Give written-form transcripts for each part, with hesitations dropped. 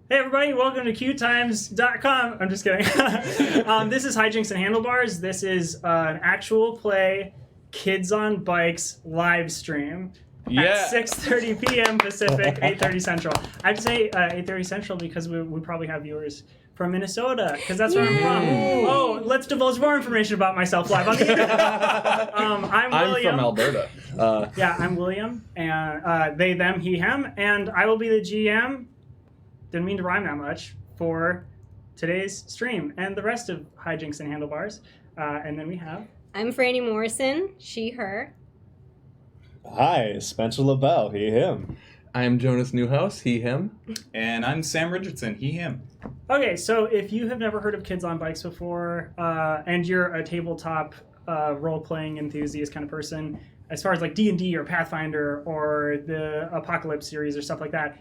Hey everybody, welcome to QueueTimes.com. I'm just kidding. This is Hijinks Handlebars. This is an actual play Kids on Bikes live stream at 6:30 p.m. Pacific, 8:30 Central. I have to say 8:30 Central because we probably have viewers from Minnesota, because that's where I'm from. Oh, let's divulge more information about myself live on the internet. I'm William. I'm from Alberta. I'm William, and they, them, he, him, and I will be the GM. Didn't mean to rhyme that much for today's stream and the rest of Hijinks and Handlebars. And then we have... I'm Franny Morrison, she, her. Hi, Spencer LaBelle, he, him. I'm Jonas Newhouse, he, him. And I'm Sam Richardson, he, him. Okay, so if you have never heard of Kids on Bikes before, and you're a tabletop role-playing enthusiast kind of person, as far as like D&D or Pathfinder or the Apocalypse series or stuff like that,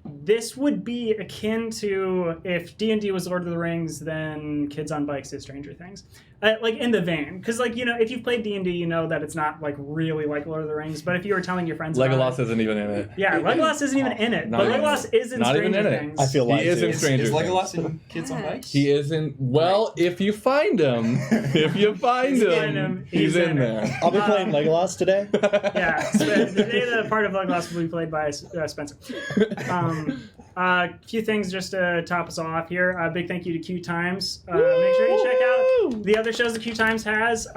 this would be akin to if D&D was Lord of the Rings, then Kids on Bikes is Stranger Things. Like in the vein. Because, like, you know, if you've played D&D, you know that it's not, like, really like Lord of the Rings. But if you were telling your friends Legolas isn't even in it. Yeah, Legolas isn't even in it. But Legolas is in Stranger Things. I feel like he is in Stranger Things. Is Legolas Things. in Kids on Bikes? He isn't. Well, if you find him. If you find him, he's in there. I'll be playing Legolas today. Yeah, so today the part of Legolas will be played by Spencer. A few things just to top us off here. A big thank you to QueueTimes. Make sure you check out the other shows that QueueTimes has.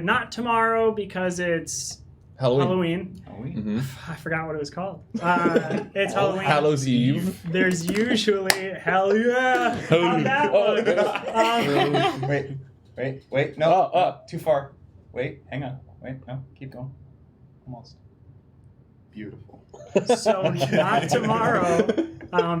Not tomorrow because it's Halloween. Mm-hmm. I forgot what it was called. It's Halloween. Hallows Eve. There's usually hell yeah on that one. Wait. No, too far. Wait, hang on. Wait, no, keep going. Almost. Beautiful. So not tomorrow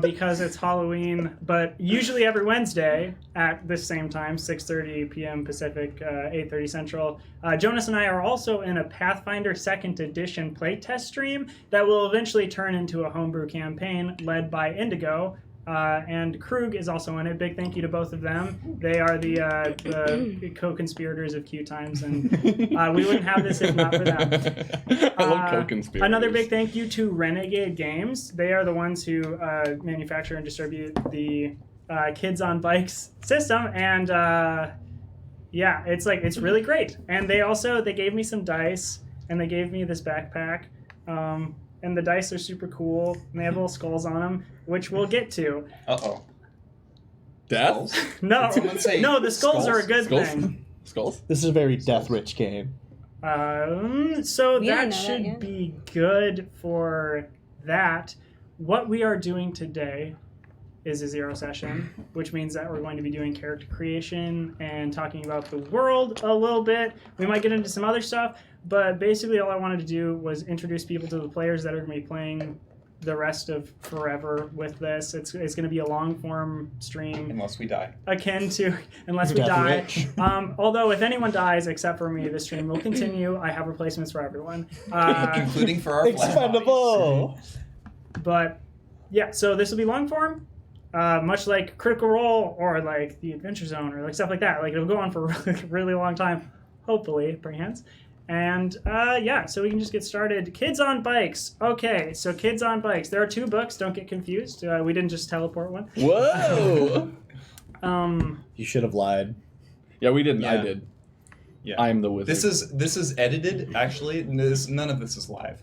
because it's Halloween, but usually every Wednesday at this same time, 6:30 p.m. Pacific, 8:30 Central. Jonas and I are also in a Pathfinder 2nd Edition playtest stream that will eventually turn into a homebrew campaign led by Indigo. And Krug is also in it. Big thank you to both of them. They are the co-conspirators of QueueTimes, and we wouldn't have this if not for them. I love co-conspirators. Another big thank you to Renegade Games. They are the ones who manufacture and distribute the Kids on Bikes system, and it's really great. And they gave me some dice, and they gave me this backpack. And the dice are super cool, and they have little skulls on them, which we'll get to. Uh-oh. Death? No, the skulls are a good Skulls? thing. Skulls? This is a very death-rich game. So that should be good for that. What we are doing today is a 0 session, which means that we're going to be doing character creation and talking about the world a little bit. We might get into some other stuff, but basically all I wanted to do was introduce people to the players that are going to be playing the rest of forever with this. It's going to be a long-form stream. Unless we die. Akin to, unless we die. Although if anyone dies except for me, the stream will continue. I have replacements for everyone. Including for our expendable. But yeah, so this will be long-form. Much like Critical Role or like the Adventure Zone or like stuff like that. Like it'll go on for a really long time, hopefully, perchance. And so we can just get started. Kids on Bikes. Okay, so Kids on Bikes. There are 2 books. Don't get confused. We didn't just teleport one. Whoa! You should have lied. Yeah, we didn't. Yeah. I did. Yeah. I'm the wizard. This is edited, actually. None of this is live.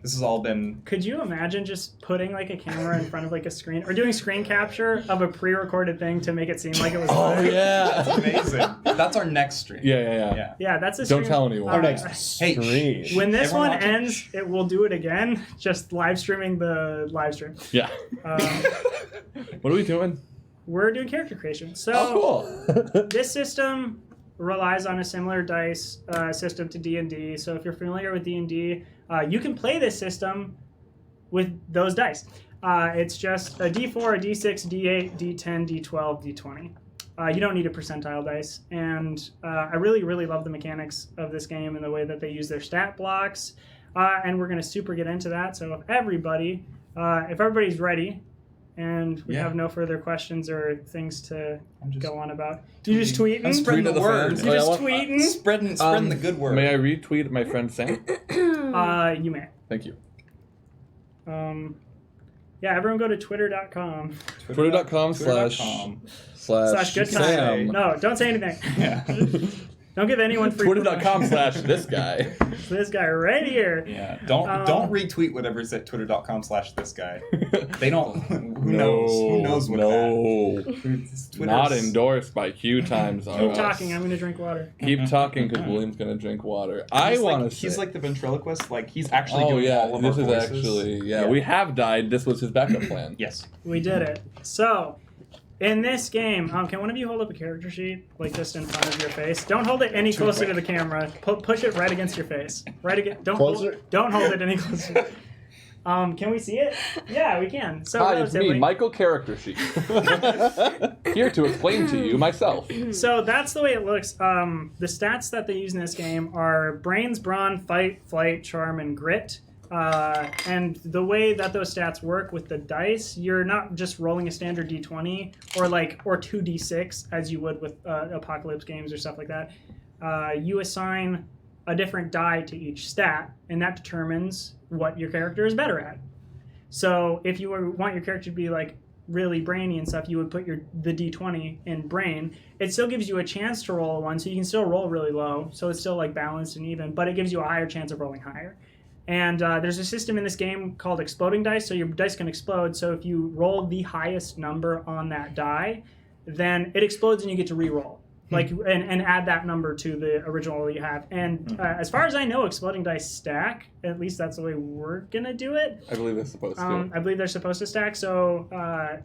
This has all been... Could you imagine just putting like a camera in front of like a screen or doing screen capture of a pre-recorded thing to make it seem like it was live? Oh, yeah. That's amazing. That's our next stream. Yeah. Yeah, that's a stream. Don't tell anyone. Our next stream. When this Everyone one watching? ends, it will do it again, just live streaming the live stream. Yeah. What are we doing? We're doing character creation. So Oh, this system relies on a similar dice system to D&D. So if you're familiar with D&D, you can play this system with those dice. It's just a D4, a D6, D8, D10, D12, D20. You don't need a percentile dice. And I really, really love the mechanics of this game and the way that they use their stat blocks. And we're going to super get into that. So if everybody's ready, and we have no further questions or things to go on about. You just tweeting? I'm spreading Tweet the to the word. fans. You just tweeting? Spreading the good word. May I retweet my friend Sam? You may. Thank you. Yeah, everyone go to twitter.com. Twitter.com/good /good Sam. No, don't say anything. Yeah. Don't give anyone free Twitter.com/this guy. This guy right here. Yeah. Don't retweet whatever's at twitter.com/this guy. They don't. Who knows what that. Not endorsed by QueueTimes. Keep talking. I'm going to drink water. Keep talking because William's gonna drink water. I want to say he's like the ventriloquist. Like he's actually doing all of this our is voices. actually we have died. This was his backup plan. Yes. We did it. So, in this game, can one of you hold up a character sheet, like just in front of your face? Don't hold it any closer to the camera. Push it right against your face. Right against. Don't hold it any closer. Can we see it? Yeah, we can. So hi, it's me, Michael Character Sheet. Here to explain to you myself. So that's the way it looks. The stats that they use in this game are brains, brawn, fight, flight, charm, and grit. And the way that those stats work with the dice, you're not just rolling a standard d20 or 2d6 as you would with apocalypse games or stuff like that. You assign a different die to each stat, and that determines what your character is better at. So if you want your character to be like really brainy and stuff, you would put the d20 in brain. It still gives you a chance to roll a 1, so you can still roll really low, so it's still like balanced and even, but it gives you a higher chance of rolling higher. And there's a system in this game called exploding dice, so your dice can explode. So if you roll the highest number on that die, then it explodes and you get to re-roll. And add that number to the original that you have. And as far as I know, exploding dice stack. At least that's the way we're going to do it. I believe they're supposed to. I believe they're supposed to stack, so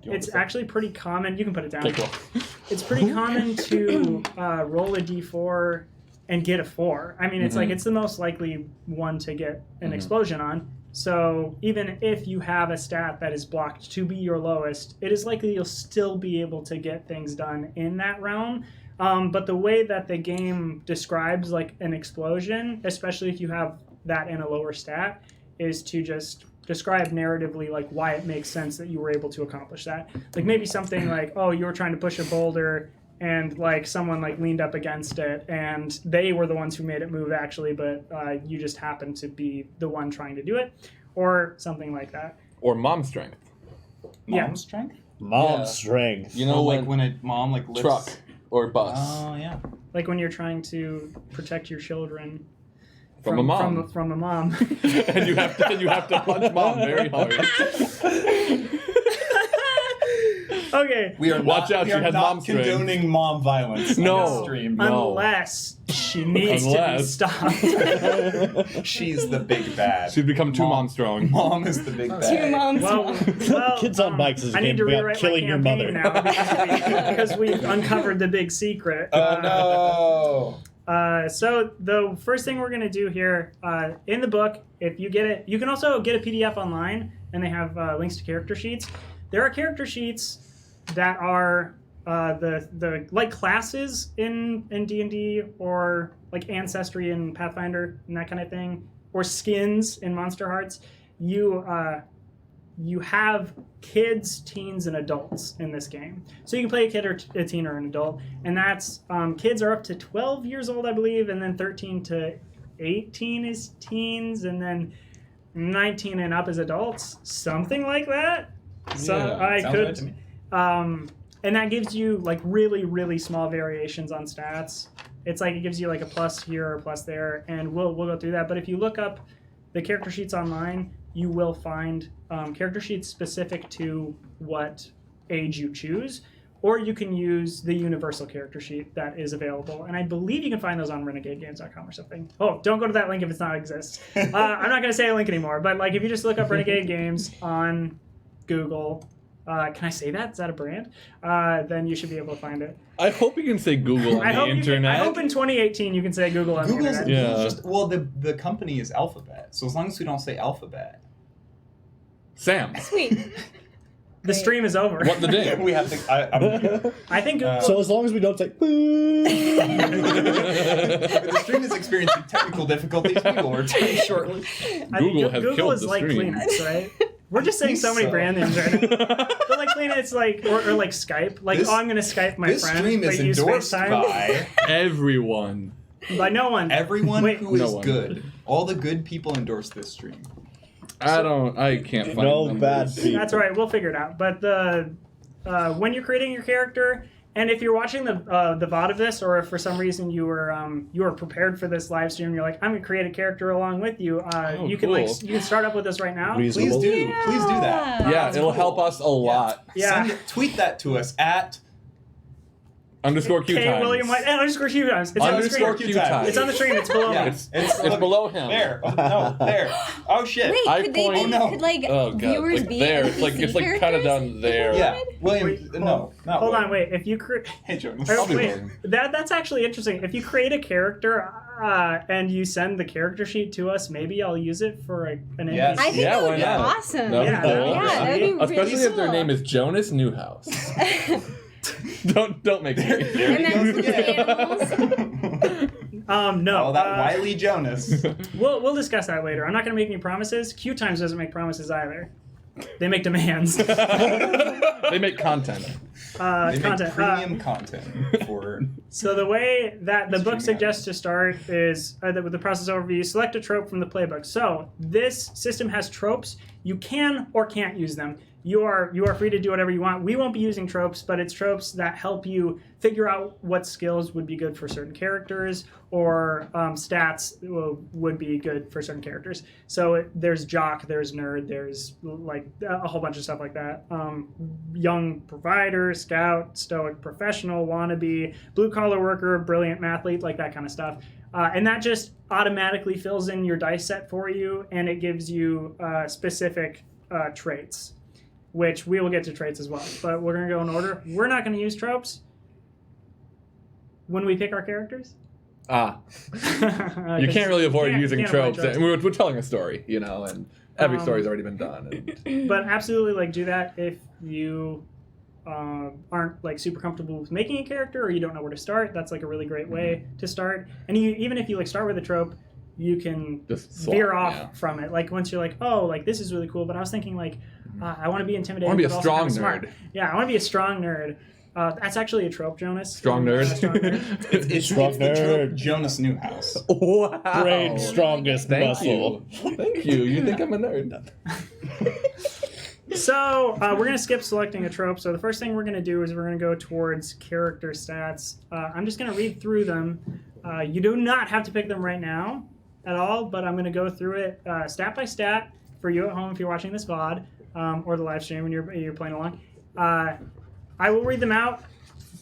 it's actually pretty common. You can put it down. Okay, cool. It's pretty common to roll a d4 and get a 4. I mean, it's like it's the most likely one to get an explosion on. So even if you have a stat that is blocked to be your lowest, it is likely you'll still be able to get things done in that realm. But the way that the game describes like an explosion, especially if you have that in a lower stat, is to just describe narratively like why it makes sense that you were able to accomplish that. Like maybe something like, oh, you were trying to push a boulder and like someone like leaned up against it and they were the ones who made it move actually, but you just happened to be the one trying to do it, or something like that. Or mom strength. Mom strength? Mom strength. You know, when a mom like lifts... truck or bus. Oh yeah. Like when you're trying to protect your children from a mom. From a mom. and you have to punch mom very hard. Okay. We are Watch out, she had mom strength. condoning mom violence. No. On this stream. No. Unless she needs to be stopped. She's the big bad. She's become too mom strong. Mom is the big bad. Two moms. Well, Kids on Bikes is a I need game to about rewrite killing my your campaign mother. now because we've uncovered the big secret. Oh no. So the first thing we're going to do here, in the book, if you get it, you can also get a PDF online, and they have links to character sheets. There are character sheets that are the like classes in D&D, or like ancestry in Pathfinder and that kind of thing, or skins in Monster Hearts. You have kids, teens, and adults in this game. So you can play a kid or a teen or an adult, and that's kids are up to 12 years old, I believe, and then 13 to 18 is teens, and then 19 and up is adults, something like that. So Yeah, I sounds could, right to me. and that gives you like really, really small variations on stats. It's like it gives you like a plus here or a plus there, and we'll go through that. But if you look up the character sheets online, you will find character sheets specific to what age you choose, or you can use the universal character sheet that is available. And I believe you can find those on renegadegames.com or something. Oh, don't go to that link if it's not exists. I'm not going to say a link anymore, but like if you just look up Renegade Games on Google, can I say that? Is that a brand? Then you should be able to find it. I hope you can say Google on the internet. I hope in 2018 you can say Google on the internet. The company is Alphabet, so as long as we don't say Alphabet. Sam. Sweet. The stream is over. What the day? We have to. I think Google. So as long as we don't say boo. The stream is experiencing technical difficulties. We will return shortly. Google has Google killed is the like stream. Kleenex, right? We're just saying so many brand names right now. But like Kleenex, like or like Skype. Like, This- I'm gonna Skype my This friend. stream is but use endorsed FaceTime. by By no one. everyone Wait. who is No one. good. All the good people endorse this stream. I can't find No numbers. bad people. That's all right. We'll figure it out. But when you're creating your character, and if you're watching the VOD of this, or if for some reason you were prepared for this live stream, you're like, I'm gonna create a character along with you. You can cool. you can start up with us right now. Reasonable. Please do that. Yeah, it'll help us a lot. Yeah. Tweet that to us at Underscore K QueueTimes. William White and underscore QueueTimes. It's on the screen. Underscore QueueTimes. It's on the screen. It's below Yeah. me. It's below him. there. No, there. Oh shit. Wait, I could they point- be, Oh, no. could like Oh god, viewers like be there. NPC It's like kind of characters? down there. Yeah, William. Wait, No, not Hold on, William. wait. If you create, Hey, Jonas. I'll be wait, William. that's actually interesting. If you create a character and you send the character sheet to us, maybe I'll use it for an NPC. Yes. I think Yeah, that would why be not? awesome. That'd be Yeah, cool. that'd be that'd be Especially really if their cool. name is Jonas Newhouse. don't make me. And then some animals. No. Oh, that wily Jonas. We'll discuss that later. I'm not going to make any promises. QueueTimes doesn't make promises either. They make demands. They make content. They Content. make premium content for. So the way that the book Streaming suggests to start is with the process overview, select a trope from the playbook. So this system has tropes. You can or can't use them. You are free to do whatever you want. We won't be using tropes, but it's tropes that help you figure out what skills would be good for certain characters or stats would be good for certain characters. So there's jock, there's nerd, there's like a whole bunch of stuff like that. Young provider, scout, stoic professional, wannabe, blue collar worker, brilliant mathlete, like that kind of stuff. And that just automatically fills in your dice set for you, and it gives you specific traits, which we will get to traits as well. But we're going to go in order. We're not going to use tropes when we pick our characters. You can't really avoid using can't avoid tropes. And we're telling a story, and every story's already been done. And But absolutely, do that if you aren't super comfortable with making a character, or you don't know where to start. That's a really great way to start. And even if you start with a trope, you can Just veer swap, off yeah. from it. Once you're this is really cool, but I was thinking I want to be intimidating. I wanna be a but also strong kinda smart. nerd. Yeah, I want to be a strong nerd. That's actually a trope, Jonas. Strong nerd. Strong nerd. It's Strong the trope nerd. Jonas Newhouse. Wow. Brain strongest Thank muscle. you. Thank you. You think I'm a nerd? So we're going to skip selecting a trope. So the first thing we're going to do is we're going to go towards character stats. I'm just going to read through them. You do not have to pick them right now at all, but I'm going to go through it stat by stat for you at home if you're watching this VOD or the live stream when you're playing along. I will read them out.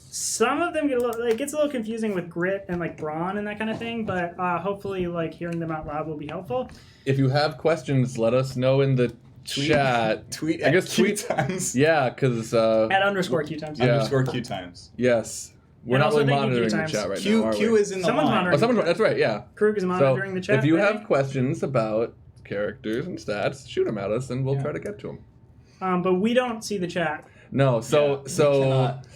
Some of them it gets a little confusing with grit and brawn and that kind of thing, but hopefully hearing them out loud will be helpful. If you have questions, let us know in the chat. Tweet I at guess tweet. QueueTimes. Yeah, because At underscore QueueTimes. Yeah. Underscore QueueTimes. yes, we're And not also really thank you, monitoring the QueueTimes. chat right Q now. Are Q we? is in the Someone's line. monitoring. Oh, someone. That's right. Yeah. Krug is So monitoring the chat. if you baby. have questions about characters and stats, shoot them at us, and we'll Yeah. try to get to them. But we don't see the chat. No, so We so cannot-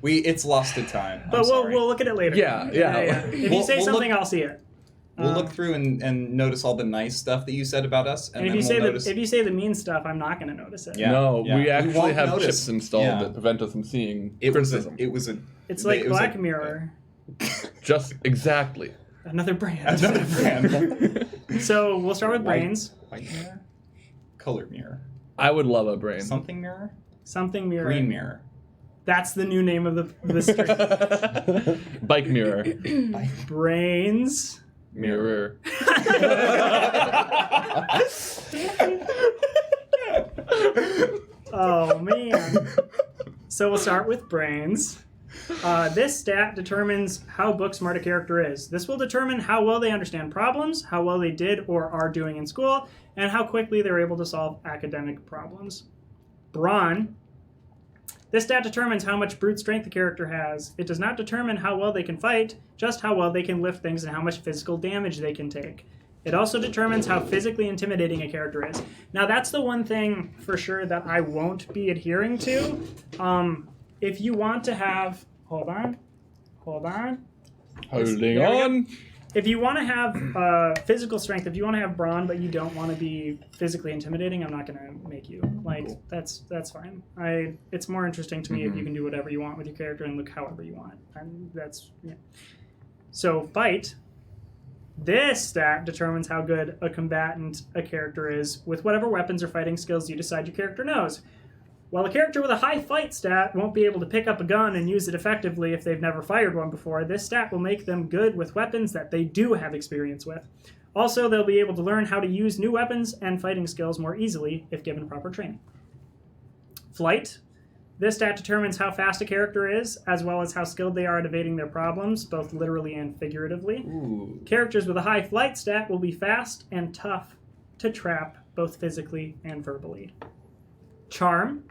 it's lost to time. I'm But we'll sorry. look at it later. Yeah. If you We'll- say we'll something, look- I'll see it. We'll look through and notice all the nice stuff that you said about us, and And if then you say we'll notice. if you say the mean stuff, I'm not going to notice it. Yeah. no, we We actually won't have notice. chips installed Yeah. that prevent us from seeing It was criticism. It's like it was Black Mirror, Just exactly. another brand. another brand. So we'll start with White- brains. White mirror, color mirror, I would love a brain. something mirror, Something mirror. green mirror. That's the new name of the stream. Bike mirror. Brains. Mirror. Oh man. So we'll start with brains. This stat determines how book smart a character is. This will determine how well they understand problems, how well they did or are doing in school, and how quickly they're able to solve academic problems. Brawn. This stat determines how much brute strength the character has. It does not determine how well they can fight, just how well they can lift things and how much physical damage they can take. It also determines how physically intimidating a character is. Now, that's the one thing for sure that I won't be adhering to. If you want to have... Hold on. Holding There we go. on. If you want to have physical strength, if you want to have brawn, but you don't want to be physically intimidating, I'm not going to make you. Cool. That's fine. It's more interesting to me if you can do whatever you want with your character and look however you want. And that's, yeah. So, fight. This stat determines how good a combatant a character is with whatever weapons or fighting skills you decide your character knows. While a character with a high fight stat won't be able to pick up a gun and use it effectively if they've never fired one before, this stat will make them good with weapons that they do have experience with. Also, they'll be able to learn how to use new weapons and fighting skills more easily if given proper training. Flight. This stat determines how fast a character is, as well as how skilled they are at evading their problems, both literally and figuratively. Ooh. Characters with a high flight stat will be fast and tough to trap, both physically and verbally. Charm.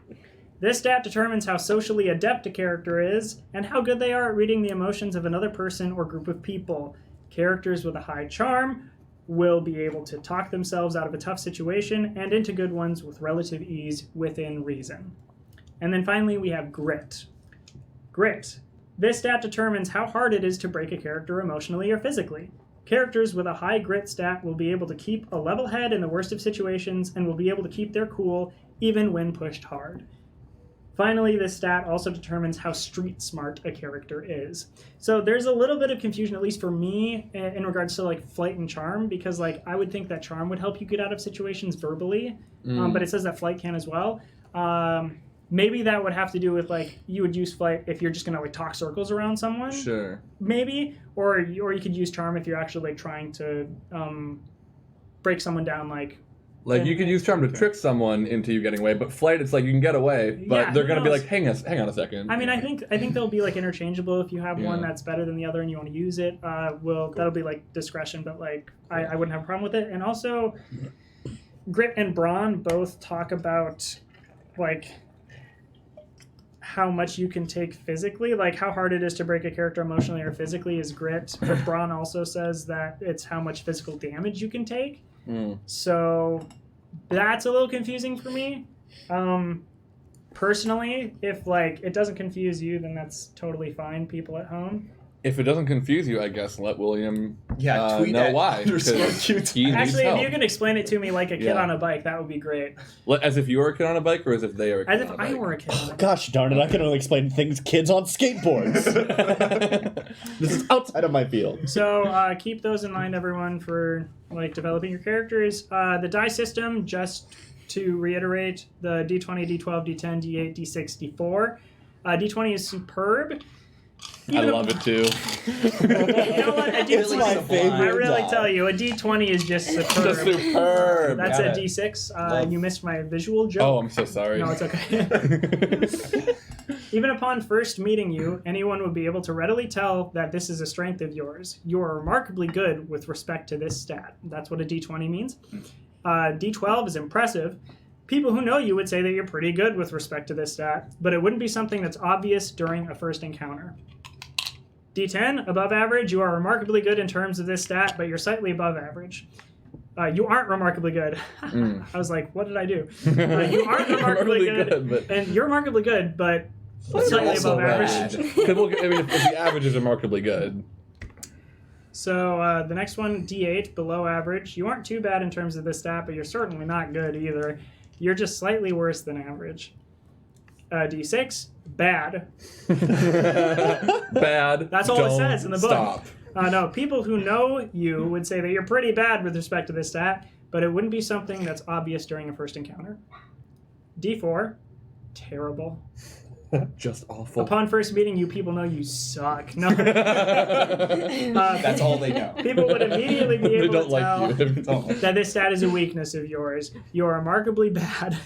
This stat determines how socially adept a character is and how good they are at reading the emotions of another person or group of people. Characters with a high charm will be able to talk themselves out of a tough situation and into good ones with relative ease within reason. And then finally, we have grit. Grit. This stat determines how hard it is to break a character emotionally or physically. Characters with a high grit stat will be able to keep a level head in the worst of situations and will be able to keep their cool even when pushed hard. Finally, this stat also determines how street smart a character is. So there's a little bit of confusion, at least for me, in regards to like flight and charm, because like I would think that charm would help you get out of situations verbally, but it says that flight can as well. Maybe that would have to do with like you would use flight if you're just gonna like talk circles around someone. Sure. Maybe, or you could use charm if you're actually like trying to break someone down like. Like you could use charm to trick someone into you getting away, but flight it's like you can get away, but Yeah, they're who gonna be knows? like, hang on a second. I mean, I think they'll be like interchangeable. If you have one Yeah. that's better than the other and you want to use it, that'll be like discretion. But like, I wouldn't have a problem with it. And also, grit and brawn both talk about like how much you can take physically, like how hard it is to break a character emotionally or physically is grit. But brawn also says that it's how much physical damage you can take. So that's a little confusing for me. Personally, if like it doesn't confuse you, then that's totally fine, people at home. If it doesn't confuse you, I guess let William Yeah, tweet know at why. 'cause _QueueTimes. he needs Actually, if help. you can explain it to me like a kid Yeah. on a bike, that would be great. As if you were a kid on a bike, or as if they were a kid As if on a I bike? were a kid on a bike. Gosh darn it, I can only explain things kids on skateboards. This is outside of my field. So keep those in mind, everyone, for like developing your characters. The die system, just to reiterate, the D20, D12, D10, D8, D6, D4. D20 is superb. I love it too. You know what? A It's D20 my sublime. favorite. I really die. tell you, a D20 is just superb. Just superb. That's Got a it. D6. Love. You missed my visual joke. Oh, I'm so sorry. No, it's okay. Even upon first meeting you, anyone would be able to readily tell that this is a strength of yours. You are remarkably good with respect to this stat. That's what a D20 means. D12 is impressive. People who know you would say that you're pretty good with respect to this stat, but it wouldn't be something that's obvious during a first encounter. D10, above average, you are remarkably good in terms of this stat, but you're slightly above average. You aren't remarkably good. I was like, what did I do? You aren't remarkably good, but and you're remarkably good, but But slightly you're also above average. bad. if the average is remarkably good. So the next one, D8, below average. You aren't too bad in terms of this stat, but you're certainly not good either. You're just slightly worse than average. D6, bad. Bad. That's all it Don't says in the book. Stop. No, people who know you would say that you're pretty bad with respect to this stat, but it wouldn't be something that's obvious during a first encounter. D4, terrible. Just awful. Upon first meeting you, people know you suck. No. That's all they know. People would immediately be They able don't to like tell you. Don't like that this stat is a weakness of yours. You are remarkably bad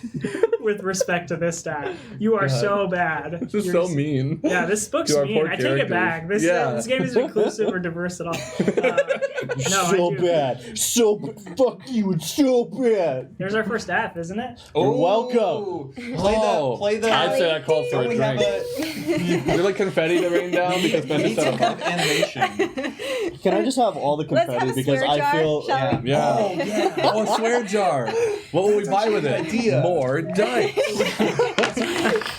with respect to this stat. You are God. so bad. This is You're so just- mean. Yeah, this book's To our mean. poor I take it characters. back. This Yeah. this game isn't inclusive or diverse at all. No, I So do. bad. Fuck you, it's so bad. There's our first F, isn't it? You're welcome. Play the. I'd say that calls for Don't a we have drink. a? Would you like confetti to rain down? Because We Ben need just some said kind of animation. Can I just have all the Let's confetti have a because swear I jar, feel shall we? Yeah. Oh, yeah. Oh, a swear jar. What will we That's buy with actually it? a good idea. More dice.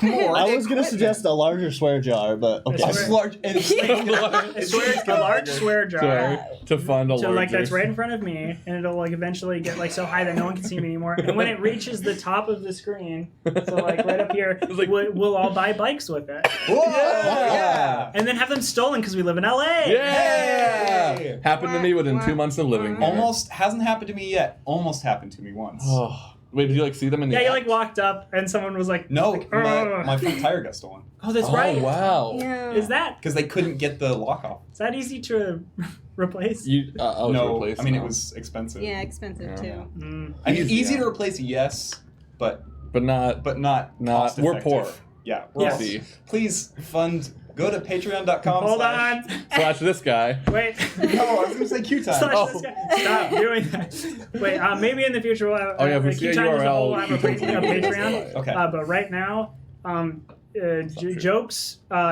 More Or I the was gonna equipment. suggest a larger swear jar, but okay. I A swear- large, and a large swear jar. Sorry, to fund a So larger. like that's right in front of me, and it'll like eventually get like so high that no one can see me anymore. And when it reaches the top of the screen, so like right up here, like- we'll all buy bikes with it, Whoa, yeah. and then have them stolen because we live in LA. Yeah! Hey! Happened to me within 2 months of living here. Almost hasn't happened to me yet. Almost happened to me once. Oh. Wait, did you like see them in the Yeah, you app? like walked up and someone was like, No, like, my front tire got stolen oh, that's Oh, right. wow. Yeah. Is that because they couldn't get the lock off. easy to replace? You, to No, replace I mean now. it was expensive. Yeah, expensive Yeah. too. Mm. I mean, Easy, easy yeah. to replace, yes, but But not. not We're cost-effective. poor. Yeah, we're Yes. all- See. Please fund. Go to patreon.com. Hold on. Slash this guy. Wait. No, I was gonna say QueueTimes. Slash Oh. this guy. Stop doing that. Wait, maybe in the future we'll have. Oh, yeah, if we like, see a QueueTimes as a whole URL, will have a Patreon. Okay. But right now,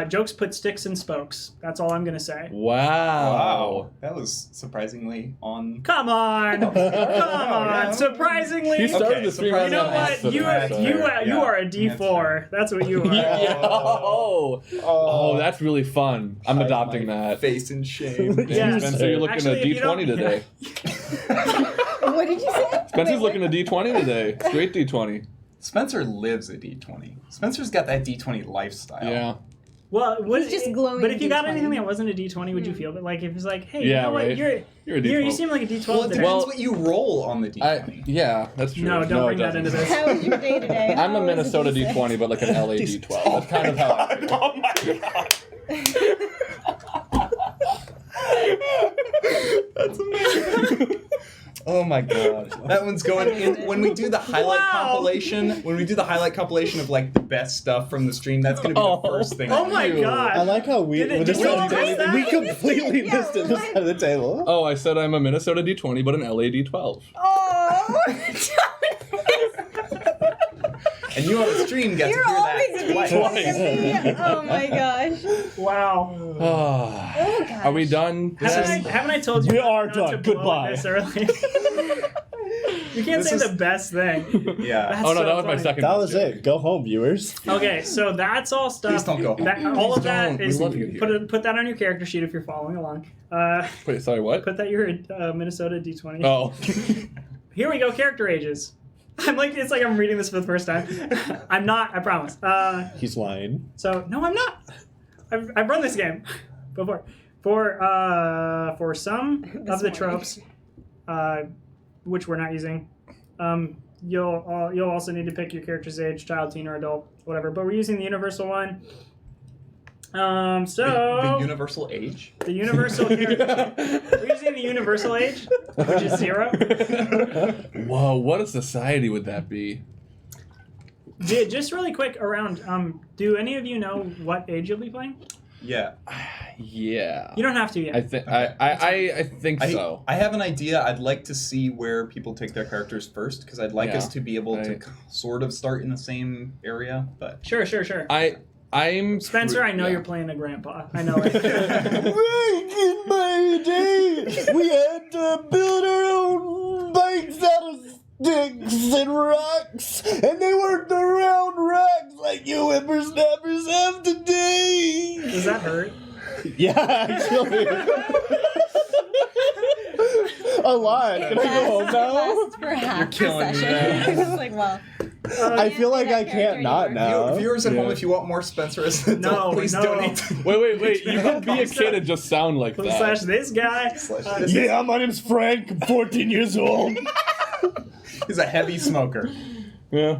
jokes put sticks in spokes. That's all I'm gonna say. Wow. That was surprisingly on. Come on, come on. Surprisingly, He started Okay, the stream you on know that what? accident, You so- you are a D4. That's what you are. Yeah. Oh, that's really fun. I'm Hide adopting my that. Face in shame. Yeah. Spencer, you're looking Actually, at if you don't- D20 today. What did you say? Spencer's looking at D20 today. Straight D20. Spencer lives a D20. Spencer's got that D20 lifestyle. Yeah. Well, He's just glowing But if you got D20. anything that wasn't a D20, would you feel that? Like if it's like, hey, you Yeah, know what? right. You're You're a D12. you seem like a D12 Well, it today. depends Well- what you roll on the D20. Yeah, that's true. No, don't bring it that into doesn't. this. How was your day today? I'm How a was the Minnesota D6? D20, but like an LA D12. That's kind of how I feel. Oh my god. That's amazing. Oh my god. That one's going in when we do the highlight Wow. compilation. When we do the highlight compilation of like the best stuff from the stream, that's gonna be Oh. the first thing. Oh I my do. god. I like how we Did it- with this did you side of the miss table, that? we completely Yeah, missed it this what? side of the table. Oh, I said I'm a Minnesota D20, but an LA D12. Oh. And you on the stream get You're to hear always that a twice. D20. Oh my gosh. Wow. Oh gosh. Are we done? Haven't I told you We not are to done. blow Goodbye. This early? You can't This say is- the best thing. Yeah. That's Oh no, so that was my funny. second. That was best joke. it. Go home, viewers. Okay, so that's all stuff. Please don't go home. All of Please that don't. is We love you here. put that on your character sheet if you're following along. Wait, sorry, what? Put that you're a Minnesota D20. Oh. Here we go, character ages. It's like I'm reading this for the first time. I'm not, I promise. He's lying. So no, I'm not. I've run this game before. For some of the tropes, which we're not using, you'll also need to pick your character's age, child, teen, or adult, whatever. But we're using the universal one. The universal age. The universal character. We're using the universal age, which is 0. Whoa, what a society would that be? Just really quick around. Do any of you know what age you'll be playing? Yeah. Yeah. You don't have to yet. I think I think so. I have an idea. I'd like to see where people take their characters first because I'd like Yeah. us to be able to Right. sort of start in the same area. But Sure. I'm Spencer, I know yeah. you're playing a grandpa. I know it. Back in my day, we had to build our own bikes out of sticks and rocks, and they weren't the round rocks like you whippersnappers have today. Does that hurt? Yeah, actually. A lot. Can I go home now? Lasts for half You're killing the me, session. It's like, well, I feel like I that can't character not anymore. now. viewers at home, Yeah. if you want more Spencer as an No, adult, please no. donate. Wait. You can be a kid and just sound like that. Slash this guy. Slash- Yeah, my name's Frank. I'm 14 years old. He's a heavy smoker. Yeah.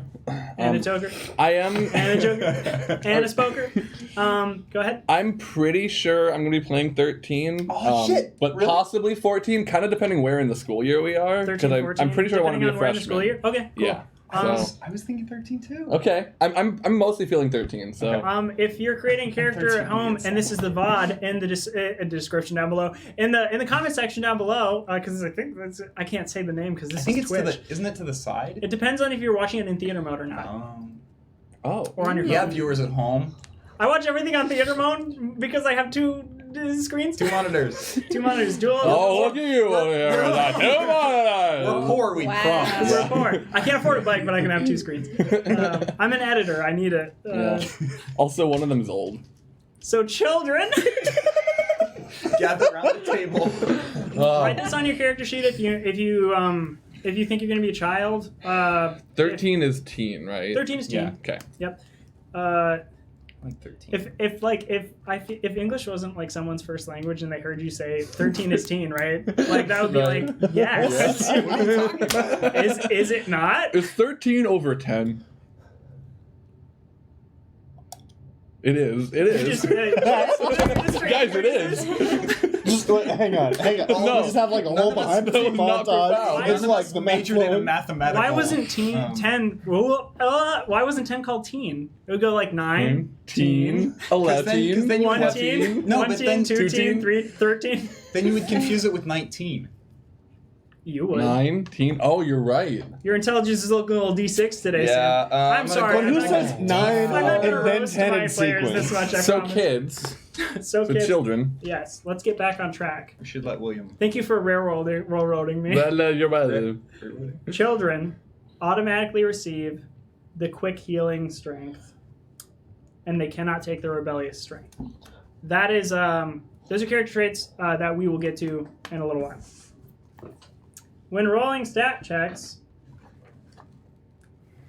And a joker. I am. And a joker. And a spoker. Go ahead. I'm pretty sure I'm gonna be playing 13. Oh, shit. But Really? possibly 14, kind of depending where in the school year we are. 13, 14. I'm pretty sure I want to be a depending on where in the freshman. school year. Okay, cool. Yeah. Um, So I was thinking 13 too. okay, I'm mostly feeling 13. So If you're creating a character 13 at home, minutes. and this is the VOD in the description down below, in the comment section down below, because I think I can't say the name because I this think is it's Twitch. isn't it to the side? It depends on if you're watching it in theater mode or not, oh, or on your Yeah, phone. viewers at home. I watch everything on theater mode because I have two screens? 2 monitors. 2 monitors. Dual. Oh, look at you over here with that. Come We're on. poor, we Wow. promise. We're poor. I can't afford a bike, but I can have 2 screens. I'm an editor. I need it. Yeah. Also, one of them's old. So children, Gather around the table. write this on your character sheet if you think you're gonna be a child. 13 is teen, right? 13 is teen. Yeah. Okay. Yep. Like 13. If English wasn't like someone's first language and they heard you say 13 is teen, right? Like that would be Right. like yes. What are you talking about? Is it not? Is 13 over 10? It is. It is. Guys, it is. Just wait, hang on. No. We just have like a whole None of this- behind the scenes not profound. montage. It's like the majored in a math. mathematical. Why wasn't teen 10? Why wasn't 10 called teen? It would go like 9, Teen. 11. Because then you would 1 have teen, No, 1 but teen, then 2 2 teen, teen. 3, 13. Then you would confuse it with 19. You would. 19. Oh, you're right. Your intelligence is looking a little D6 today, Yeah, Sam. I'm I'm sorry. But who I'm not says gonna- 9 I'm not gonna and then roast 10 my in players this sequence? much, I So promise. kids. So So kids. children. Yes, let's get back on track. We should let William. Thank you for railroading me. You're right. Children automatically receive the quick healing strength, and they cannot take the rebellious strength. That is, those are character traits that we will get to in a little while. When rolling stat checks,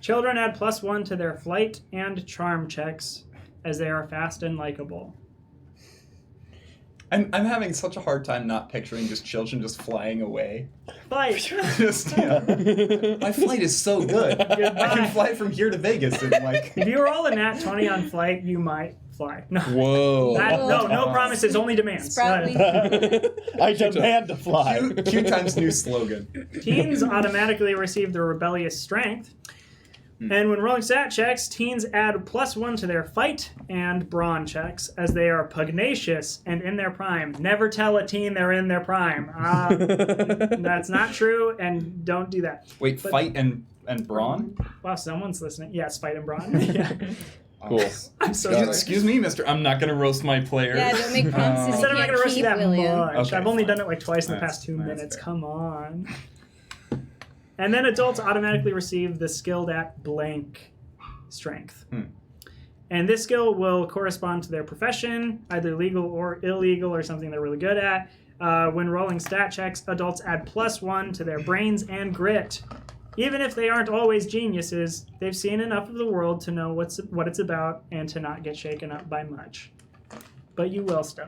children add +1 to their flight and charm checks as they are fast and likable. I'm having such a hard time not picturing just children just flying away. Flight! Just, my flight is so good. I Goodbye. can fly from here to Vegas in like. If you roll a nat 20 on flight, you might fly. No, Whoa. no promises, only demands. Sprout me. I demand to fly. QueueTimes' new slogan. Teens automatically receive the rebellious strength. And when rolling stat checks, teens add +1 to their fight and brawn checks as they are pugnacious and in their prime. Never tell a teen they're in their prime. That's not true, and don't do that. Wait, But- fight and brawn? Wow, someone's listening. Yes, fight and brawn. Yeah. Cool. I'm so Got sorry. it. Excuse me, mister. I'm not gonna roast my player. Yeah, don't make promises He you said I'm not can't going to roast you keep, that William. much. Okay, I've only fine. done it like twice in the That's- past 2 that's minutes. fair. Come on. And then adults automatically receive the skilled at blank strength. And this skill will correspond to their profession, either legal or illegal or something they're really good at. When rolling stat checks, adults add +1 to their brains and grit. Even if they aren't always geniuses, they've seen enough of the world to know what it's about and to not get shaken up by much. But you will still.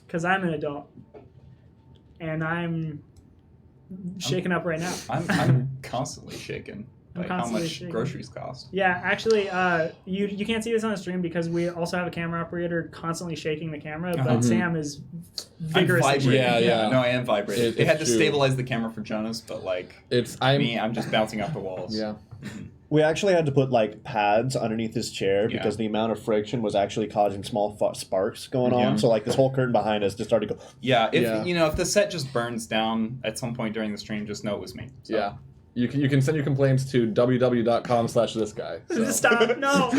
Because I'm an adult. And I'm shaken up right now. I'm constantly shaken I'm by how constantly much shaken. groceries cost. Yeah, actually, you can't see this on the stream because we also have a camera operator constantly shaking the camera, but Uh-huh. Sam is I'm vigorously vibrating. shaking. Yeah. No, I am vibrating. It- They had it's to true. stabilize the camera for Jonas, but like I'm just bouncing off the walls. Yeah. We actually had to put like pads underneath his chair Yeah. because the amount of friction was actually causing small sparks going on. Yeah. So like this whole curtain behind us just started to go. Yeah, if Yeah. if the set just burns down at some point during the stream, just know it was me. So. Yeah. You can send your complaints to www.com/thisguy. So. Stop! No.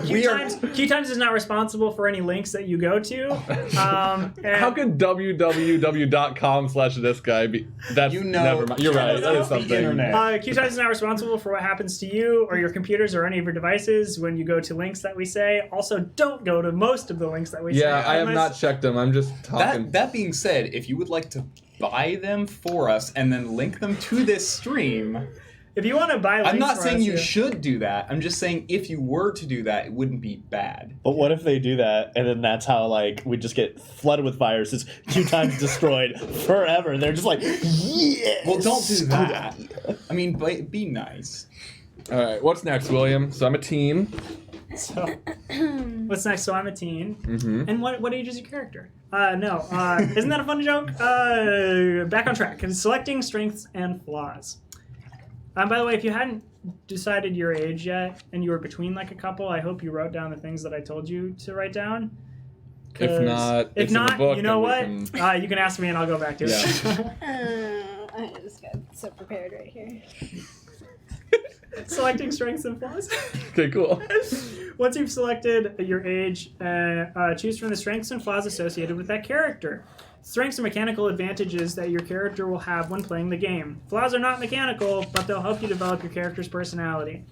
QueueTimes is not responsible for any links that you go to. And How could www.com/thisguy be? That's You know- never mind. You're you right. know That is the something. internet. QueueTimes is not responsible for what happens to you or your computers or any of your devices when you go to links that we say. Also, don't go to most of the links that we say. Yeah, I have unless- not checked them. I'm just talking. That being said, if you would like to buy them for us and then link them to this stream, If you want to buy links I'm not for saying us, you yeah. should do that. I'm just saying if you were to do that, it wouldn't be bad. But what if they do that and then that's how like we just get flooded with viruses, QueueTimes destroyed forever? They're just like, yes. Well, don't do that. I mean, be nice. All right, what's next, William? So I'm a teen. So, what's next? So I'm a teen. Mm-hmm. And what age is your character? No. Isn't that a fun joke? Back on track. Selecting strengths and flaws. By the way, if you hadn't decided your age yet and you were between like a couple, I hope you wrote down the things that I told you to write down. If 'Cause not, if it's in the not, book, you know what? then we can- You can ask me and I'll go back to it. I just got so prepared right here. Selecting strengths and flaws. Okay, cool. Once you've selected your age, choose from the strengths and flaws associated with that character. Strengths are mechanical advantages that your character will have when playing the game. Flaws are not mechanical, but they'll help you develop your character's personality.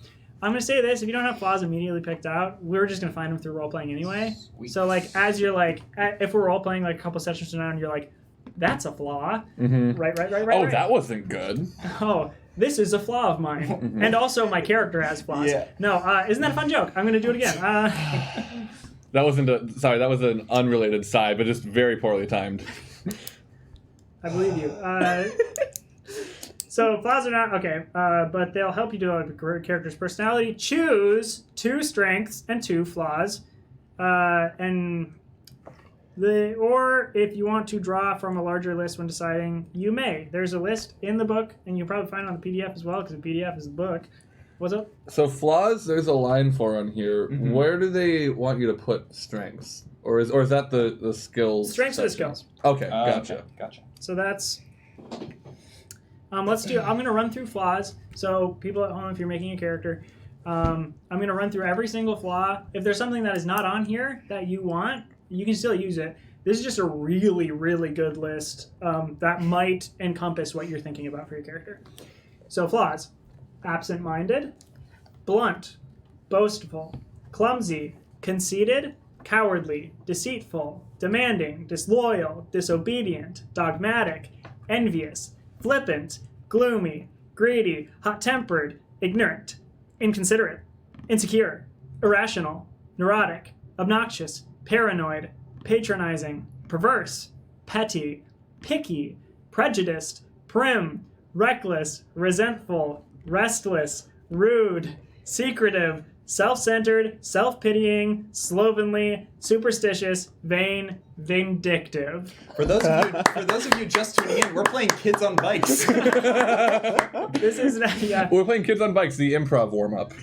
I'm going to say this, if you don't have flaws immediately picked out, we're just going to find them through role-playing anyway. Sweet. So, like, as you're, like, if we're role-playing, like, a couple sessions from now, and you're like, that's a flaw. Mm-hmm. Right. Oh, that wasn't good. Oh, this is a flaw of mine. And also, my character has flaws. Yeah. No, isn't that a fun joke? I'm going to do it again. That wasn't sorry, that was an unrelated side, but just very poorly timed. I believe you. So flaws are not okay, but they'll help you develop your character's personality. Choose 2 strengths and 2 flaws, or if you want to draw from a larger list when deciding, you may. There's a list in the book, and you'll probably find it on the PDF as well, because the PDF is the book. What's up? So flaws, there's a line for on here. Mm-hmm. Where do they want you to put strengths? Or is that the skills? Strengths are the section? skills. Okay, gotcha. Okay, gotcha. So that's... I'm going to run through flaws. So people at home, if you're making a character, I'm going to run through every single flaw. If there's something that is not on here that you want, you can still use it. This is just a really, really good list that might encompass what you're thinking about for your character. So flaws. Absent-minded, blunt, boastful, clumsy, conceited, cowardly, deceitful, demanding, disloyal, disobedient, dogmatic, envious, flippant, gloomy, greedy, hot-tempered, ignorant, inconsiderate, insecure, irrational, neurotic, obnoxious, paranoid, patronizing, perverse, petty, picky, prejudiced, prim, reckless, resentful, restless, rude, secretive, self-centered, self-pitying, slovenly, superstitious, vain, vindictive. For those of you just tuning in, we're playing Kids on Bikes. This is yeah. We're playing Kids on Bikes, the improv warm-up.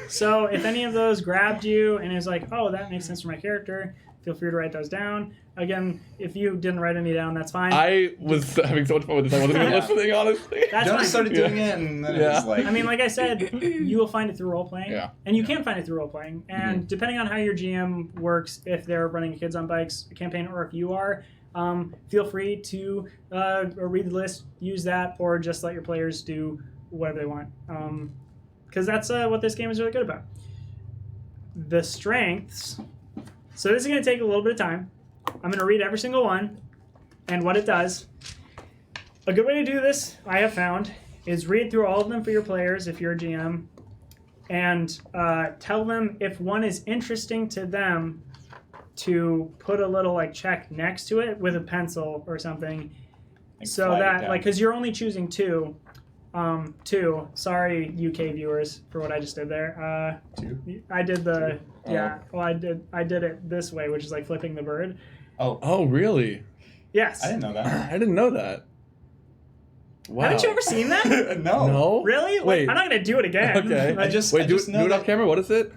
So if any of those grabbed you and is like, oh, that makes sense for my character, feel free to write those down. Again, if you didn't write any down, that's fine. I was having so much fun with this. I wasn't even listening, honestly. That's Jonas fine. started doing it, and then it was like... I mean, like I said, you will find it through role-playing. Yeah. And you can find it through role-playing. And depending on how your GM works, if they're running a Kids on Bikes campaign or if you are, feel free to read the list, use that, or just let your players do whatever they want. Because that's what this game is really good about. The strengths. So this is going to take a little bit of time. I'm going to read every single one and what it does. A good way to do this, I have found, is read through all of them for your players if you're a GM and tell them if one is interesting to them to put a little like check next to it with a pencil or something, Like so flag it that down. like because you're only choosing 2. 2. Sorry, UK viewers, for what I just did there. 2? I did the Oh. yeah. Well, I did it this way, which is like flipping the bird. Oh, really? Yes. I didn't know that. I didn't know that. Wow. Haven't you ever seen that? No. No? Really? Like, Wait. I'm not gonna do it again. Okay. Like, Wait, do know it that- off camera? What is it?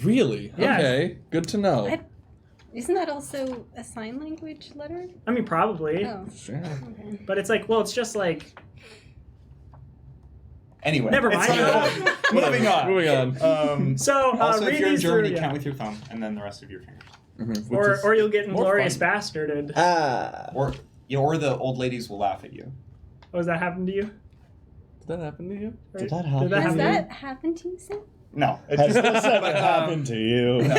Really? Yes. Okay. Good to know. I- Isn't that also a sign language letter? I mean, probably, Oh, Sure. okay. but it's like, well, it's just like. Anyway. Never it's mind. not- Moving on. Moving on. So Also, read if you're in these Germany, through, yeah. count with your thumb, and then the rest of your fingers. Mm-hmm. or you'll get more inglorious fun. bastarded. Or the old ladies will laugh at you. Oh, has that happened to you? Did that happen to you? Did that Did happen? that Has happen? that happened to you, Sam? No. It Has just- this ever but, happened to you? No.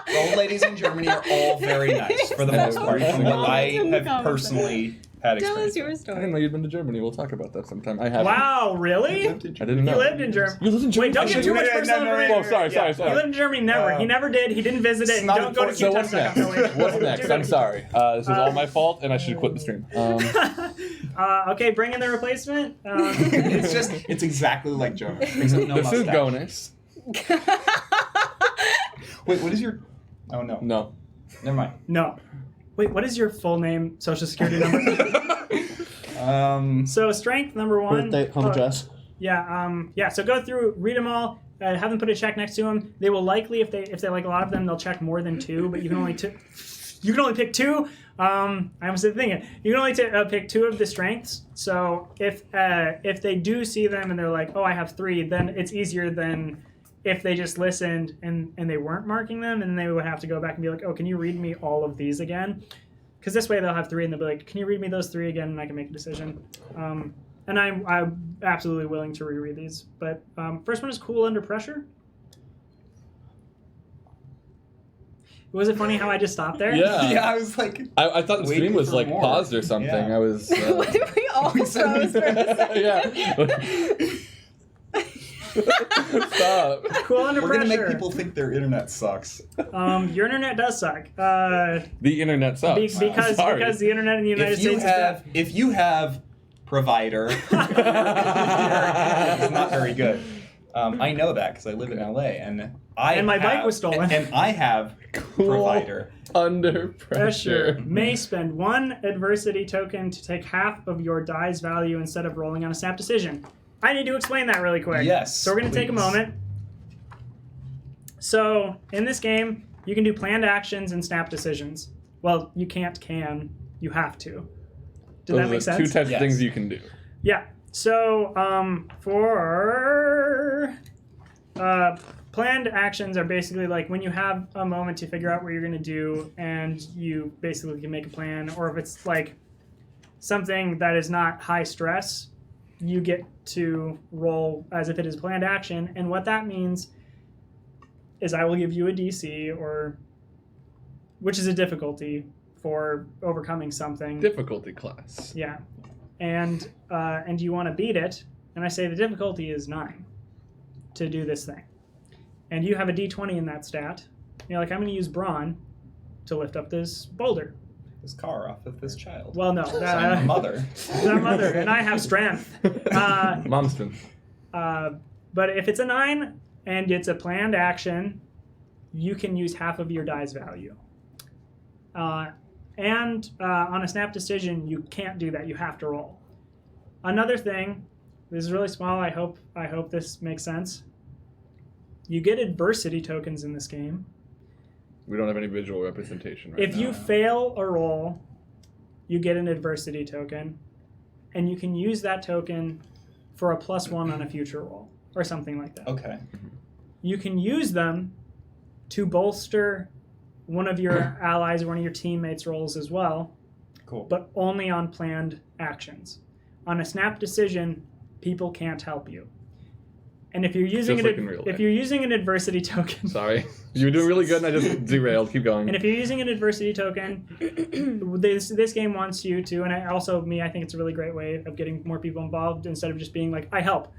The old ladies in Germany are all very nice, for the most part, from what I have personally had Tell us experience your with. I story. didn't know you'd been to Germany. We'll talk about that sometime. I haven't. Wow, really? I didn't know. You lived in Germany. You lived in Germany? Wait, don't get too much personal information. Oh, sorry. He lived in Germany, never. He never did. He didn't visit it. It's not Don't go to important. So what's QueueTimes.com. next? No, wait. What's next? I'm sorry. This is all my fault, and I should quit the stream. Okay, bring in the replacement. It's exactly like Jonah, except no This is mustache. Gonus. Wait, what is your... Oh, no. No. Never mind. No. Wait, what is your full name, social security number? So strength number 1. Birthday, home address. Yeah. So go through, read them all. Have them put a check next to them. They will likely, if they like a lot of them, they'll check more than 2. But you can only pick 2. I almost said thinking. You can only pick 2 of the strengths. So if they do see them and they're like, oh, I have 3, then it's easier than if they just listened and they weren't marking them, and they would have to go back and be like, oh, can you read me all of these again? Because this way they'll have 3 and they'll be like, can you read me those 3 again, and I can make a decision. And I'm absolutely willing to reread these. But first one is Cool Under Pressure. Was it funny how I just stopped there? Yeah. Yeah, I was like, I thought the waiting stream was for like more. paused or something. Yeah. I was. What if we all froze for a second? Yeah. Stop. Cool Under we're Pressure. gonna make people think their internet sucks. Your internet does suck. The internet sucks. Because Sorry. because the internet in the United States is bad. If you have provider, it's not very good. I know that because I live in LA, and my bike was stolen. and I have Cool provider. Under pressure. May spend 1 adversity token to take half of your die's value instead of rolling on a snap decision. I need to explain that really quick. Yes, So we're going to take a please. moment. So in this game, you can do planned actions and snap decisions. Well, you can't you have to. Did Those that are make the sense? 2 types Yes. of things you can do. Yeah. So for planned actions are basically like when you have a moment to figure out what you're going to do, and you basically can make a plan, or if it's like something that is not high stress, you get to roll as if it is planned action. And what that means is I will give you a DC, or which is a difficulty for overcoming something. Difficulty class. Yeah, and you want to beat it, and I say the difficulty is 9 to do this thing, and you have a D20 in that stat. You're like, I'm going to use brawn to lift up this boulder. This car off of this child. Well, no, I'm a mother. I'm a mother, and I have strength. Momston. But if it's a 9 and it's a planned action, you can use half of your die's value. And on a snap decision, you can't do that. You have to roll. Another thing, this is really small. I hope this makes sense. You get adversity tokens in this game. We don't have any visual representation right If now. you fail a roll, you get an adversity token, and you can use that token for a +1 on a future roll, or something like that. Okay. You can use them to bolster one of your allies or one of your teammates' rolls as well, Cool. but only on planned actions. On a snap decision, people can't help you. And if you're using Just like in real life. if you're using an adversity token, Sorry. You were doing really good and I just derailed. Keep going. and if you're using an adversity token, this game wants you to, and I think it's a really great way of getting more people involved instead of just being like, I help.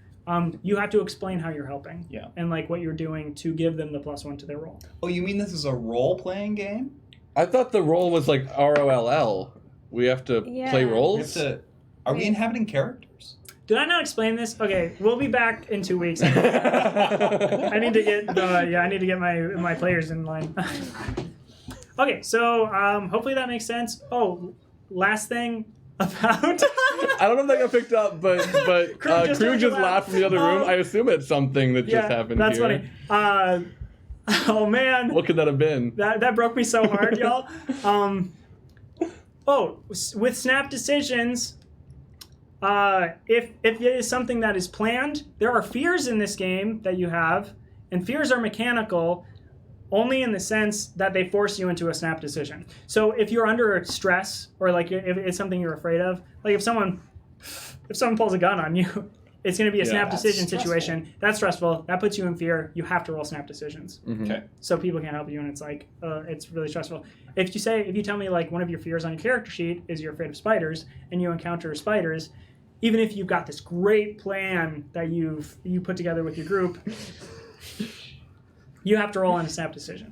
You have to explain how you're helping. Yeah. And like what you're doing to give them the +1 to their roll. Oh, you mean this is a role-playing game? I thought the role was like ROLL. We have to Yeah. play We have roles? to. Are we inhabiting characters? Did I not explain this? Okay, we'll be back in 2 weeks. I need to get my players in line. Okay, so hopefully that makes sense. Oh, last thing about I don't know if they got picked up, but Crew just Crew just laughed from the other room. I assume it's something that just happened that's here. funny. Oh man, What could that have been? that broke me so hard, y'all. With snap decisions, if it is something that is planned, there are fears in this game that you have, and fears are mechanical only in the sense that they force you into a snap decision. So if you're under stress, or like if it's something you're afraid of, like if someone pulls a gun on you, it's going to be a snap that's decision stressful. situation. That's stressful. That puts you in fear. You have to roll snap decisions. Mhm. Okay. So people can't help you, and it's like it's really stressful. If you tell me like one of your fears on your character sheet is you're afraid of spiders, and you encounter spiders, even if you've got this great plan that you put together with your group, you have to roll on a snap decision.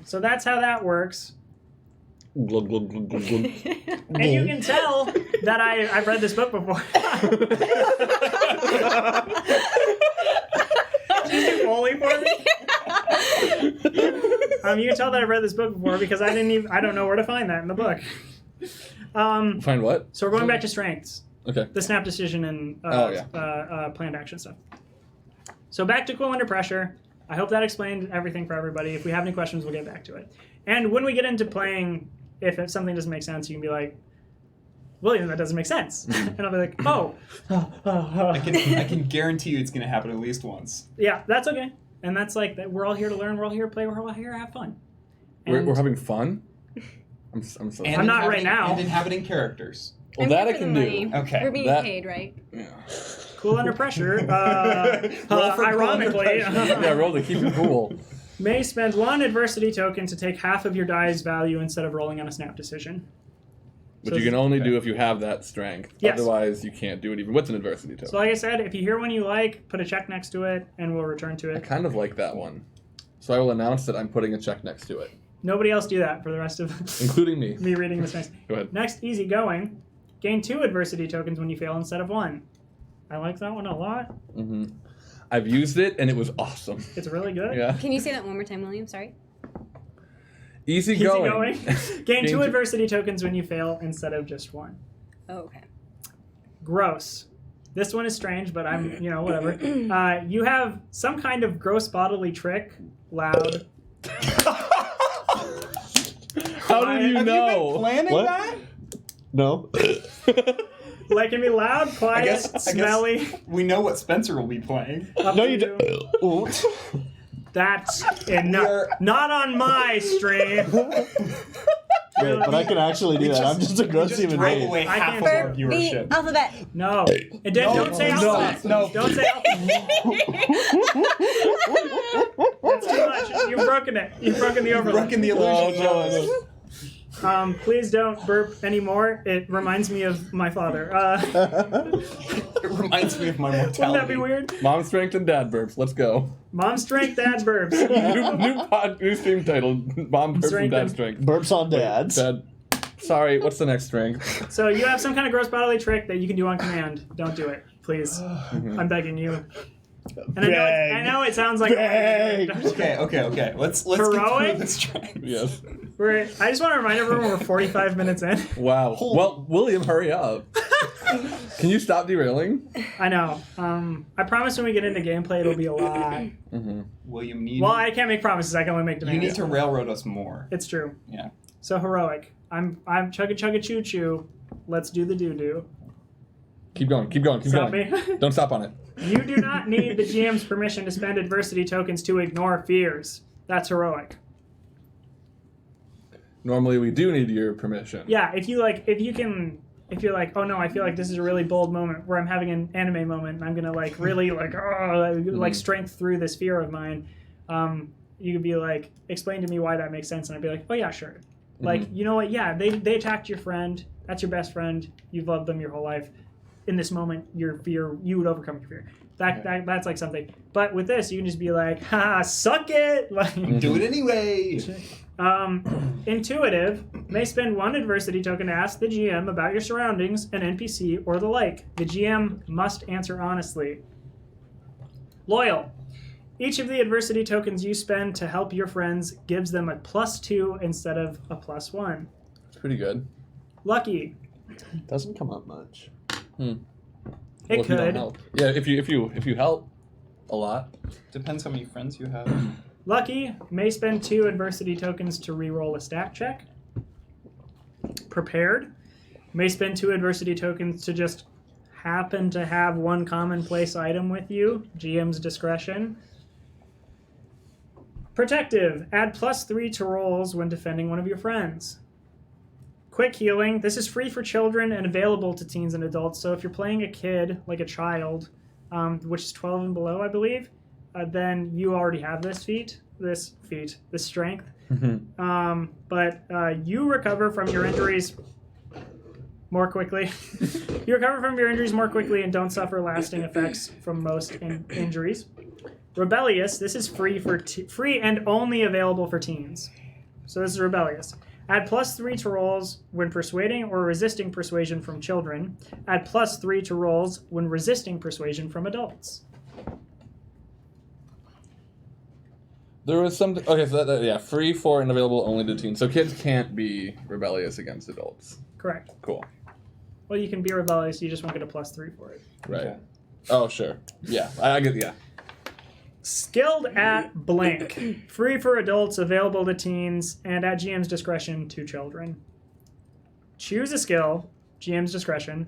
So that's how that works. Glug, glug, glug, glug, glug. And you can tell that I've read this book before. Just do Foley for me. You can tell that I've read this book before because I don't know where to find that in the book. Find what? So we're going back to strengths, Okay. the snap decision and planned action stuff. So back to Cool Under Pressure. I hope that explained everything for everybody. If we have any questions, we'll get back to it. And when we get into playing, if something doesn't make sense, you can be like, William, that doesn't make sense. And I'll be like, oh. I can guarantee you it's going to happen at least once. Yeah, that's okay. And that's like, that we're all here to learn, we're all here to play, we're all here to have fun. We're having fun? I'm so And I'm not right inhabiting- now. And inhabiting characters. Well, I'm that here I for can the do. money. Okay. We're being That- paid, right? Yeah. Cool under pressure. Roll for cool under Ironically, pressure. Yeah, roll to keep it cool. may spend 1 adversity token to take half of your die's value instead of rolling on a snap decision. But So- you can only do if you have that strength. Yes. Otherwise, you can't do it even with an adversity token. So like I said, if you hear one you like, put a check next to it, and we'll return to I it. kind of like that one. So I will announce that I'm putting a check next to it, Nobody else do that for the rest of including me. me reading this next. Go ahead. Next, easy going. Gain 2 adversity tokens when you fail instead of 1. I like that one a lot. hmm I've used it, and it was awesome. It's really good. Yeah. Can you say that one more time, William? Sorry. Easy Easy going. going. Gain 2 two- adversity tokens when you fail instead of just 1. Oh, okay. Gross. This one is strange, but I'm, whatever. You have some kind of gross bodily trick, loud. How do you Have know? you been planning What? that? No. Like, can be loud, quiet, I guess- smelly. We know what Spencer will be playing. Up No, to you don't. That's enough. We're- Not on my stream. Wait, but I can actually do that. I'm just a gross human drove being. away I half can't- of our The viewership. alphabet. No. And don't say no, alphabet. no. Don't say alphabet. That's too much. You've broken it. You've broken the overlay. Broken the illusion. Oh, Please don't burp anymore. It reminds me of my father. It reminds me of my mortality. Wouldn't that be weird? Mom strength and dad burps. Let's go. Mom strength, dad burps. New stream title. Mom burps and dad strength. Burps on dads. Dad. Sorry, what's the next strength? So you have some kind of gross bodily trick that you can do on command. Don't do it, please. I'm begging you. And I know it sounds like Beg. Okay. Let's get Heroic? through this track. Yes. I just want to remind everyone we're 45 minutes in. Wow. Holy- Well, William, hurry up. Can you stop derailing? I know. I promise when we get into gameplay it'll be a lot. Mm-hmm. William, you Well, I can't make promises. I can only make you demands. need to railroad us more. It's true. Yeah. So heroic. I'm chugga choo choo. Let's do the doo doo. Keep going. Stop going. me. Don't stop on it. You do not need the GM's permission to spend adversity tokens to ignore fears. That's heroic. Normally, we do need your permission. Yeah, if you're like, oh no, I feel like this is a really bold moment where I'm having an anime moment and I'm gonna like really like strength through this fear of mine. You could be like, explain to me why that makes sense, and I'd be like, oh yeah, sure. Like, you know what? Yeah, they attacked your friend. That's your best friend. You've loved them your whole life. In this moment, your fear, you would overcome your fear. That's like something. But with this, you can just be like, ha, suck it. Like, Do it anyway. Intuitive may spend 1 adversity token to ask the GM about your surroundings, an NPC, or the like. The GM must answer honestly. Loyal. Each of the adversity tokens you spend to help your friends gives them a +2 instead of a +1. It's pretty good. Lucky. Doesn't come up much. It Well, if you don't could. help. Yeah, if you help a lot. Depends how many friends you have. Lucky may spend 2 adversity tokens to reroll a stat check. Prepared may spend 2 adversity tokens to just happen to have 1 commonplace item with you. GM's discretion. Protective. Add +3 to rolls when defending one of your friends. Quick healing. This is free for children and available to teens and adults. So if you're playing a kid, like a child, which is 12 and below, I believe, then you already have this strength. But you recover from your injuries more quickly. You recover from your injuries more quickly and don't suffer lasting effects from most injuries. Rebellious. This is free free and only available for teens. So this is rebellious. Add +3 to rolls when persuading or resisting persuasion from children. Add +3 to rolls when resisting persuasion from adults. There was something. Okay, so yeah, free for and available only to teens. So kids can't be rebellious against adults. Correct. Cool. Well, you can be rebellious, you just won't get a +3 for it. Right. Okay. Oh, sure. Yeah, I get. Yeah. Skilled at blank. Free for adults, available to teens, and at GM's discretion to children. Choose a skill, GM's discretion.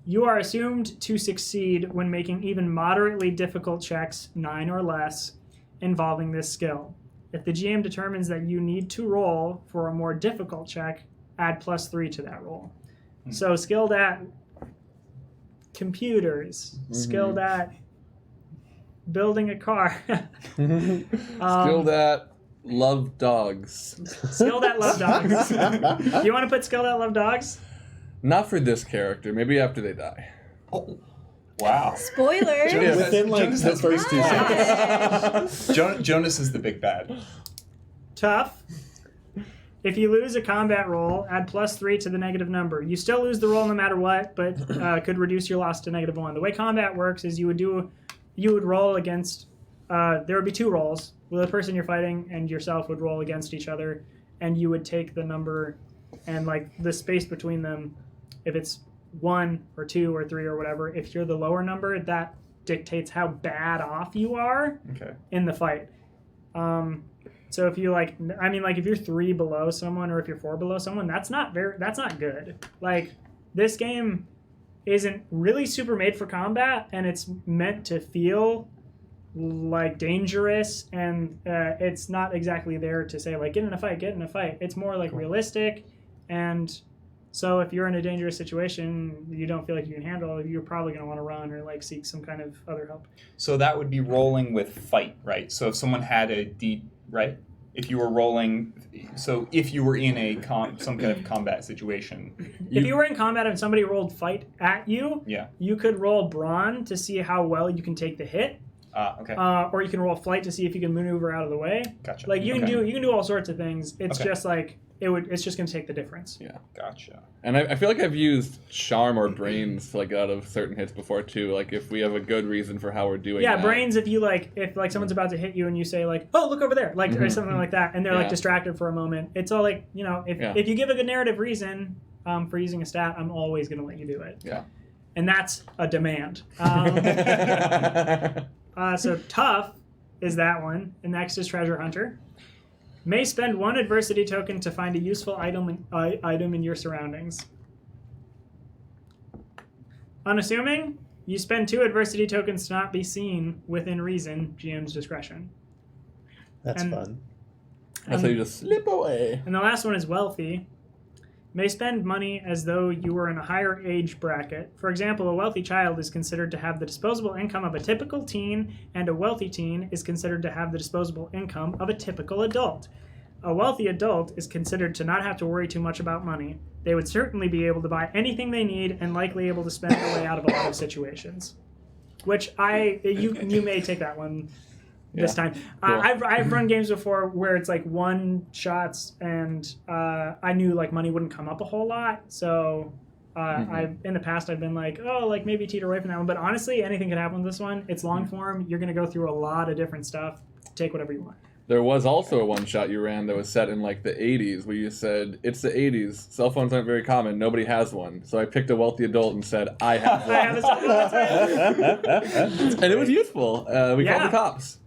You are assumed to succeed when making even moderately difficult checks, 9 or less, involving this skill. If the GM determines that you need to roll for a more difficult check, add +3 to that roll. So skilled at computers, skilled at building a car, Skilled at love dogs. skilled at love dogs. You want to put skilled at love dogs? Not for this character. Maybe after they die. Oh, wow. Spoilers. Yeah. Within like Jonas the has- first 2 seconds. Jonas is the big bad. Tough. If you lose a combat roll, add +3 to the negative number. You still lose the roll no matter what, but could reduce your loss to -1. The way combat works is you would roll against. There would be 2 rolls. The person you're fighting and yourself would roll against each other, and you would take the number and like the space between them. If it's 1 or 2 or 3 or whatever, if you're the lower number, that dictates how bad off you are Okay. in the fight. So if you if you're 3 below someone or if you're 4 below someone, that's not good. Like, this game isn't really super made for combat, and it's meant to feel like dangerous, and it's not exactly there to say like get in a fight. It's more like realistic, and so if you're in a dangerous situation you don't feel like you can handle it, you're probably going to want to run or like seek some kind of other help. So that would be rolling with fight, right? So if someone had a D, right? If you were rolling, so if you were in a some kind of combat situation, If you were in combat and somebody rolled fight at you, yeah. you could roll brawn to see how well you can take the hit, Okay. or you can roll flight to see if you can maneuver out of the way. Gotcha. Like you Okay. can do all sorts of things. It's Okay. just like it's just going to take the difference. Yeah. Gotcha. And I feel like I've used charm or brains to like get out of certain hits before too. Like if we have a good reason for how we're doing. Yeah, that. brains. If someone's about to hit you and you say like, "Oh, look over there," like or something like that, and they're like Yeah. distracted for a moment. It's all like if you give a good narrative reason for using a stat, I'm always going to let you do it. Yeah. And that's a demand. So tough is that one, and next is treasure hunter. May spend 1 adversity token to find a useful item in your surroundings. Unassuming, you spend 2 adversity tokens to not be seen within reason, GM's discretion. That's And- fun. That's how you just slip away. And the last one is wealthy. May spend money as though you were in a higher age bracket. For example, a wealthy child is considered to have the disposable income of a typical teen, and a wealthy teen is considered to have the disposable income of a typical adult. A wealthy adult is considered to not have to worry too much about money. They would certainly be able to buy anything they need and likely able to spend their way out of a lot of situations. Which you may take that one this time. Cool. I've run games before where it's like 1 shots, and I knew like money wouldn't come up a whole lot. So in the past I've been like, oh, like maybe teeter away from that one. But honestly, anything can happen with this one. It's long form. You're gonna go through a lot of different stuff. Take whatever you want. There was also a one shot you ran that was set in like the 80s where you said, it's the 80s, cell phones aren't very common, nobody has one. So I picked a wealthy adult and said, I have one. I have a cell phone, that's right. And it was useful. We called the cops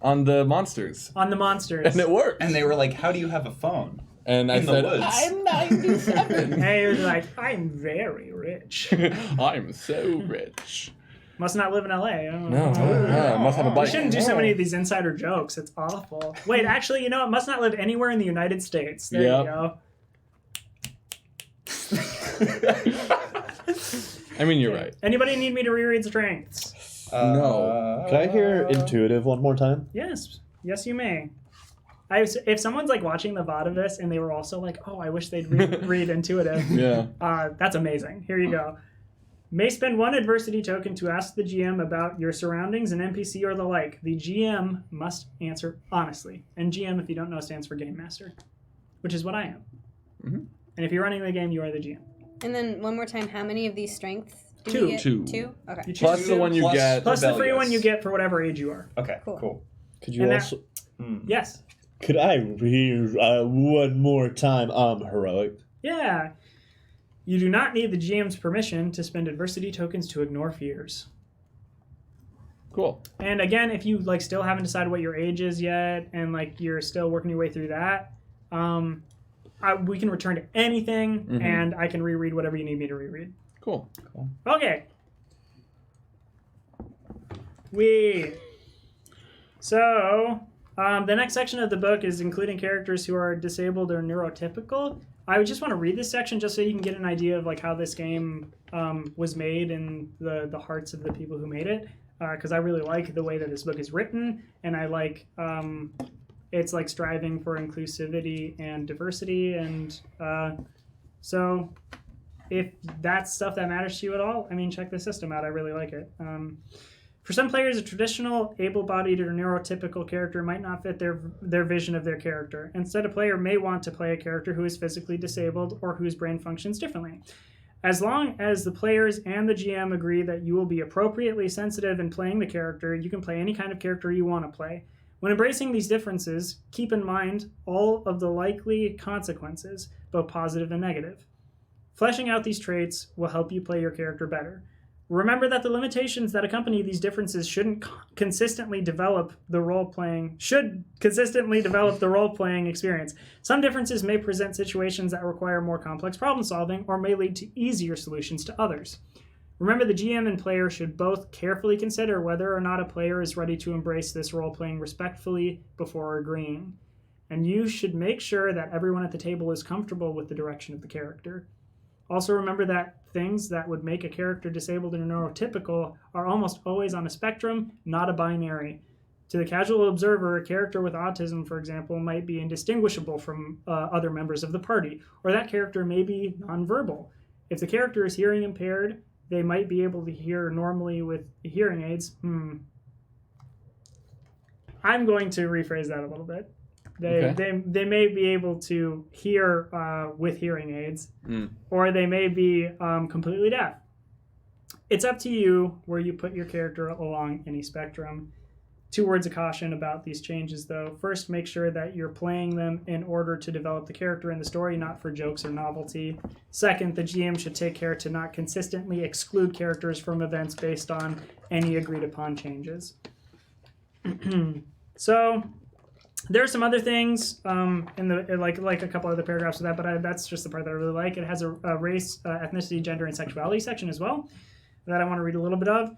on the monsters. On the monsters. And it worked. And they were like, "How do you have a phone?" And I in the said, woods. I'm 97. And he was like, I'm very rich. I'm so rich. Must not live in LA. I don't No, know. I must have a We bike. shouldn't do so many of these insider jokes. It's awful. Wait, actually, you know, it must not live anywhere in the United States. There Yep. you go. I mean, you're right. Anybody need me to reread strengths? No. Can I hear intuitive one more time? Yes. Yes, you may. If someone's like watching the VOD of this and they were also like, oh, I wish they'd read intuitive, Yeah. that's amazing. Here you go. May spend 1 adversity token to ask the GM about your surroundings, an NPC, or the like. The GM must answer honestly. And GM, if you don't know, stands for Game Master, which is what I am. Mhm. And if you're running the game, you are the GM. And then one more time, how many of these strengths do 2. we get? Two. 2? Okay. You choose Plus the one you Plus- get. plus the free rebellious. one you get for whatever age you are. Okay, Cool. cool. Could you And that- also? Yes. Could I read one more time? Heroic. Yeah. You do not need the GM's permission to spend adversity tokens to ignore fears. Cool. And again, if you like still haven't decided what your age is yet, and like you're still working your way through that, we can return to anything, Mhm. and I can reread whatever you need me to reread. Cool. Okay. We So, the next section of the book is including characters who are disabled or neurotypical. I would just want to read this section just so you can get an idea of like how this game was made and the hearts of the people who made it. Because I really like the way that this book is written, and I like it's like striving for inclusivity and diversity, and so if that's stuff that matters to you at all, I mean, check the system out. I really like it. For some players, a traditional able-bodied or neurotypical character might not fit their vision of their character. Instead, a player may want to play a character who is physically disabled or whose brain functions differently. As long as the players and the GM agree that you will be appropriately sensitive in playing the character, you can play any kind of character you want to play. When embracing these differences, keep in mind all of the likely consequences, both positive and negative. Fleshing out these traits will help you play your character better. Remember that the limitations that accompany these differences should consistently develop the role-playing experience. Some differences may present situations that require more complex problem-solving or may lead to easier solutions to others. Remember, the GM and player should both carefully consider whether or not a player is ready to embrace this role-playing respectfully before agreeing. And you should make sure that everyone at the table is comfortable with the direction of the character. Also remember that things that would make a character disabled or neurotypical are almost always on a spectrum, not a binary. To the casual observer, a character with autism, for example, might be indistinguishable from other members of the party, or that character may be nonverbal. If the character is hearing impaired, they might be able to hear normally with hearing aids. I'm going to rephrase that a little bit. They may be able to hear with hearing aids, or they may be completely deaf. It's up to you where you put your character along any spectrum. 2 words of caution about these changes, though. First, make sure that you're playing them in order to develop the character in the story, not for jokes or novelty. Second, the GM should take care to not consistently exclude characters from events based on any agreed-upon changes. So, there are some other things in the like a couple other paragraphs of that, but that's just the part that I really like. It has a race, ethnicity, gender, and sexuality section as well that I want to read a little bit of.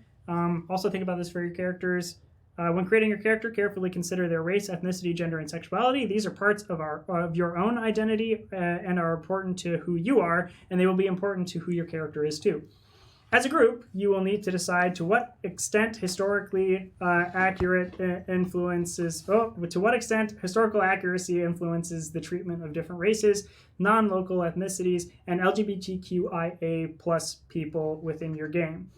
Also think about this for your characters. When creating your character, carefully consider their race, ethnicity, gender, and sexuality. These are parts of your own identity and are important to who you are, and they will be important to who your character is too. As a group, you will need to decide to what extent historical accuracy influences the treatment of different races, non-local ethnicities, and LGBTQIA+ people within your game.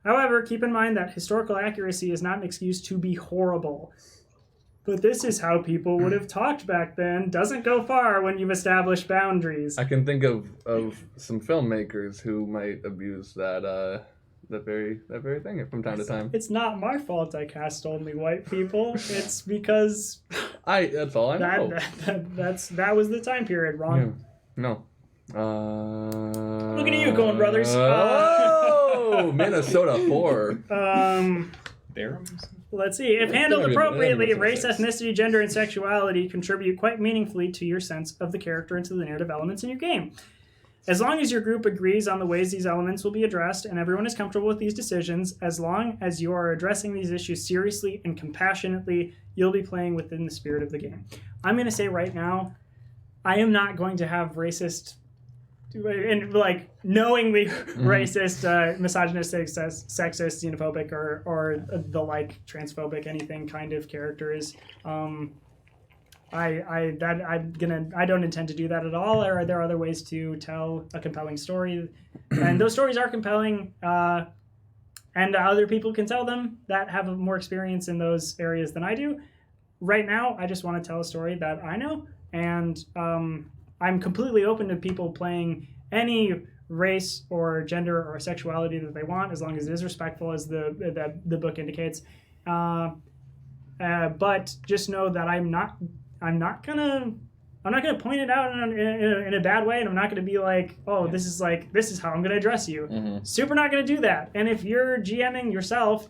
However, keep in mind that historical accuracy is not an excuse to be horrible. But this is how people would have talked back then. Doesn't go far when you've established boundaries. I can think of some filmmakers who might abuse that very thing from time to time. It's not my fault I cast only white people. It's because that's all I know. That was the time period, Ron. Yeah. No. Looking at you, Coen Brothers. Minnesota 4. Let's see. If handled appropriately, race, ethnicity, gender, and sexuality contribute quite meaningfully to your sense of the character and to the narrative elements in your game. As long as your group agrees on the ways these elements will be addressed and everyone is comfortable with these decisions, as long as you are addressing these issues seriously and compassionately, you'll be playing within the spirit of the game. I'm going to say right now, I am not going to have racist and knowingly racist, misogynistic, sexist, xenophobic, or the transphobic, anything kind of characters. I don't intend to do that at all. Or are there other ways to tell a compelling story? And those stories are compelling, and other people can tell them that have more experience in those areas than I do. Right now, I just want to tell a story that I know, and I'm completely open to people playing any race or gender or sexuality that they want, as long as it is respectful, as the book indicates. But just know that I'm not gonna point it out in a bad way, and I'm not gonna be like, oh, this is how I'm gonna address you. Mm-hmm. Super not gonna do that. And if you're GMing yourself,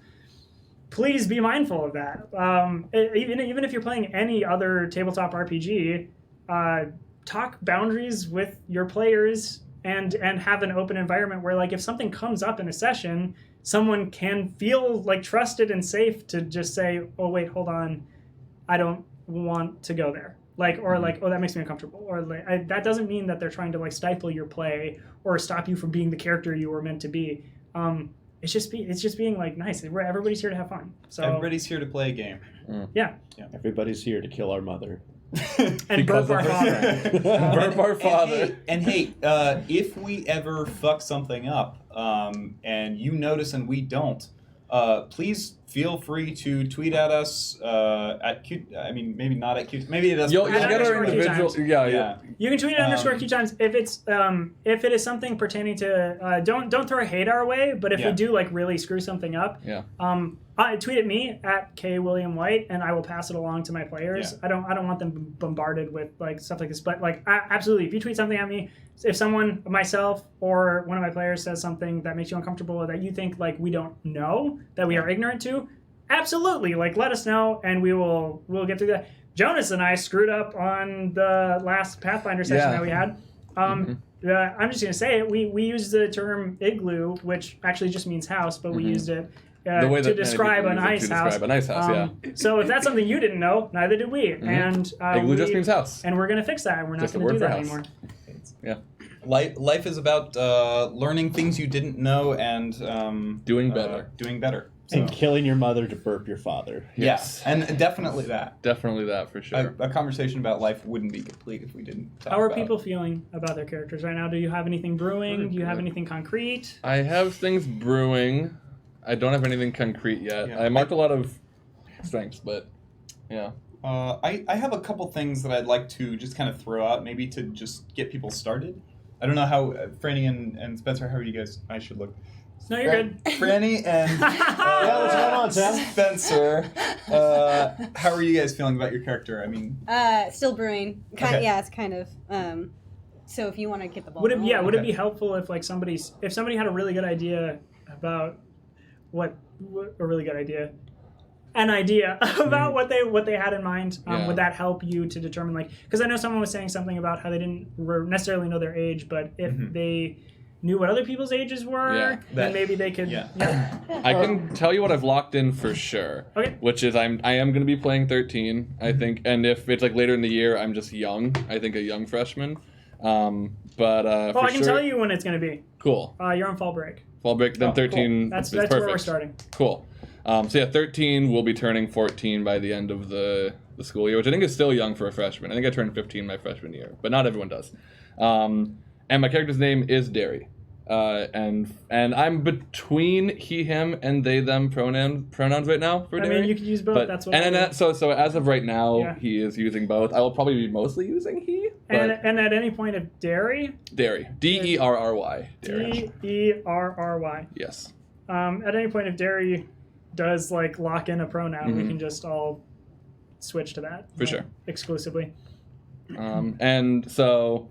please be mindful of that. Even if you're playing any other tabletop RPG, talk boundaries with your players and have an open environment where, if something comes up in a session, someone can feel like trusted and safe to just say, oh wait, hold on, I don't want to go there. Like, or like, oh, that makes me uncomfortable. Or like, that doesn't mean that they're trying to like stifle your play or stop you from being the character you were meant to be. It's just being like nice. Everybody's here to have fun. So Everybody's here to play a game. yeah. Everybody's here to kill our mother. And burp our father. Burp our father. And hey, if we ever fuck something up, and you notice and we don't, please feel free to tweet at us at Q. I mean, maybe not at Q. Maybe it doesn't. You'll At get our underscore individual. QueueTimes. Yeah. You can tweet at underscore QueueTimes if it's if it is something pertaining to don't throw hate our way, but if we do like really screw something up, tweet at me at kwilliamwhite and I will pass it along to my players. I don't want them bombarded with like stuff like this, but like absolutely, if you tweet something at me, if someone, myself or one of my players says something that makes you uncomfortable or that you think like we don't know, that we are ignorant to, absolutely, like let us know and we'll get through that. Jonas and I screwed up on the last Pathfinder session that we had. I'm just gonna say it. We used the term igloo, which actually just means house, but we used it The way to that describe an ice house. So if that's something you didn't know, neither did we. And igloo just means house. And we're gonna fix that. And we're not Just a gonna do word for that house. anymore. Yeah. Life is about learning things you didn't know and Doing better. Doing better. And So, killing your mother to burp your father. Yes. and definitely that. Definitely that for sure. A conversation about life wouldn't be complete if we didn't talk How are about people feeling about their characters right now? Do you have anything brewing? Do you have anything concrete? I have things brewing. I don't have anything concrete yet. Yeah. I marked a lot of strengths, but yeah. I have a couple things that I'd like to just kind of throw out, maybe to just get people started. I don't know how, Franny and Spencer, how are you guys? I should look. No, you're good. Franny and Yeah, what's going on, Sam? Spencer, how are you guys feeling about your character? I mean, Still brewing. Okay. Yeah, it's kind of. So if you want to get the ball. Would it rolling. be helpful if like somebody had a really good idea about what a really good idea, an idea about what they had in mind? Would that help you to determine like, because I know someone was saying something about how they didn't necessarily know their age, but if they knew what other people's ages were, then maybe they could. I can tell you what I've locked in for sure. Okay. Which is I am going to be playing 13, I think, and if it's like later in the year, I'm just young. I think a young freshman. But Oh, I can tell you when it's going to be. Cool. You're on fall break. Fall break, then 13. Cool. That's is perfect. where we're starting. Cool. So yeah, 13 will be turning 14 by the end of the school year, which I think is still young for a freshman. I think I turned 15 my freshman year, but not everyone does. And my character's name is Derry. And I'm between he, him, and they, them pronouns right now for Derry. I mean, you could use both. But, That's what. so as of right now, he is using both. I will probably be mostly using he. And at any point of Derry. Derry. Derry. Derry. Derry. Yes. At any point if Derry does like lock in a pronoun, we can just all switch to that. For sure. Exclusively. And so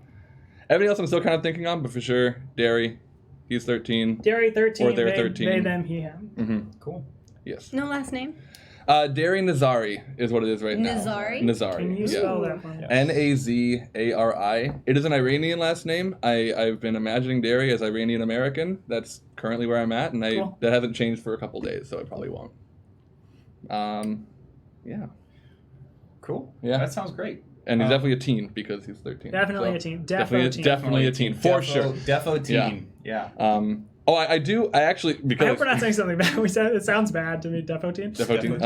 everything else I'm still kind of thinking on, but for sure, Derry. He's 13. Derry 13. Or they're 13. They, them, he, him. Mm-hmm. cool. Yes. No last name. Derry Nazari is what it is right now. Nazari. Can you spell that for me? Nazari. It is an Iranian last name. I've been imagining Derry as Iranian American. That's currently where I'm at, and that hasn't changed for a couple days, so I probably won't. Yeah. Cool. Yeah. That sounds great. And he's definitely a teen because he's 13. Definitely a teen. Definitely a teen, for sure. Defo teen. Yeah. I do. I actually, because I hope we're not saying something bad. It sounds bad to me. Defo teen. Defo teen.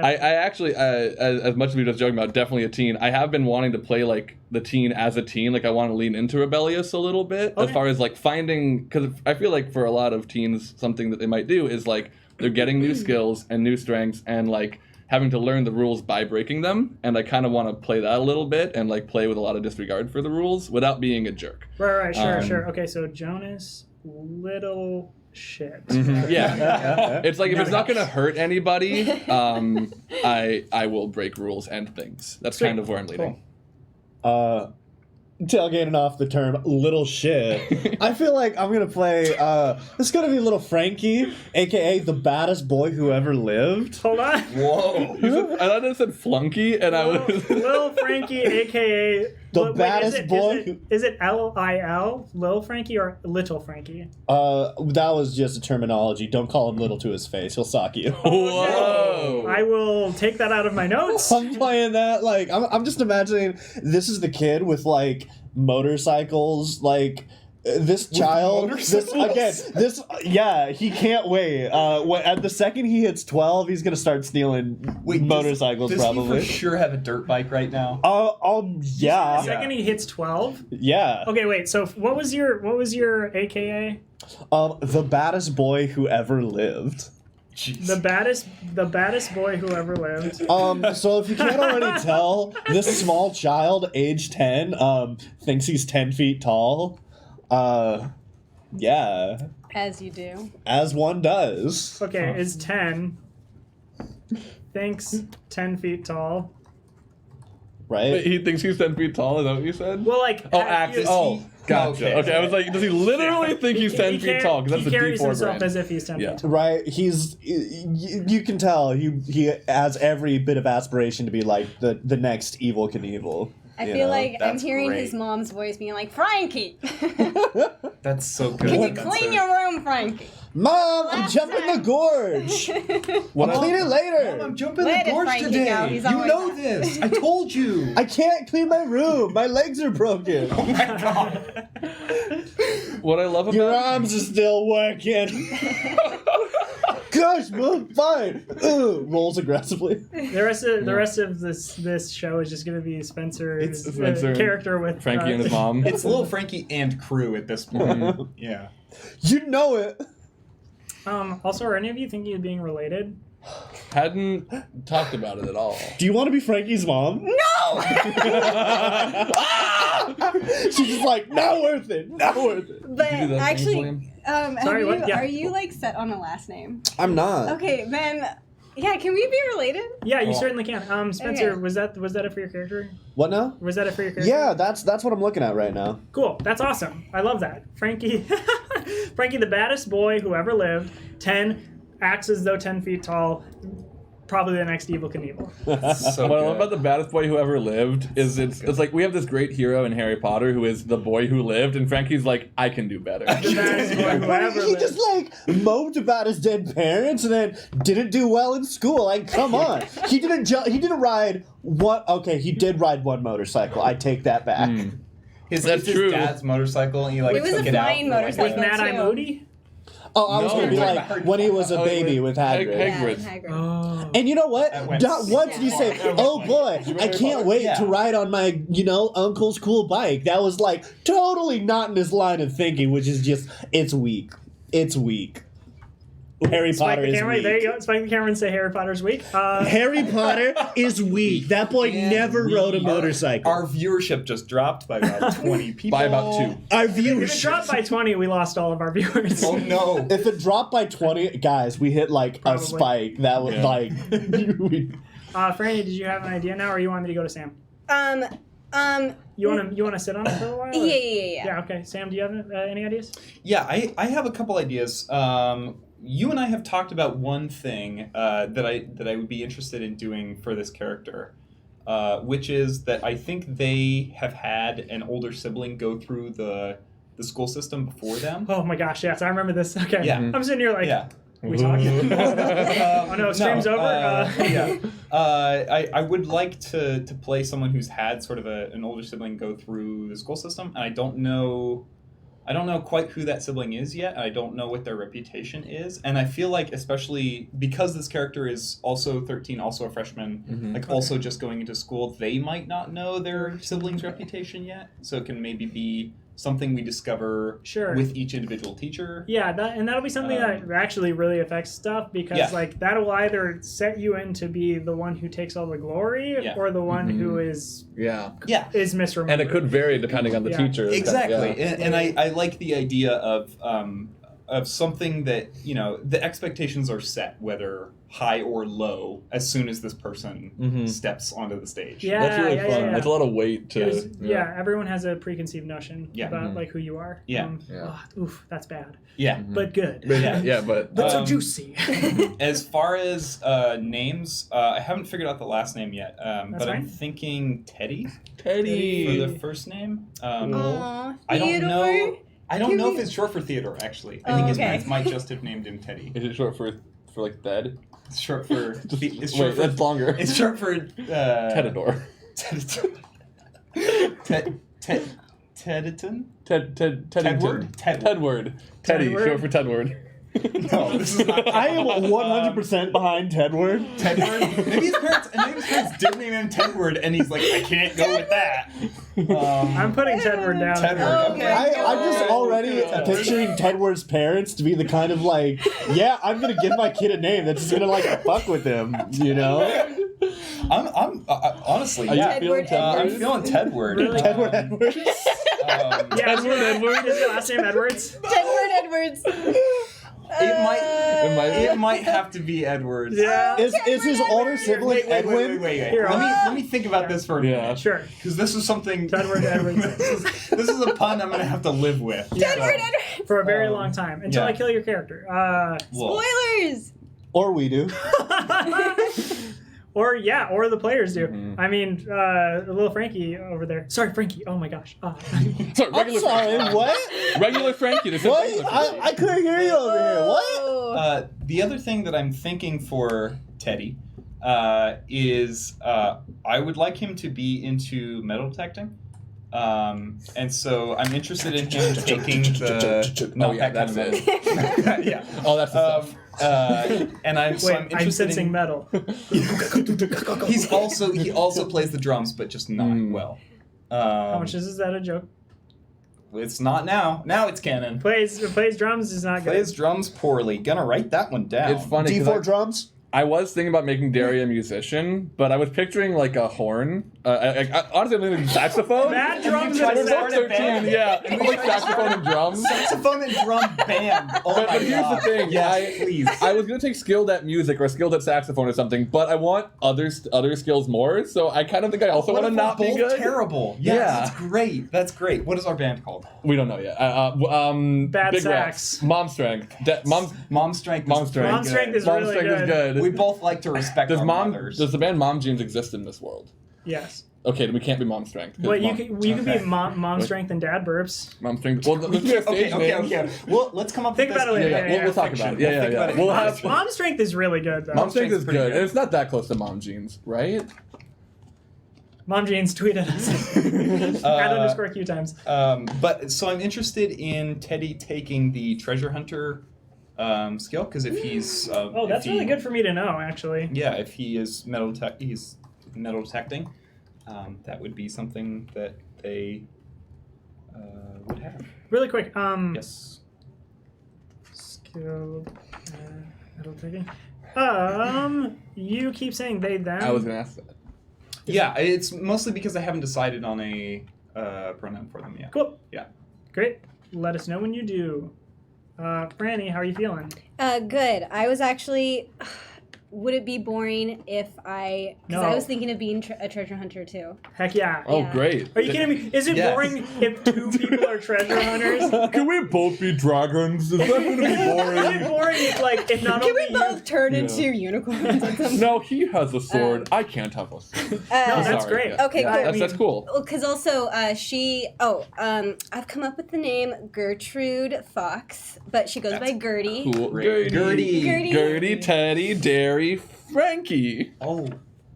I actually, as much as we were just joking about, definitely a teen. I have been wanting to play like the teen as a teen. Like I want to lean into rebellious a little bit as far as like finding, because I feel like for a lot of teens, something that they might do is like they're getting new skills and new strengths and like having to learn the rules by breaking them. And I kind of want to play that a little bit and like play with a lot of disregard for the rules without being a jerk. Right. Sure. Okay, so Jonas, little shit. Yeah. It's like if it's not going to hurt anybody, I will break rules and things. That's kind of where I'm leading. Tailgating off the term little shit, I feel like I'm gonna play this is gonna be little Frankie, aka the baddest boy who ever lived. Hold on. Whoa. I thought it said flunky, and I was Little Frankie, a.k.a. The Wait, baddest boy. Is it Lil, Lil Frankie, or Little Frankie? That was just a terminology. Don't call him little to his face. He'll sock you. Whoa! I will take that out of my notes. I'm playing that like I'm just imagining this is the kid with like motorcycles, like this child. This he can't wait. At the second he hits 12, he's gonna start stealing motorcycles. Does probably. he for sure have a dirt bike right now? Yeah. The second he hits 12. Yeah. Okay, wait. So what was your AKA? The baddest boy who ever lived. Jeez. The baddest boy who ever lived. So if you can't already tell, this small child, age 10, thinks he's 10 feet tall. Yeah. As you do. As one does. Okay, is 10. Thinks 10 feet tall. Right? Wait, he thinks he's 10 feet tall, is that what you said? Well, like... Gotcha. Okay, I was like, does he literally think he's 10 feet tall? Because He that's a carries D4 himself brand. as if he's 10 feet tall. Right, you can tell he has every bit of aspiration to be like the next Evil Knievel. I you feel know? like I'm That's hearing great. his mom's voice being like, Frankie! That's so good. Can you That's clean it. your room, Frankie? Mom, I'm jumping the gorge. I'll clean it later. Mom, I'm jumping Let the it, gorge Frankie, today. go. He's You always know up. this. I told you. I can't clean my room. My legs are broken. Oh my god. What I love Your about arms are still working. Gosh, Mom, fine. Rolls aggressively. The rest of this show is just going to be Spencer's It's Spencer, character with Frankie and his mom. It's little Frankie and crew at this point. Yeah. You know it. Also, are any of you thinking of being related? Hadn't talked about it at all. Do you want to be Frankie's mom? No! She's just like, not worth it. Not worth it. But You do that actually, thing, Sorry, what? Yeah. are you like set on a last name? I'm not. Okay, then, yeah, can we be related? Yeah, you Oh. certainly can. Spencer, Okay. was that it for your character? What now? Was that it for your character? Yeah, that's what I'm looking at right now. Cool. That's awesome. I love that. Frankie, Frankie, the baddest boy who ever lived. 10, acts as though 10 feet tall. Probably the next Evil Knievel. So What I love good. about the baddest boy who ever lived is it's like we have this great hero in Harry Potter who is the boy who lived, and Frankie's like, I can do better. The baddest boy who ever He lived. just like moped about his dead parents and then didn't do well in school. Like, come on. He didn't ride one. Okay, he did ride one motorcycle. I take that back. His true. dad's motorcycle, and he like It was took a it out. flying for, like, motorcycle. With Mad Eye too. Moody? Oh, I was No, gonna be you're like talking about when he was a Oh, baby with Hagrid. Hagrid. Hagrid. Oh. And you know what? That went Not once did you say, Yeah. "Oh boy, I Harry can't Potter? wait Yeah. to ride on my, uncle's cool bike." That was like totally not in his line of thinking, which is just it's weak. It's weak. Harry Spike Potter the is camera. weak. There you go. Spike the camera and say Harry Potter's weak. Harry Potter is weak. That boy And never rode a motorcycle. Our viewership just dropped by about 20 people. By about 2. Our If it viewers. dropped by 20, we lost all of our viewers. Oh no. If it dropped by 20, guys, we hit like Probably. a spike. That was Yeah. like. we- Franny, did you have an idea now, or you want me to go to Sam? You want to sit on it for a while? or- Yeah. Yeah. Okay. Sam, do you have any ideas? Yeah, I have a couple ideas. You and I have talked about one thing that I would be interested in doing for this character, which is that I think they have had an older sibling go through the school system before them. Oh my gosh, yes, I remember this. Okay. Yeah. I'm sitting here like, Yeah. are we talking? Oh no, stream's over. Yeah. I would like to play someone who's had sort of an older sibling go through the school system, and I don't know quite who that sibling is yet. I don't know what their reputation is, and I feel like especially because this character is also 13, also a freshman, also just going into school, they might not know their sibling's reputation yet. So it can maybe be something we discover Sure. with each individual teacher. Yeah, that'll be something that actually really affects stuff because Yeah. like that'll either set you in to be the one who takes all the glory Yeah. or the one who is Yeah. Yeah. misremembered. And it could vary depending on the Yeah. teacher. Exactly, Yeah. and I like the idea of something that, you know, the expectations are set, whether high or low, as soon as this person steps onto the stage. Yeah, That's really fun. yeah. That's a lot of weight to. Everyone has a preconceived notion about like who you are. Oof, that's bad. Yeah. But good. But That's so juicy. As far as names, I haven't figured out the last name yet, but I'm thinking Teddy for the first name. Aw, I don't know. Theodore? I don't know if it's short for Theodore, actually. I think his parents might just have named him Teddy. Is it short for like Ted? It's short for... That's longer. It's short for... Tedador. Tediton? Tedward. Teddy, short for Tedward. No, this is not... I am 100% behind Tedward. Tedward? Maybe his parents did name him Tedward, and he's like, I can't go with that. I'm putting Tedward down. Tedward, okay. I'm just already picturing Tedward's parents to be the kind of like, yeah, I'm gonna give my kid a name that's just gonna like fuck with him, you know? I'm honestly, Are you yeah. feeling Tedward? I'm feeling Tedward. Really? Tedward Edwards. Edward. Is your last name Edwards? Tedward Edwards. It might have to be Edwards. Yeah. Is his older sibling Edwin? Wait. Here, Let me think about this for a minute. Sure. Because this is something. Edward Edwards. This is a pun I'm gonna have to live with. Tedward Edwards. For a very long time. Until I kill your character. Spoilers. Or we do. Or the players do. I mean, little Frankie over there. Sorry, Frankie. Oh my gosh. Sorry, I'm sorry, what? Regular Frankie. They said What? regular Frankie. I couldn't hear you over here. What? The other thing that I'm thinking for Teddy is I would like him to be into metal detecting. And so I'm interested in him taking the... that's it. Yeah. Oh, that's the stuff. And I'm interested sensing in... metal. He also plays the drums, but just not well. How much is that a joke? It's not now. Now it's canon. Plays drums is not good. Plays drums poorly. Gonna write that one down. It's funny. D4 drums? I was thinking about making Derry a musician, but I was picturing like a horn. I honestly, I'm thinking saxophone. Mad drums tried and to start a saxophone. band? Yeah, like saxophone and drums. Saxophone and drum band. Oh But my here's God. the thing. Yes, please. I was gonna take skilled at music or skilled at saxophone or something, but I want other skills more. So I kind of think I also want to not be good. Terrible. Yes, Yeah. that's great. That's great. What is our band called? We don't know yet. Bad Big sax. Rex. Mom strength. Mom Strength. Mom Strength. Mom Strength is Mom really strength is good. We both like to respect Does our mothers. the band Mom Jeans exist in this world? Yes. Okay, then we can't be Mom Strength. 'cause But you Mom- could be mom strength and dad burps. Mom Strength. Well, let's be our stage names. Okay. Well, let's come up Think with about this. it later. Yeah, we'll talk fiction. about it. Yeah. Think about it. We'll have Mom strength is really good though. Mom Strength is pretty good, good. and it's not that close to Mom Jeans, right? Mom Jeans, tweet at us. @ QueueTimes. But so I'm interested in Teddy taking the treasure hunter skill, because if he's Oh, that's really good for me to know, actually. Yeah, if he is metal detecting, that would be something that they would have. Really quick. Yes. Skill. Metal taking. You keep saying they them. I was gonna ask that. Yeah, it's mostly because I haven't decided on a pronoun for them yet. Cool. Yeah. Great. Let us know when you do. Franny, how are you feeling? Good. I was actually. Would it be boring if I? Because No. I was thinking of being a treasure hunter too. Heck yeah. Oh, Yeah. great. Are you kidding me? Is it Yes. boring if 2 people are treasure hunters? Can we both be dragons? Is that gonna be Is it boring if not Can only we both turn Yeah. into unicorns at some No, he has a sword. I can't have a sword. No, that's Sorry, great. yeah. Okay, Yeah, cool. That's cool. Because also I've come up with the name Gertrude Fox, but she goes by Gertie. Cool. Great. Gertie, Teddy, Derry, Frankie. Oh,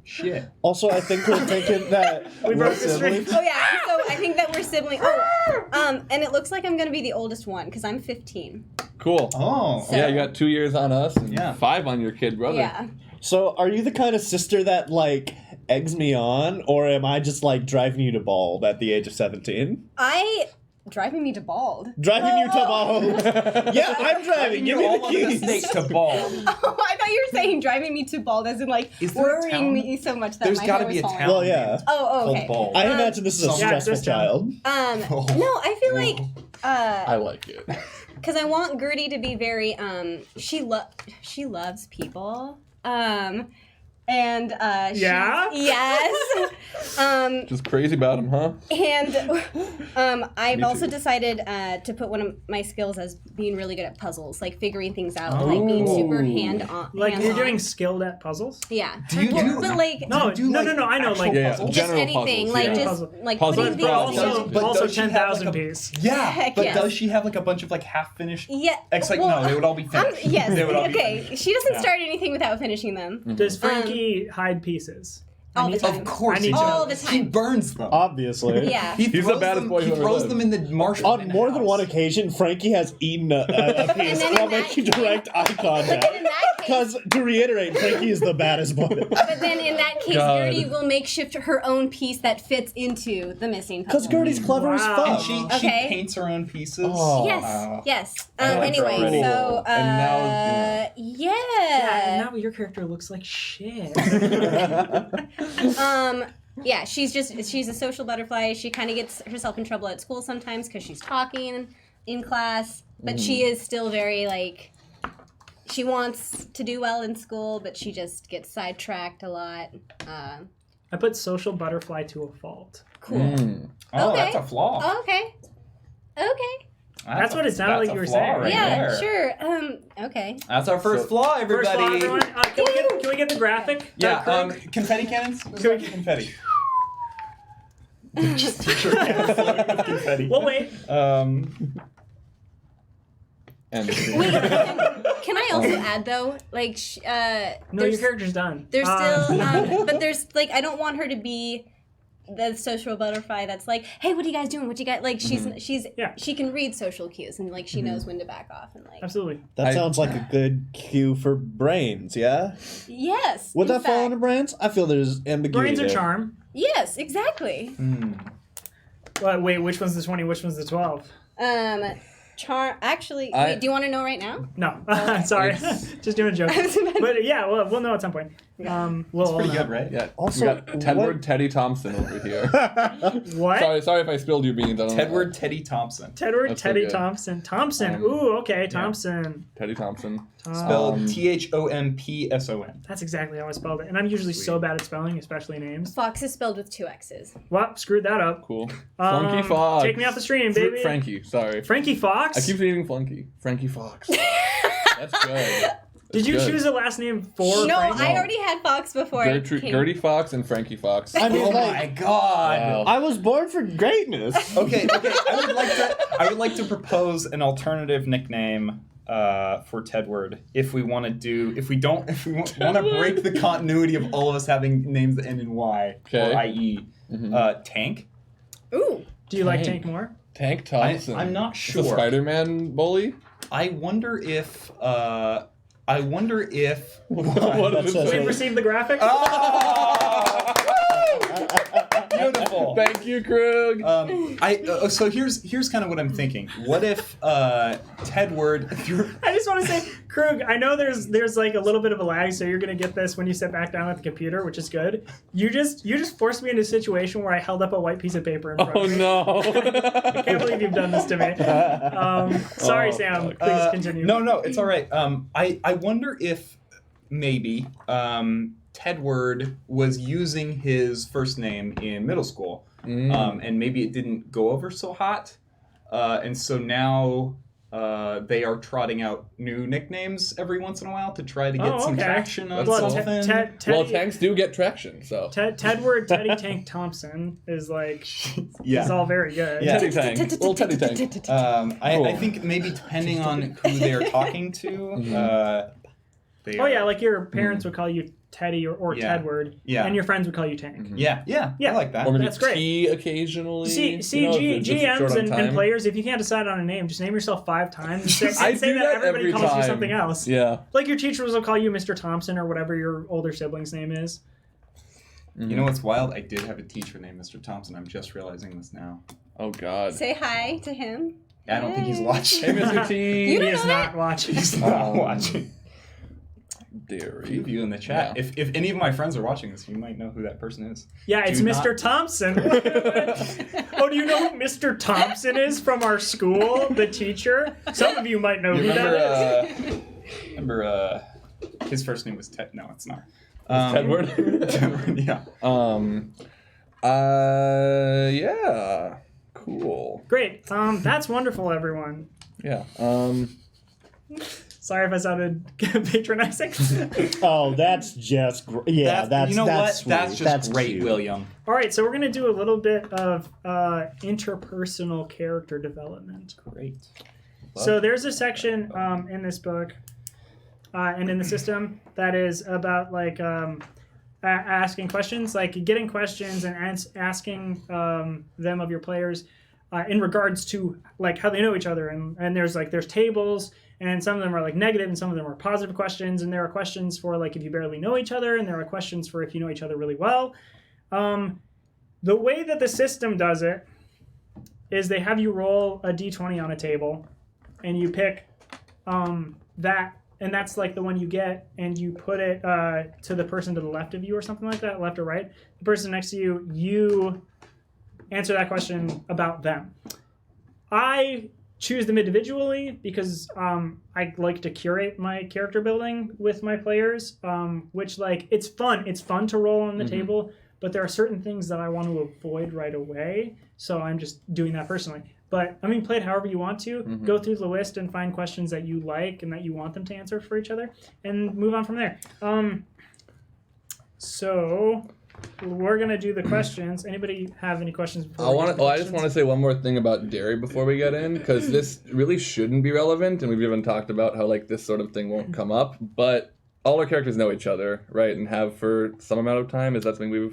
shit. Also, I think we're thinking that We we're broke the string. siblings. Oh yeah, so I think that we're siblings. Oh, and it looks like I'm gonna be the oldest one because I'm 15. Cool. Oh. So- Yeah, you got 2 years on us and Yeah. 5 on your kid brother. Yeah. So, are you the kind of sister that, like, eggs me on, or am I just, like, driving you to bald at the age of 17? Driving me to bald. Driving you to bald. Yeah, I'm driving. Give me the all of the keys. snakes to ball. Oh, I thought you were saying driving me to bald as in like Is there a worrying town? me so much that There's my gotta hair be was a falling town. out. Well, yeah. Oh, okay. Called Ball. I imagine this is a Yeah, stressful it's this town. child. No, I feel like I like it. because I want Gertie to be very she loves people. And Yeah? yes. Just crazy about him, huh? And I've Me also too. decided to put one of my skills as being really good at puzzles, like figuring things out, like being super hand-on. Like you're hands-on. doing skilled at puzzles? Yeah. Do you do? But like No, do, no, like, I know, like Yeah, puzzles? just general anything, puzzles, like yeah. just Puzzle. like Puzzles, putting but things also, together. But also does she have, 10,000 like, a- piece. Yeah, Heck but yes. does she have like a bunch of like half finished? Yeah. No, they would all be finished. Yes. They would all be Okay. finished. She doesn't Yeah. start anything without finishing them. Does Frankie hide pieces? All the time. Of course, I need he to all does. the He time. burns them. Obviously. Yeah. He He's throws the baddest them, boy He who ever throws lived. them in the marsh. On more than one occasion, Frankie has eaten a piece then while in that making case- direct eye But contact. then in that case, Because, to reiterate, Frankie is the baddest boy. but then in that case, God. Gertie will makeshift her own piece that fits into the missing Because puzzle. Gertie's clever as Wow. fuck. And she Okay. paints her own pieces. Oh. Yes, yes. I like her Anyway, already. so And now, yeah. Yeah, and now your character looks like shit. Yeah, she's a social butterfly. She kind of gets herself in trouble at school sometimes because she's talking in class, but she is still very like, she wants to do well in school, but she just gets sidetracked a lot. I put social butterfly to a fault. Cool. Oh, Okay. that's a flaw. Oh, okay. That's what it sounded like you were flaw saying. Right Yeah, there. sure. Okay. That's our first flaw, First everybody. of all, everyone, can we get the graphic? Yeah, Craig? confetti cannons? Can we- Confetti. Just teacher cannons floating with confetti. We'll wait. And Wait, can I also add though, like, No, your character's done. there's still, but there's like, I don't want her to be the social butterfly that's like, hey, what are you guys doing? What you got? Like, Yeah. she can read social cues and like she knows when to back off and like. Absolutely. That sounds like a good cue for brains, yeah? Yes. Would in that fall fact. under brains? I feel there's ambiguity Brains are there. charm. Yes, exactly. Wait, which one's the 20? Which one's the 12? Actually, I- wait, do you want to know right now? No, sorry, just doing a joke. But yeah, we'll know at some point. We'll That's all pretty know. good, right? yeah, Also, we got Tedward what- Teddy Thompson over here. What? sorry if I spilled your beans. I don't know. Tedward Teddy Thompson. Tedward That's so Teddy good. Thompson. Thompson. Um, Ooh, okay, Thompson. Teddy Thompson. Spelled Thompson. That's exactly how I spelled it. And I'm usually so bad at spelling, especially names. Fox is spelled with 2 X's. Well, screwed that up. Cool. Flunky Fox. Take me off the stream, baby. Frankie. Sorry. Frankie Fox? I keep saying Flunky. Frankie Fox. That's good. Did you good. choose a last name for No, Frankie? I already had Fox before. I came. Gertie Fox and Frankie Fox. I mean, Oh like, my god. Wow. I was born for greatness. Okay. I would like to propose an alternative nickname for Tedward if we want to break the continuity of all of us having names that end in Y Okay. or IE. Tank. Ooh. Do you like Tank. Tank more? Tank Thompson. I'm not The sure. Spider-Man bully? I wonder if. What That is says We've it. received the graphic. Oh! Beautiful. Thank you, Krug. So here's kind of what I'm thinking. What if Tedward? I just want to say, Krug, I know there's like a little bit of a lag, so you're gonna get this when you sit back down at the computer, which is good. You just forced me into a situation where I held up a white piece of paper in front Oh of me. no. I can't believe you've done this to me. Sorry, Oh, Sam. fuck. Please continue. No, it's all right. I wonder if maybe Tedward was using his first name in middle school, and maybe it didn't go over so hot, and so now they are trotting out new nicknames every once in a while to try to get some okay. traction on Well, something. Well, tanks do get traction, so. Tedward Teddy Tank Thompson is like Yeah. is all very good. Yeah. Teddy Tank. Little Teddy Tank. I Cool. think maybe depending on who they're talking to, they Oh yeah, like your parents would call you Teddy or Yeah. Tedward, Yeah. and your friends would call you Tank. yeah, Yeah. I like that. Or maybe That's great. T occasionally. See, you know, if it's just short GMs on and time. players, if you can't decide on a name, just name yourself 5 times and say, I and say do that that everybody every calls you time. something else. Yeah. Like your teachers will call you Mr. Thompson or whatever your older sibling's name is. You know what's wild? I did have a teacher named Mr. Thompson. I'm just realizing this now. Oh God. Say hi to him. I don't think he's watching. Hey, Mr. T. You He don't is know not watching. He's not watching. Dairy. Few of you in the chat. Yeah. If any of my friends are watching this, you might know who that person is. Yeah, it's Do Mr. not- Thompson. Oh, do you know who Mr. Thompson is from our school? The teacher? Some of you might know You who that is. remember his first name was Ted. No, it's not. Tedward? Tedward, yeah. Yeah. Cool. Great. That's wonderful, everyone. Yeah. Sorry if I sounded patronizing. Oh, that's just that's you know that's what? sweet. That's just That's great, cute. William. All right, so we're going to do a little bit of interpersonal character development. Great. So there's a section in this book and in the system that is about like asking questions, like getting questions and asking them of your players in regards to like how they know each other. And there's tables, and some of them are like negative and some of them are positive questions. And there are questions for like if you barely know each other, and there are questions for if you know each other really well. The way that the system does it is they have you roll a d20 on a table, and you pick that, and that's like the one you get, and you put it to the person to the left of you or something like that, left or right. The person next to you, you answer that question about them. I choose them individually because I like to curate my character building with my players, which like it's fun. It's fun to roll on the table, but there are certain things that I want to avoid right away, so I'm just doing that personally. But I mean, play it however you want to. Go through the list and find questions that you like and that you want them to answer for each other, and move on from there. So we're gonna do the questions. Anybody have any questions before? I just want to say one more thing about dairy before we get in, because this really shouldn't be relevant, and we've even talked about how like this sort of thing won't come up. But all our characters know each other, right, and have for some amount of time. Is that something we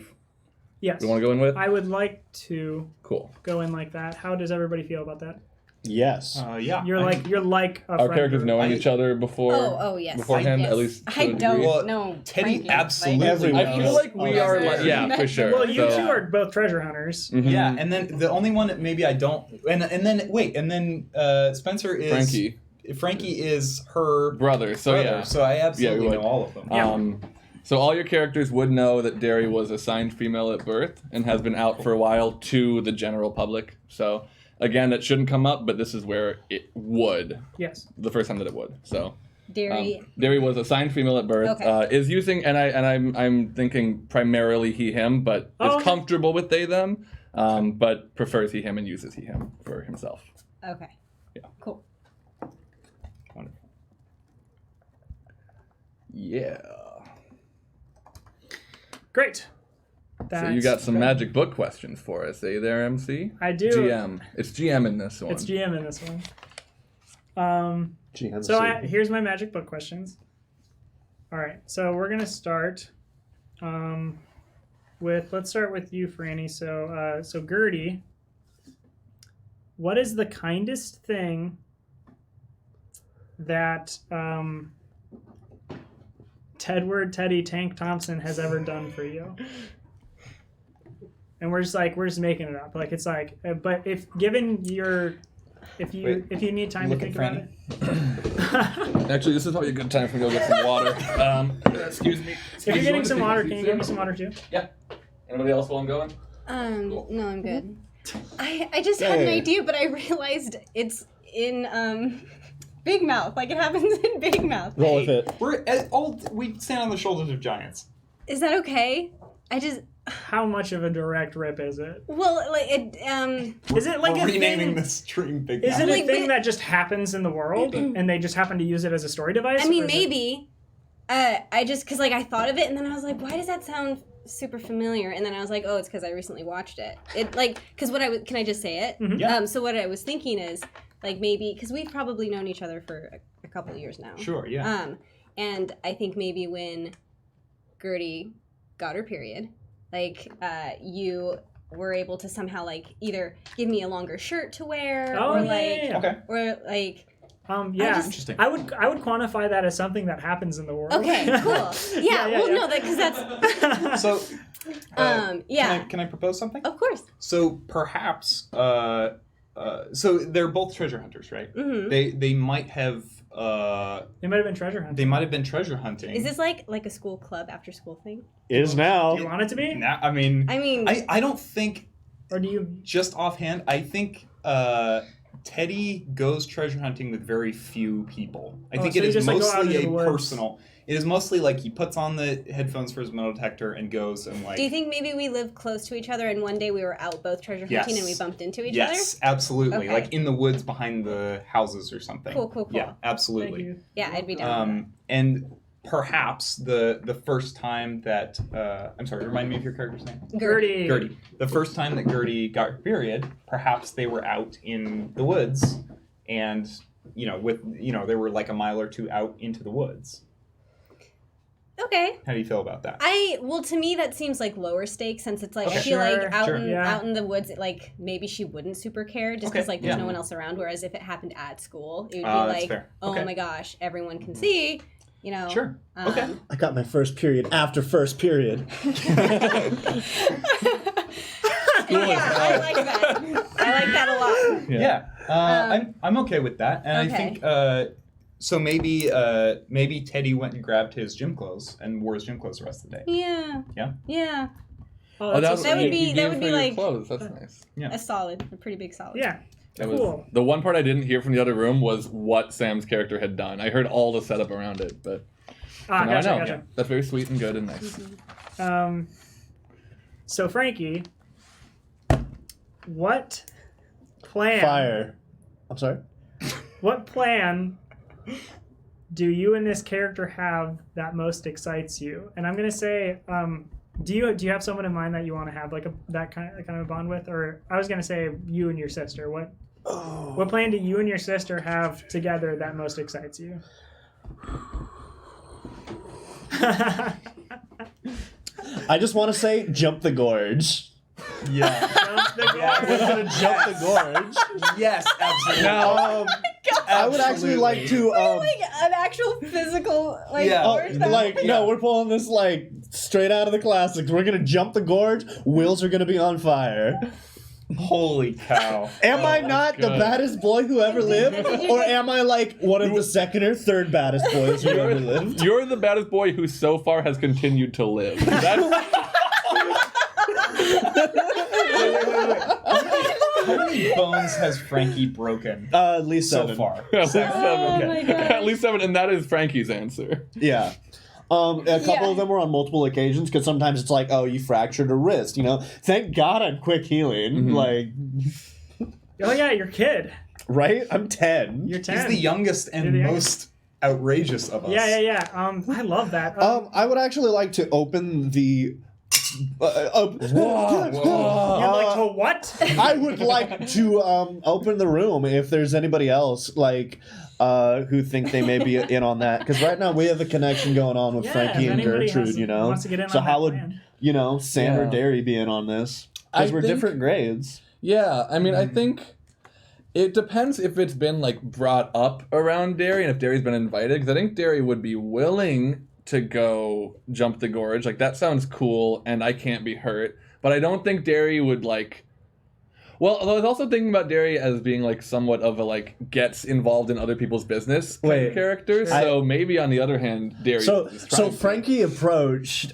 Yes. want to go in with? I would like to Cool. go in like that. How does everybody feel about that? Yes. Yeah. You're like a Our friend characters group. knowing each other before. Oh, yes. Beforehand, Yes. at least. to I a don't degree. Well, know. Teddy Frankie. absolutely Everyone I feel like we are. Like, yeah, for sure. Well, you So- two are both treasure hunters. Mhm. Yeah, and then the only one that maybe I don't, and then Spencer is Frankie is her brother. So brother, yeah. so I absolutely would. know all of them. Yeah. So all your characters would know that Derry was assigned female at birth and has been out for a while to the general public. So again, that shouldn't come up, but this is where it would. Yes. The first time that it would. So Dairy. Derry was assigned female at birth. Okay. Is using I'm thinking primarily he him, but Oh, is okay. comfortable with they them, but prefers he him and uses he him for himself. Okay. Yeah. Cool. Wonderful. Yeah. Great. So you got some magic book questions for us, eh there, MC? I do. GM. It's GM in this one. It's GM in this one. Gee, So here's my magic book questions. All right. So we're gonna start let's start with you, Franny. So Gertie, what is the kindest thing that Teddy Tank Thompson has ever done for you? And we're just making it up. Like it's like, but if you need time to Look at think about Franny. it. Actually, this is probably a good time for me to go get some water. Excuse me. If you're getting some water, can you give me some water too? Yeah. Anybody else while I'm going? Cool. No, I'm good. I just had an idea, but I realized it's in Big Mouth. Like it happens in Big Mouth. Roll with it. We stand on the shoulders of giants. Is that okay? How much of a direct rip is it? Well, like it. Is it like We're a renaming thing? this stream Big Is it Mouth. a Like thing the- that just happens in the world, and they just happen to use it as a story device? I mean, or is it- maybe. I just because like I thought of it, and then I was like, why does that sound super familiar? And then I was like, oh, it's because I recently watched it. It like because what I was. Can I just say it? Mhm. Yeah. So what I was thinking is like maybe because we've probably known each other for a couple of years now. Sure, yeah. And I think maybe when Gertie got her period, like you were able to somehow like either give me a longer shirt to wear Oh, or yeah, like yeah. Okay. or like yeah. Interesting. I would quantify that as something that happens in the world. okay, cool. Yeah, well no, because that's So, yeah. Can I propose something? Of course. So perhaps so they're both treasure hunters, right? Mm-hmm. They might have. They might have been treasure hunting. They might have been treasure hunting. Is this like a school club after school thing? Is now. Do you want it to be? Nah, I mean, I don't think. Or do you? Just offhand, I think Teddy goes treasure hunting with very few people. I think so it you is just, like, go out mostly into a the woods. personal. It is mostly like he puts on the headphones for his metal detector and goes and like. Do you think maybe we live close to each other and one day we were out both treasure hunting and we bumped into each other? Yes, absolutely. Okay. Like in the woods behind the houses or something. Cool. Yeah, absolutely. Thank you. Yeah, I'd be down. And perhaps the first time that I'm sorry, remind me of your character's name. Gertie. Gertie. The first time that Gertie got her period, perhaps they were out in the woods, and they were like a mile or two out into the woods. Okay. How do you feel about that? To me that seems like lower stakes since it's like Okay. I feel like Sure. out in the woods like maybe she wouldn't super care just because Okay, like there's yeah. no one else around. Whereas if it happened at school, it would be That's like, fair. oh Okay. my gosh, everyone can see. Sure. Okay. I got my first period after first period. Yeah, I like that. I like that a lot. Yeah. I'm okay with that, and okay. I think so. Maybe Teddy went and grabbed his gym clothes and wore his gym clothes the rest of the day. Yeah. Yeah? Yeah. Oh, that's that would be like clothes. That's nice. a pretty big solid. Yeah. That Cool. was, the one part I didn't hear from the other room was what Sam's character had done. I heard all the setup around it, but now I know. Gotcha. That's very sweet and good and nice. So Frankie, what plan? Fire. I'm sorry? What plan do you and this character have that most excites you? And I'm gonna say, do you have someone in mind that you want to have like that kind of a bond with? Or I was gonna say you and your sister. What plan do you and your sister have together that most excites you? I just want to say, jump the gorge. Yeah. Jump the We're gorge. gonna jump the gorge. Yes, absolutely. Now, I would actually like to. Like an actual physical like Yeah. gorge that- No, we're pulling this like straight out of the classics. We're gonna jump the gorge. Wheels are gonna be on fire. Holy cow. Am I not the God. baddest boy who ever lived, or am I like one of the second or third baddest boys who ever lived? You're the baddest boy who so far has continued to live. That's, How many bones has Frankie broken At least so seven. far? at least seven. my gosh. At least seven, and that is Frankie's answer. Yeah. A couple of them were on multiple occasions because sometimes it's like, oh, you fractured a wrist. Thank God I'm quick healing. Like, Oh yeah, your kid. right? I'm 10. You're 10. He's the youngest and You're the most outrageous of us. Yeah. I love that. I would actually like to open the. You'd like to what? I would like to open the room if there's anybody else like who think they may be in on that, because right now we have a connection going on with Yeah, Frankie if and anybody Gertrude. wants to get in So on how that would plan. Sam or Yeah. Derry be in on this? Because we're think- different grades. Yeah, I mean, I think it depends if it's been like brought up around Derry and if Derry's been invited. Because I think Derry would be willing to go jump the gorge. Like that sounds cool, and I can't be hurt. But I don't think Derry would like. Well, I was also thinking about Derry as being like somewhat of a like gets involved in other people's business kind Wait. of character. So maybe on the other hand, Derry. So is trying to. Frankie approached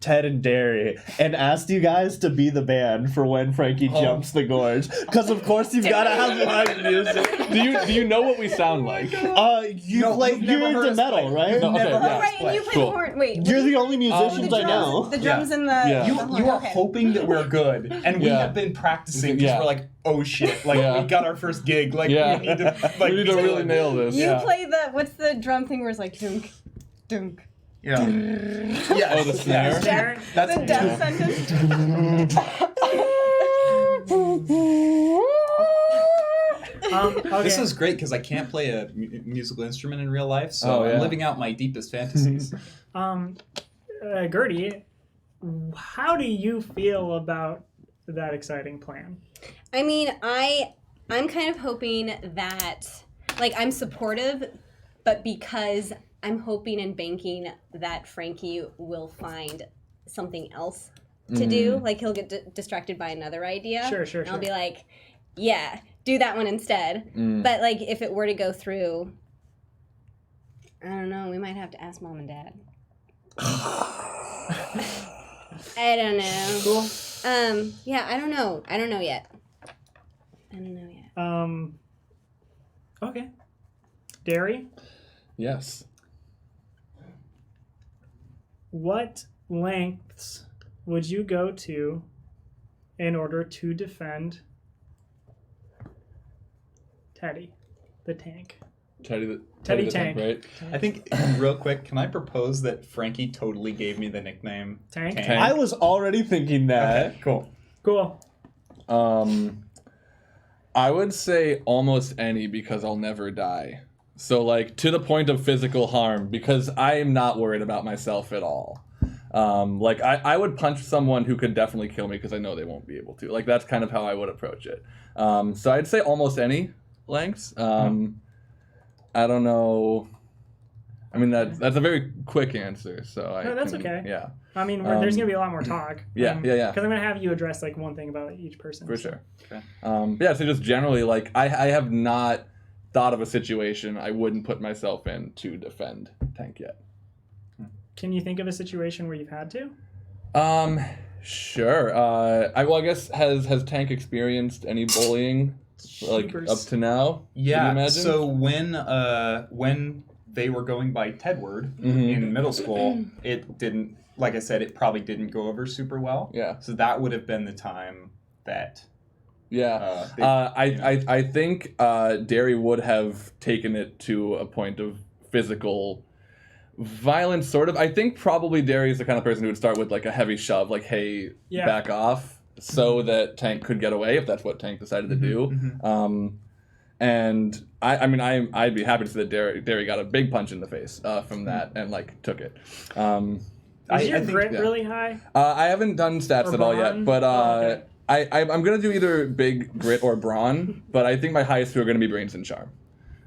Ted and Derry and asked you guys to be the band for when Frankie jumps the gorge, because of course you've got to have live music. Do you know what we sound like? You No, play. you've never You're heard into us metal, play. right? You've never Okay, heard yeah. Oh, us right, and play. you play Cool. the horn. Wait, You're the only the musicians I know. The drums and the. Yeah. the horn. You are Okay. hoping that we're good, and we Yeah. have been practicing because Yeah. we're like, oh shit, like Yeah. we got our first gig, like Yeah. we need to, like, We need to really nail this. You Yeah. play the what's the drum thing where it's like dunk, dunk. Yeah. Yes. Oh, the snare? yes. Snare? That's The death sentence. Okay. This is great because I can't play a musical instrument in real life, so Oh, yeah. I'm living out my deepest fantasies. Gertie, how do you feel about that exciting plan? I mean, I'm kind of hoping that, like, I'm supportive, but because I'm hoping and banking that Frankie will find something else to do. Like, he'll get distracted by another idea. Sure. And I'll be like, yeah, do that one instead. But like if it were to go through, I don't know, we might have to ask Mom and Dad. I don't know. Cool. Yeah, I don't know yet. Okay. Derry, Yes. what lengths would you go to in order to defend Teddy, the tank? Teddy Teddy the Tank. right? I think, real quick, can I propose that Frankie totally gave me the nickname Tank? Tank. I was already thinking that. Okay, cool. Cool. I would say almost any because I'll never die. So like to the point of physical harm because I am not worried about myself at all. Like I would punch someone who could definitely kill me because I know they won't be able to. Like that's kind of how I would approach it. So I'd say almost any lengths. I don't know. I mean that's a very quick answer. So that's okay. Yeah. I mean, there's gonna be a lot more talk. Yeah. Because I'm gonna have you address like one thing about each person. For sure. Okay. Yeah, so just generally, like, I have not thought of a situation I wouldn't put myself in to defend Tank yet. Can you think of a situation where you've had to? Sure. I guess has Tank experienced any bullying, like, Jeepers. up to now? Can you Yeah, imagine? so when they were going by Tedward in middle school, it didn't, like I said, it probably didn't go over super well. Yeah. So that would have been the time that... Yeah. they- I think Derry would have taken it to a point of physical violence, sort of. I think probably Derry is the kind of person who would start with like a heavy shove, like, hey, back off, so that Tank could get away if that's what Tank decided to do. And I mean, I'd be happy to see that Derry got a big punch in the face from that and like took it. Is your grit really high? I haven't done stats Or at all yet, brawn? but Okay. I'm gonna do either big grit or brawn, but I think my highest two are gonna be brains and charm.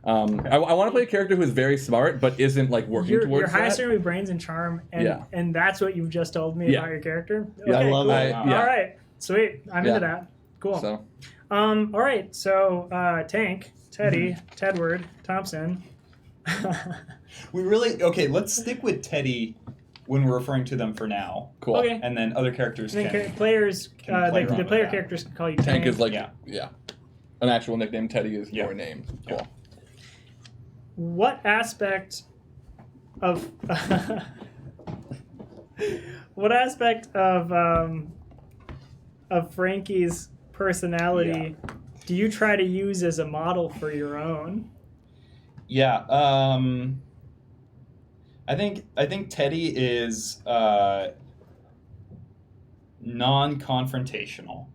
I want to play a character who is very smart but isn't like working Your towards highest that. are gonna be brains and charm, and Yeah. and that's what you've just told me Yeah. about your character. Yeah, Okay, I love cool. it. All right, sweet. I'm into that. Cool. So All right. So Tank, Teddy, Tedward, Thompson. We really... Okay, let's stick with Teddy when we're referring to them for now. cool. Okay. And then other characters And then can... players, can play like around the with player that. characters can call you Tank is like Yeah. an actual nickname. Teddy is Yeah. your name. Cool. What aspect of what aspect of Frankie's personality do you try to use as a model for your own? Yeah, I think Teddy is non-confrontational.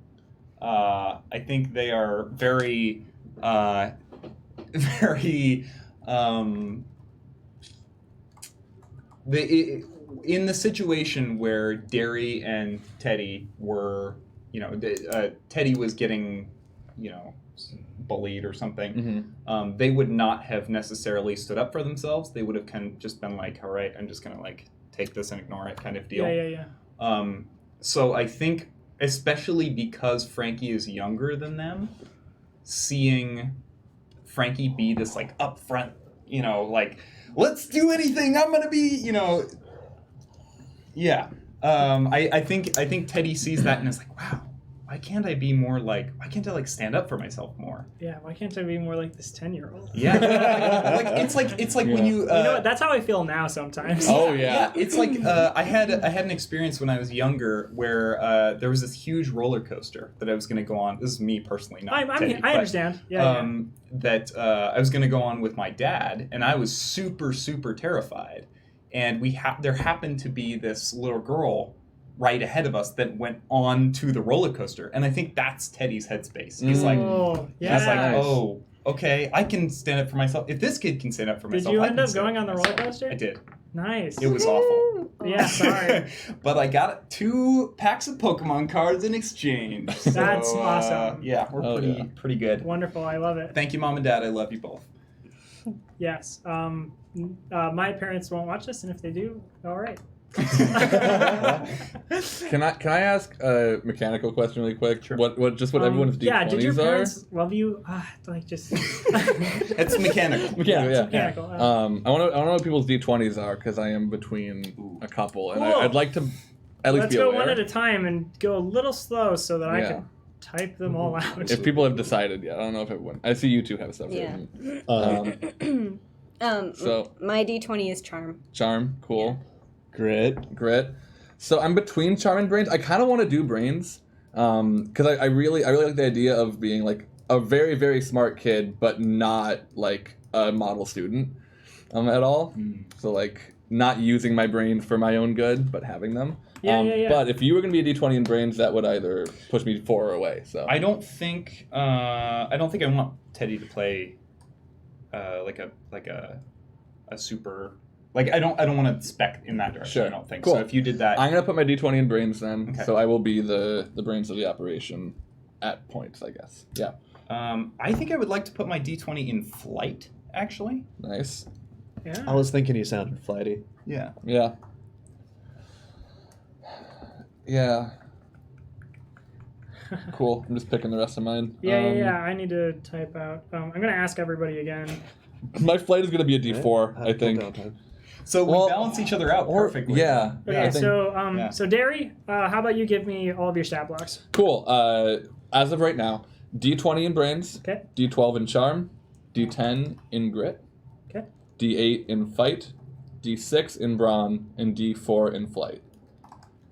I think they are very, very. In the situation where Derry and Teddy were, Teddy was getting, bullied or something, they would not have necessarily stood up for themselves. They would have kind of just been like, all right, I'm just going to like take this and ignore it kind of deal. Yeah. So I think, especially because Frankie is younger than them, seeing Frankie be this like upfront, like, let's do anything, I'm going to be, yeah. I think Teddy sees that and is like, wow, why can't I stand up for myself more? Yeah, why can't I be more like this 10-year-old? Yeah. it's like when you you know what? That's how I feel now sometimes. Oh yeah. It's like I had an experience when I was younger where there was this huge roller coaster that I was going to go on. This is me personally, not Teddy, I understand. Yeah. That I was going to go on with my dad, and I was super, super terrified. And there happened to be this little girl right ahead of us that went on to the roller coaster, and I think that's Teddy's headspace. He's like, oh, okay, I can stand up for myself. If this kid can stand up for myself, Did you I end can up stand going up on the for roller myself. coaster? I did. Nice. It was awful. Yeah, sorry. But I got 2 packs of Pokemon cards in exchange. So, That's awesome. Yeah, we're pretty good. Wonderful. I love it. Thank you, Mom and Dad. I love you both. Yes. My parents won't watch this, and if they do, all right. Can I ask a mechanical question really quick? Sure. What everyone's D20s yeah, did your are? parents love you? Like just. It's mechanical. Mechanical, yeah. Mechanical. I want to know what people's D20s are because I am between a couple, and Cool. I'd like to at least Let's be go aware. one at a time and go a little slow so that I can type them all out. If people have decided yet, I don't know if everyone. I see you two have stuff written. So my D20 is charm. charm, cool. Grit. So I'm between charm and brains. I kind of want to do brains, because I really like the idea of being like a very, very smart kid, but not like a model student, at all. So like not using my brains for my own good, but having them. Yeah. But if you were gonna be a D20 in brains, that would either push me 4 or away. So I don't think I want Teddy to play like a super. Like I don't want to spec in that direction. Sure. I don't think Cool. so. If you did that, I'm gonna put my D20 in brains then. Okay. So I will be the brains of the operation at points, I guess. Yeah. I think I would like to put my D20 in flight. Actually, Nice. Yeah. I was thinking you sounded flighty. yeah. Yeah. Yeah. Cool. I'm just picking the rest of mine. Yeah. I need to type out. I'm gonna ask everybody again. My flight is gonna be a D4, I think. So we Well, balance each other out perfectly. Yeah. Okay, I think, so Derry, how about you give me all of your stat blocks? cool. As of right now, D20 in brains, Okay. D12 in charm, D10 in grit, Okay. D8 in fight, D6 in brawn, and D4 in flight.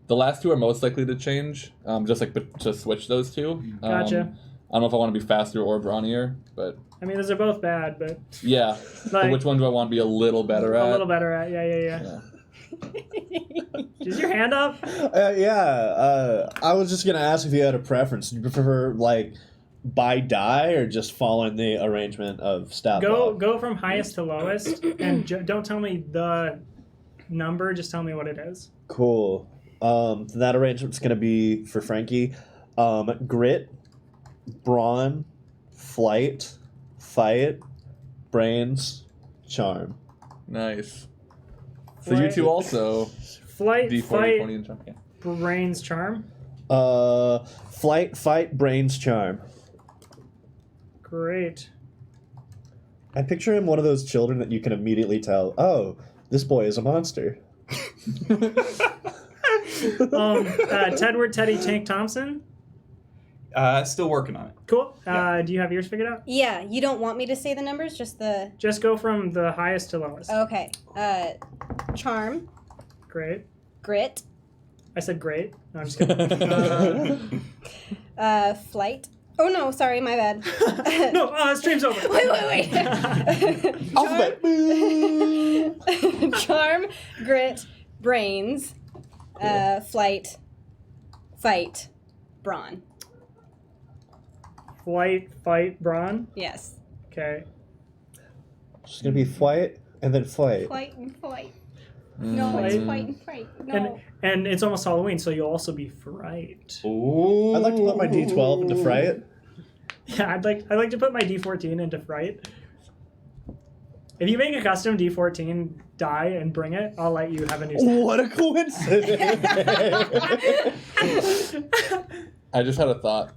The last two are most likely to change, just like to switch those two. Gotcha. I don't know if I want to be faster or brawnier, but I mean, those are both bad, but yeah. Like- But which one do I want to be a little better at? a little better at. Yeah. Is your hand up? I was just gonna ask if you had a preference. Do you prefer like by die or just following the arrangement of stat block? Go from highest to lowest, and don't tell me the number. Just tell me what it is. Cool. That arrangement's gonna be for Frankie. Grit, brawn, flight, fight, brains, charm. Nice. So you Flight. two also Flight, D4, fight, D20, and charm. Yeah. brains, charm. Flight, fight, brains, charm. Great. I picture him one of those children that you can immediately tell, oh, this boy is a monster. Tedward, Teddy, Tank Thompson. Still working on it. Cool. Yeah. Do you have yours figured out? Yeah, you don't want me to say the numbers, just the. Just go from the highest to lowest. Okay. Charm, Great. grit, I said great. No, I'm just kidding. flight. Oh no, sorry, my bad. No, stream's over. Wait. Alphabet. Charm, grit, brains, flight, fight, brawn. Flight, fight, brawn. Yes. Okay. It's gonna be flight and then fight. Flight and fight. Mm. No, it's Flight. fight and fight. No. And it's almost Halloween, so you'll also be fright. Ooh. I'd like to put my D12 into fright. Yeah, I'd like to put my D14 into fright. If you make a custom D14 die and bring it, I'll let you have a new stat. What a coincidence! I just had a thought,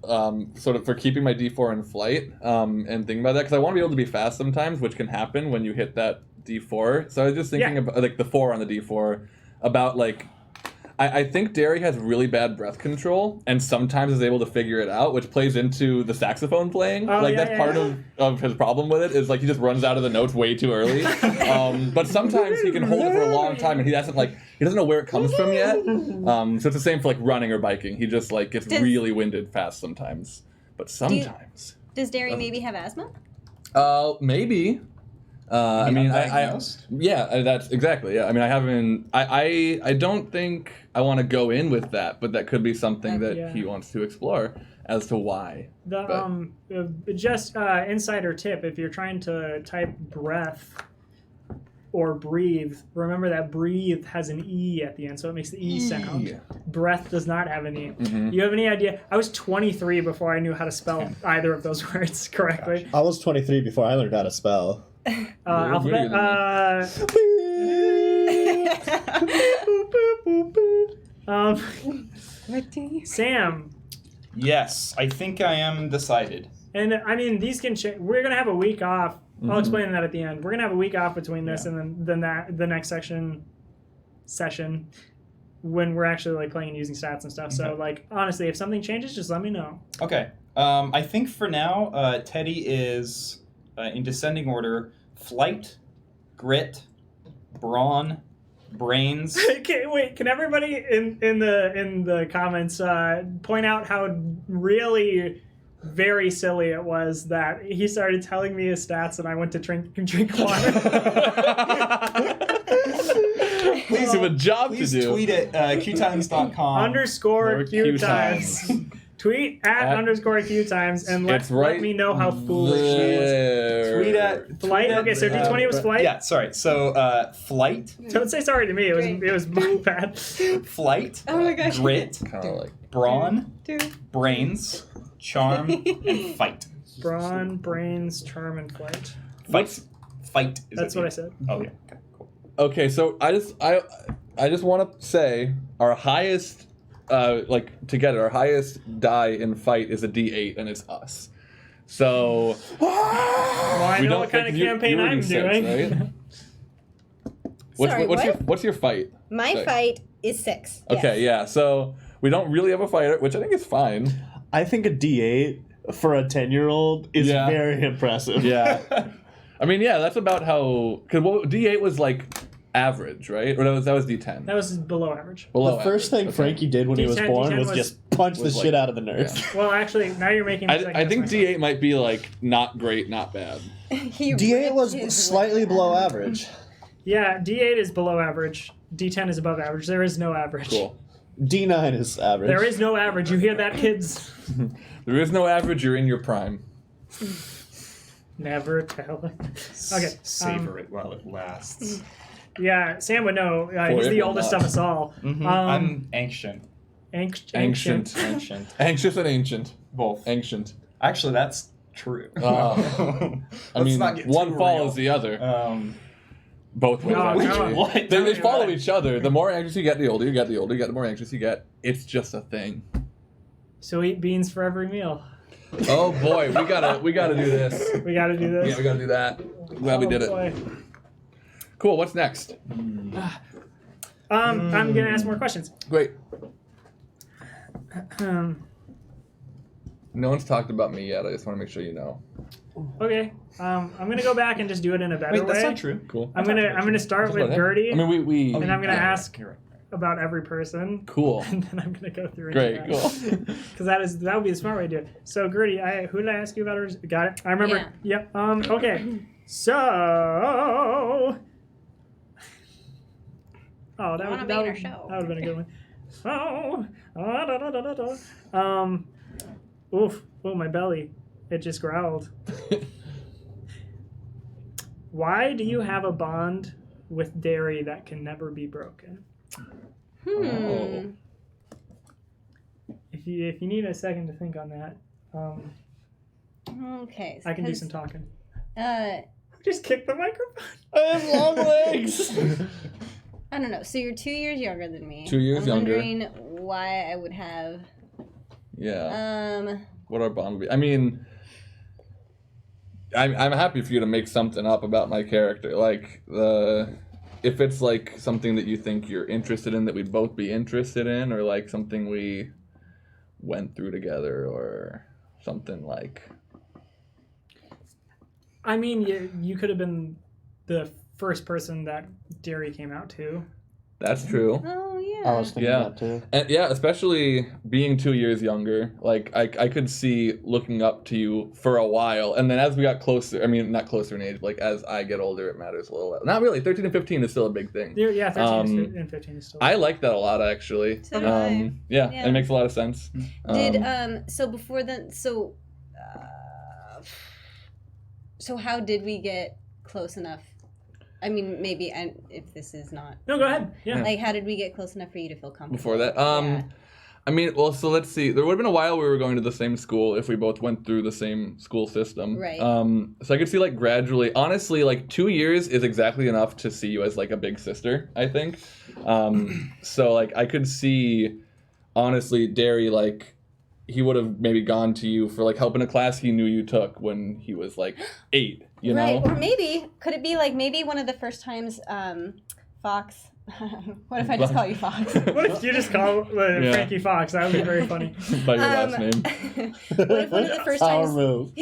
sort of for keeping my D4 in flight, and thinking about that, because I want to be able to be fast sometimes, which can happen when you hit that D4. So I was just thinking about, like, the 4 on the D4, about, like, I think Derry has really bad breath control, and sometimes is able to figure it out, which plays into the saxophone playing. Oh, like, yeah, that's yeah, part yeah. of his problem with it, is, like, he just runs out of the notes way too early. But sometimes he can hold it for a long time, and he doesn't know where it comes from yet. So it's the same for, like, running or biking. He just, like, gets really winded fast sometimes. But sometimes. Does Derry maybe have asthma? Maybe. I mean, undiagnosed? yeah, that's exactly. Yeah, I mean, I haven't. I don't think I want to go in with that, but that could be something that Yeah. he wants to explore as to why. Just insider tip: if you're trying to type breath or breathe, remember that breathe has an E at the end, so it makes the E sound. Breath does not have an E. Mhm. You have any idea? I was 23 before I knew how to spell either of those words correctly. I was 23 before I learned how to spell. Alphabet. younger Boop, boop. Sam. Yes, I think I am decided. And I mean, these can change. We're gonna have a week off. I'll explain that at the end. We're gonna have a week off between this and then the next session when we're actually like playing and using stats and stuff. So like honestly, if something changes, just let me know. Okay. I think for now, Teddy is in descending order: flight, grit, brawn, brains. Okay, wait. Can everybody in the comments point out how really very silly it was that he started telling me his stats and I went to drink water. Please have a job Please to do. tweet at QueueTimes.com _QueueTimes. Tweet at _QueueTimes and let me know how foolish he was. Tweet at Flight. Okay, so D20 was flight. Yeah, sorry. So flight. Don't say sorry to me. It was my bad. Flight. Oh my gosh. Grit. Kind of like Brawn. Brains. Charm. And fight. Brawn, brains, charm, and flight. Fight. Fight. That's what I said. Oh yeah. Okay. Cool. Okay, so I just want to say our highest our highest die in fight is a D8 and it's us. So Well, I know what kind of campaign I'm doing. Right? Sorry, What's your fight? My Say. fight is 6. Okay, yeah. So we don't really have a fighter, which I think is fine. I think a D8 for a 10-year-old is very impressive. Yeah. I mean, yeah, that's about how. Because D8 was like average, right? Or that was D10. That was below average. Below The first average. thing Frankie did when he was D10 born was was- just punch the was shit like- out of the nerds. yeah. Well, actually, now you're making me I think myself. D8 might be like not great, not bad. D8 was slightly below average. Yeah, D8 is below average. D10 is above average. There is no average. Cool. D9 is average. There is no average. You hear that, kids? There is no average. You're in your prime. Never tell. Okay. Savor it while it lasts. Yeah, Sam would know. He's it the will oldest not. of us all. I'm ancient. Ancient. Ancient. Anxious and ancient. Both. Ancient. Actually, that's true. I Let's mean, not get one too follows real. the other. Both ways, No, actually. no. What? They follow each other. The more anxious you get, the older you get. The older you get, the more anxious you get. It's just a thing. So eat beans for every meal. Oh boy, we gotta do this. We got to do this. Yeah, we gotta do that. Glad we did it. Boy. Cool. What's next? I'm gonna ask more questions. Great. Um, No one's talked about me yet. I just want to make sure you know. okay. I'm gonna go back and just do it in a better Wait, way. that's not true. Cool. I'm gonna start Just with about him. Gertie, I mean, we. and I'm gonna ask You're right. about every person. Cool. And then I'm gonna go through. Great. Cool. Because that would be the smart way to do it. So Gertie, who did I ask you about? Her? Got it. I remember. Yeah. Yep. Okay. So. Oh, that wanna would be that in our would show. that would have been a good one. So. Oof. Oh, my belly. It just growled. Why do you have a bond with dairy that can never be broken? Oh. If you need a second to think on that, Okay. I can do some talking. I Just kick the microphone. I have long legs. don't know. So you're 2 years younger than me. 2 years I'm younger. wondering why I would have. Yeah. What our bond would be. I mean, I'm happy for you to make something up about my character. Like if it's like something that you think you're interested in that we'd both be interested in, or like something we went through together, or something like. I mean, you could have been the first person that dairy came out to. That's true. Oh yeah. I was thinking Yeah. that too. And yeah, especially being 2 years younger, like I could see looking up to you for a while, and then as we got closer, I mean not closer in age, like as I get older, it matters a little less. Not really. 13 and 15 is still a big thing. Yeah, 13 and 15 is still. I like that a lot, actually. So do I. Yeah, Yeah. it makes a lot of sense. So before then, so how did we get close enough? I mean, maybe if this is not No, go ahead. Yeah. like, how did we get close enough for you to feel comfortable? Before that, Yeah. I mean, well, so let's see. There would have been a while we were going to the same school if we both went through the same school system. Right. So I could see, like, gradually... Honestly, like, 2 years is exactly enough to see you as, like, a big sister, I think. So, like, I could see, honestly, Derry, like, he would have maybe gone to you for, like, help in a class he knew you took when he was, like, 8, you know? Right, or maybe, could it be, like, maybe one of the first times Fox... What if I just call you Fox? What if you just call Frankie Fox? That would be very funny. By your last name. What if one of the first Power times... move.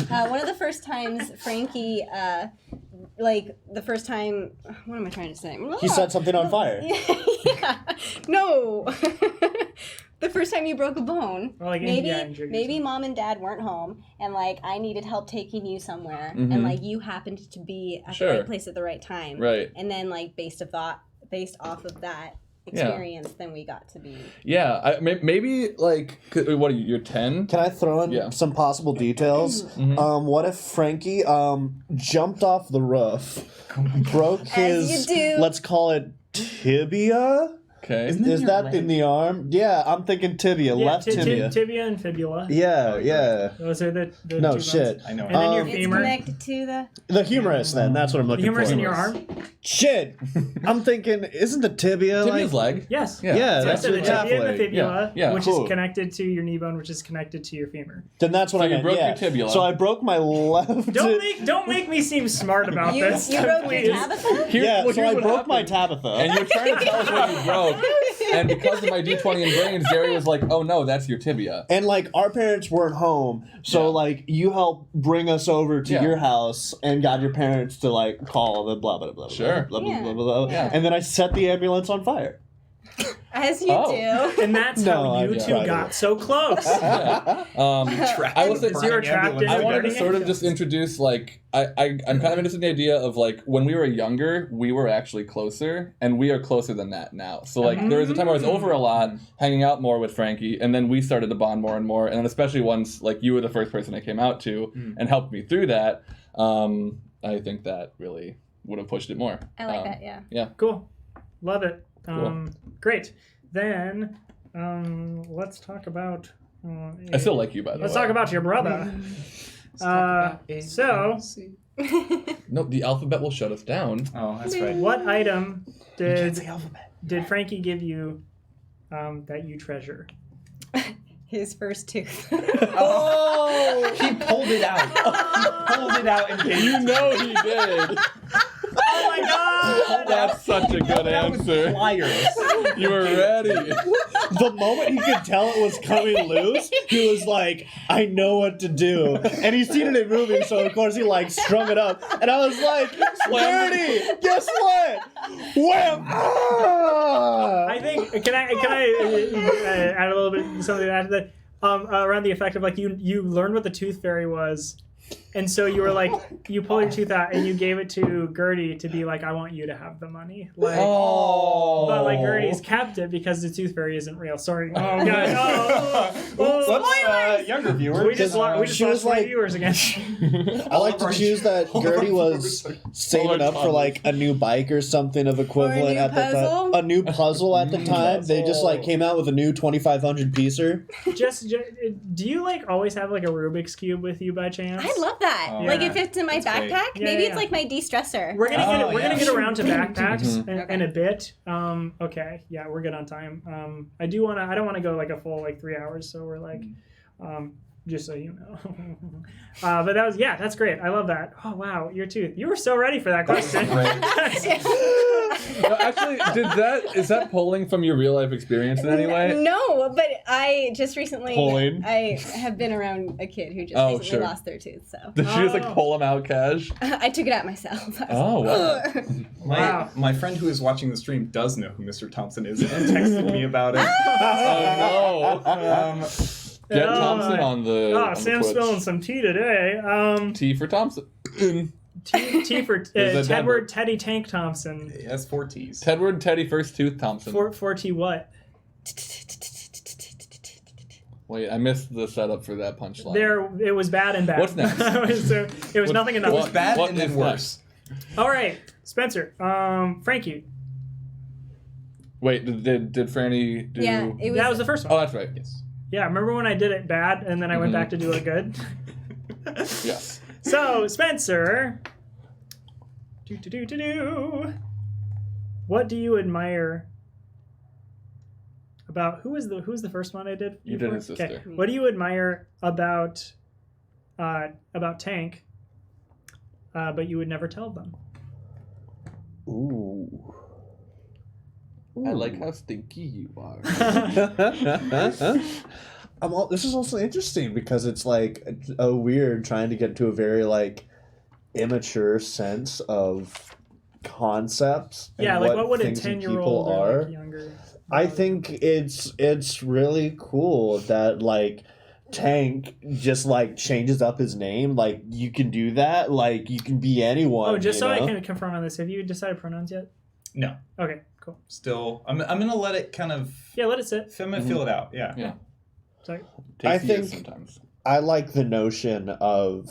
one of the first times Frankie, like, the first time... What am I trying to say? He set something on fire. Yeah. No. The first time you broke a bone, Or like maybe mom and dad weren't home, and like I needed help taking you somewhere, and like you happened to be at the right place at the right time, right? And then like based off of that experience, then we got to be. Yeah, maybe like what are you? You're 10. Can I throw in some possible details? What if Frankie jumped off the roof, broke his, let's call it tibia? Okay. Is that in the arm? Yeah, I'm thinking tibia, left tibia. Tibia and fibula. Yeah. Those are the no two shit. bones. I know. And then your It's femur. connected to the humerus. Then that's what I'm The looking humerus for. in your arm? Shit, I'm thinking, isn't the tibia Tibia's like? leg. Yes. Yeah, So that's the tibia and the leg. fibula, Yeah, which cool. is connected to your knee bone, which is connected to your femur. Then that's what So I you meant. broke yeah. your tibia. So I broke my left. Don't make me seem smart about you. this. You broke please. your Tabitha? Yeah, well, so here's I what broke my happened. Tabitha. And you're trying to tell us what you broke. And because of my D20 and brains, Jerry was like, "Oh no, that's your tibia." And like our parents weren't home, so like you helped bring us over to your house and got your parents to like call the blah blah blah Sure. blah blah Yeah. blah blah blah. Yeah. And then I set the ambulance on fire. As you do. And that's No, how you I two tried got it. so close. Yeah. I will say You're trapped in I wanted to burning sort of ambulance. just introduce, like, I'm kind of interested in the idea of, like, when we were younger, we were actually closer, and we are closer than that now. So, like, there was a time where I was over a lot, hanging out more with Frankie, and then we started to bond more and more, and then especially once, like, you were the first person I came out to and helped me through that, I think that really would have pushed it more. I like that, yeah. Yeah. Cool. Love it. Cool. Great. Then let's talk about... I still like you, by the way. Let's talk about your brother. So, No, the alphabet will shut us down. Oh, that's right. what item did alphabet. Frankie give you that you treasure? His first tooth. Oh, he pulled it out. He pulled it out and gave You it to know me. he did. Oh my god! That's such a good That was answer. pliers. You were ready. The moment he could tell it was coming loose, he was like, I know what to do. And he's seen it moving, so of course he like strung it up. And I was like, Dirty, guess what? Wham! Ah! I think can I add a little bit something to add to that around the effect of like you learned what the tooth fairy was, and so you were like you pull your tooth out and you gave it to Gertie to be like, I want you to have the money, like. Oh. But like Gertie's kept it because the tooth fairy isn't real. Sorry. Oh god. Whoops, younger viewers. We just She was lost 3 like- viewers again. I like to choose that Gertie was saving up for like a new bike or something of equivalent new at the time. puzzle? A new puzzle at the time. They just like came out with a new 2,500 piecer. just do you like always have like a Rubik's cube with you by chance? I love that. Oh, like yeah. if it's in my That's great. backpack, Yeah, maybe yeah, it's yeah. like my de-stressor. We're gonna Oh, we're gonna yeah. get around to backpacks Mhm. in a bit. Okay, yeah, we're good on time. I don't wanna go like a full like 3 hours, so we're like, just so you know. But that's great. I love that. Oh wow, your tooth. You were so ready for that question. No, actually, is that pulling from your real life experience in any way? No, but I just recently Pulling. I have been around a kid who just Oh, recently sure. lost their tooth, so Did she just like Oh. pull them out, Cash? I took it out myself. Oh, wow. Wow. My friend who is watching the stream does know who Mr. Thompson is and texted me about it. Oh no. Get Oh, Thompson on the. Oh, on the Sam's Twitch. spilling some tea today. T for Thompson. T for There's a Tedward Teddy Tank Thompson. He has 4 T's. Tedward Teddy First Tooth Thompson. For T what? Wait, I missed the setup for that punchline. It was bad and bad. What's next? It was nothing and It nothing. was bad What and then is worse. All right, Spencer. Frankie. Wait, did Franny do? Yeah, That was the first one. Oh, that's right. Yes. Yeah, remember when I did it bad and then I went back to do it good? Yes. So, Spencer. What do you admire about who's the first one I did? You did his sister. Okay. What do you admire about Tank, but you would never tell them? Ooh. I like how stinky you are. This is also interesting because it's like a weird trying to get to a very like immature sense of concepts. Yeah, and like what would a things and 10-year-old people or are. like younger? I think it's really cool that like Tank just like changes up his name. Like you can do that. Like you can be anyone. Oh, just you so I know? can confirm on this, have you decided pronouns yet? No. Okay, cool. Still, I'm gonna let it kind of Yeah, let it sit. fill it out. Yeah. Yeah. Sorry. I Takes years think- sometimes. I like the notion of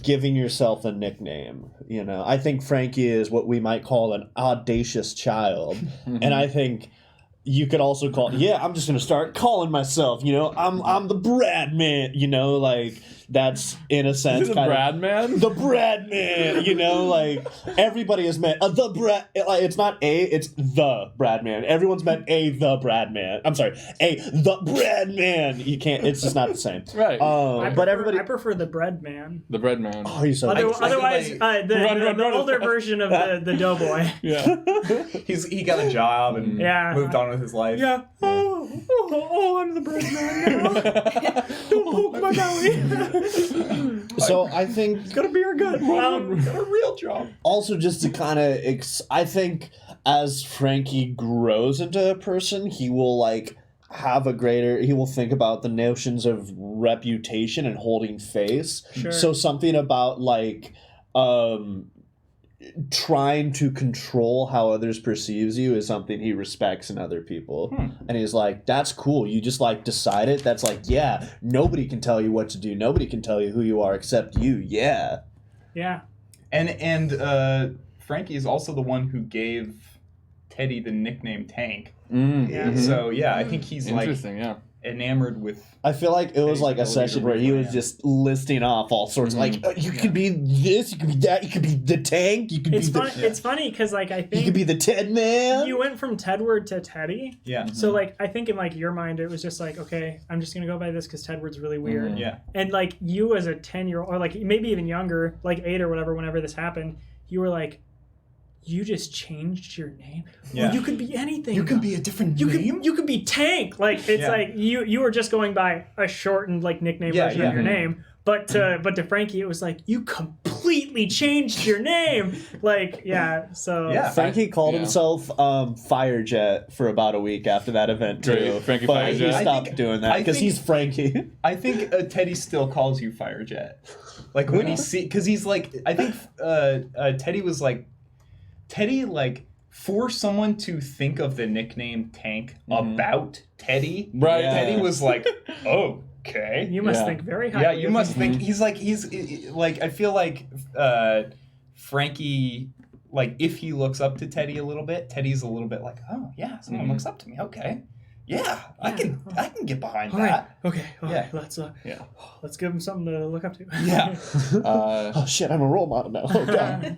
giving yourself a nickname. You know, I think Frankie is what we might call an audacious child, and I think you could also call. Yeah, I'm just gonna start calling myself. You know, I'm the Brad Man. You know, like that's in a sense Is it kind of Brad Man? the Brad Man. You know, like everybody has met the Brad. Like, it's not it's the Brad Man. Everyone's met the Brad Man. I'm sorry, the Brad Man. You can't. It's just not the same. Right. But everybody. I prefer the bread man. The bread man. Oh, he's so. Otherwise, the Run, older version of the doughboy. Yeah. He got a job and Yeah. moved on with his life. Yeah. Oh, I'm the bread man now. Don't poke my belly. So I think Got a beer gut. Got a real job. also just to kind of I think as Frankie grows into a person, he will like have he will think about the notions of reputation and holding face. Sure. So something about like trying to control how others perceives you is something he respects in other people. And he's like, that's cool. You just like decide it. That's like, yeah, nobody can tell you what to do. Nobody can tell you who you are except you. Yeah. Yeah. And Frankie is also the one who gave Teddy the nickname Tank. Yeah. So yeah, I think he's like Interesting, yeah. enamored with. I feel like it was like a ability session to where he was rebrand. just listing off all sorts of like, you could be this, you could be that, you could be the Tank, you could It's be funny. the, It's funny because like I you could think be the Ted Man. you went from Tedward to Teddy. Yeah. So like I think in like your mind it was just like, okay, I'm just gonna go by this because Tedward's really weird. Yeah. And like you as a 10-year-old or like maybe even younger, like 8 or whatever, whenever this happened, you were like, you just changed your name. Yeah. Well, you could be anything. You can be a different name. You could be Tank. Like it's Yeah. like you were just going by a shortened like nickname Yeah, version yeah. of your name. But to Frankie it was like you completely changed your name. Like yeah. So Yeah. Frankie called Yeah. himself Firejet for about a week after that event too. Great. Frankie but he Firejet. stopped doing that I because think- he's Frankie. I think Teddy still calls you Firejet. Like when he because he's like I think Teddy was like for someone to think of the nickname Tank about Teddy. Right. Yeah. Teddy was like, okay. you must Yeah. think very highly. Yeah, you of must me. think he's like I feel like Frankie, like if he looks up to Teddy a little bit, Teddy's a little bit like, oh yeah, someone looks up to me. Okay, yeah, I can get behind All right. that. Okay. Yeah. Let's let's give him something to look up to. Yeah. Oh shit, I'm a role model now. Oh god.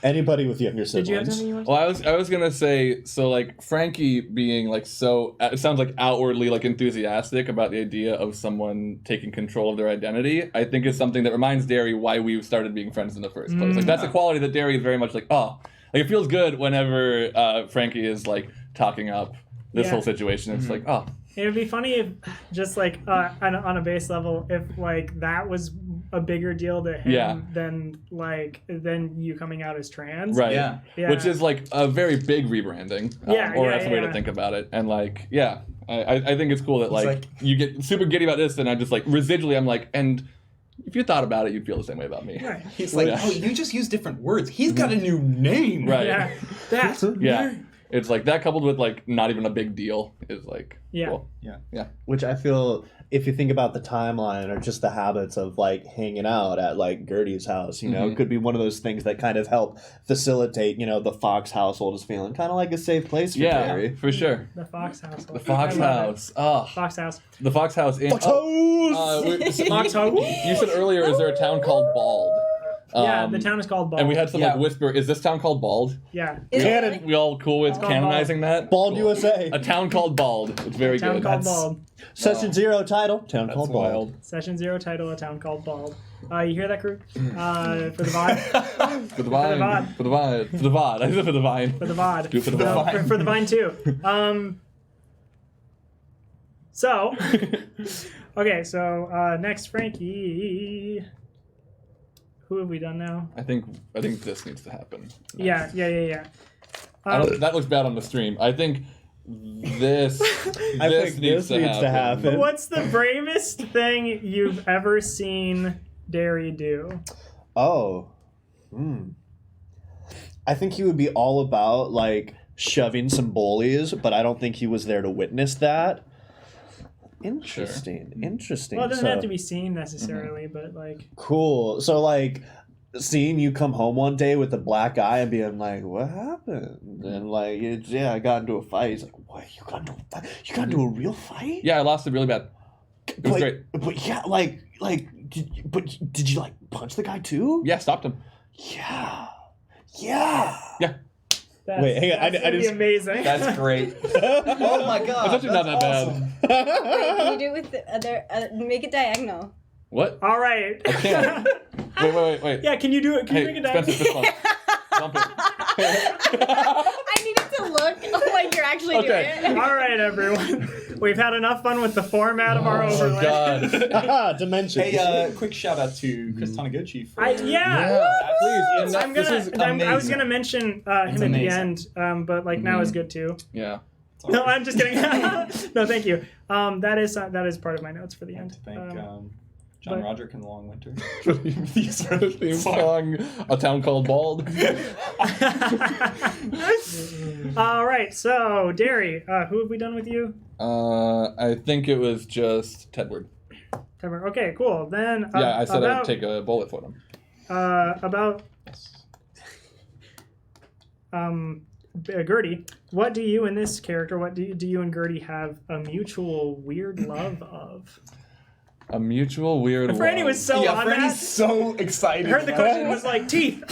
Anybody with younger siblings. Did you have something you wanted? Well, I was gonna say, so like Frankie being like so, it sounds like outwardly like enthusiastic about the idea of someone taking control of their identity. I think is something that reminds Derry why we started being friends in the first place. Like that's a quality that Derry is very much like, like it feels good whenever Frankie is like talking up this Yeah. whole situation. It's like, It would be funny if, just like on a base level, if like that was a bigger deal to him Yeah. than you coming out as trans. right. Yeah. Yeah. Which is like a very big rebranding. Yeah, or yeah, that's the way yeah. to think about it. And like, yeah, I think it's cool that like- you get super giddy about this, and I just like residually, I'm like, and if you thought about it, you'd feel the same way about me. Right. He's like, Yeah. oh, you just use different words. He's got a new name. Right. Yeah. That's Yeah. It's like that coupled with like not even a big deal is like cool. Which I feel, if you think about the timeline or just the habits of like hanging out at like Gertie's house, you know, it could be one of those things that kind of help facilitate, you know, the Fox household is feeling kind of like a safe place for Derry. For sure. The Fox house. The Fox house. Oh, Fox house. the Fox house in Fox house! Fox house. You said earlier, is there a town called Bald? Yeah, the town is called Bald. And we had some like whisper, is this town called Bald? Yeah. Is it Canon. really? We all cool with called canonizing that? Bald Cool. USA. A town called Bald. It's very Town good. called Bald. Session 0 title. Town That's called wild. Bald. Session 0 title, a town called Bald. You hear that, crew? For the VOD. For the vine. For the vine. For the VOD. I said for the vine. For the VOD. Do it for the No, vine. for the Vine too. So, okay, so next, Frankie. Who have we done now? I think this needs to happen. Yeah. That looks bad on the stream. I think this This needs to happen. What's the bravest thing you've ever seen Derry do? Oh. I think he would be all about like shoving some bullies, but I don't think he was there to witness that. Interesting. Well, it doesn't have to be seen necessarily, but like. Cool. So like seeing you come home one day with a black eye and being like, what happened? And like, I got into a fight. He's like, what? You got into a fight? You got into a real fight? Yeah, I lost it really bad. It was great. But yeah, did you like punch the guy too? Yeah, stopped him. Yeah. Wait, hang on. That's gonna be amazing. That's great. Oh my god. It's actually not that awesome. bad. Wait, can you do it with the other? Make it diagonal. What? All right. I can't. Wait. Yeah, can you do it? Can you Hey, make a Spencer, diagonal? fist bump. Bump it. I needed to look like you're actually Okay. doing it. All right, everyone. We've had enough fun with the format of our Oh overlay. God. Dimension. Hey, quick shout out to Chris Taniguchi for Yeah, please. I'm gonna. I was gonna mention him at the amazing. end, but like now is good too. Yeah. No, I'm just kidding. No, thank you. That is part of my notes for the And end. to thank John Roderick in the Long Winter. These are the theme song. A town called Bald. All right, so Derry, who have we done with you? I think it was just Tedward. Okay, cool. Then Yeah, I said I'd take a bullet for him. About Gertie, what do you and this character? What do you and Gertie have a mutual weird love of? A mutual weird Franny love. was so on Franny's that. so excited. I heard the question was like teeth.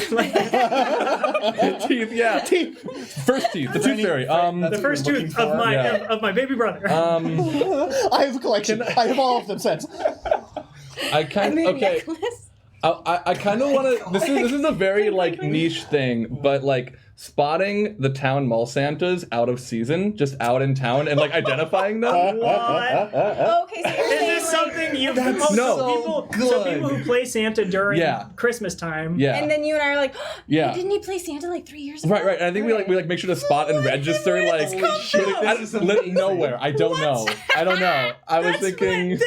Teeth, yeah. Teeth. First teeth. The tooth fairy. The first what you're tooth looking of for. my Yeah. of my baby brother. I have a collection. I have all of them since. I kind of okay. Necklace. I kind of want to. This is a very like niche thing, but like spotting the town mall Santas out of season, just out in town, and like identifying them. What? Okay, so you're Is saying this like, something you? That's No. so So good. people who play Santa during Yeah. Christmas time. Yeah. and then you and I are like, Yeah. didn't he play Santa like 3 years ago? Right. And I think we make sure to spot and register like Holy shit, this is amazing. nowhere. I don't know. I was That's thinking. What,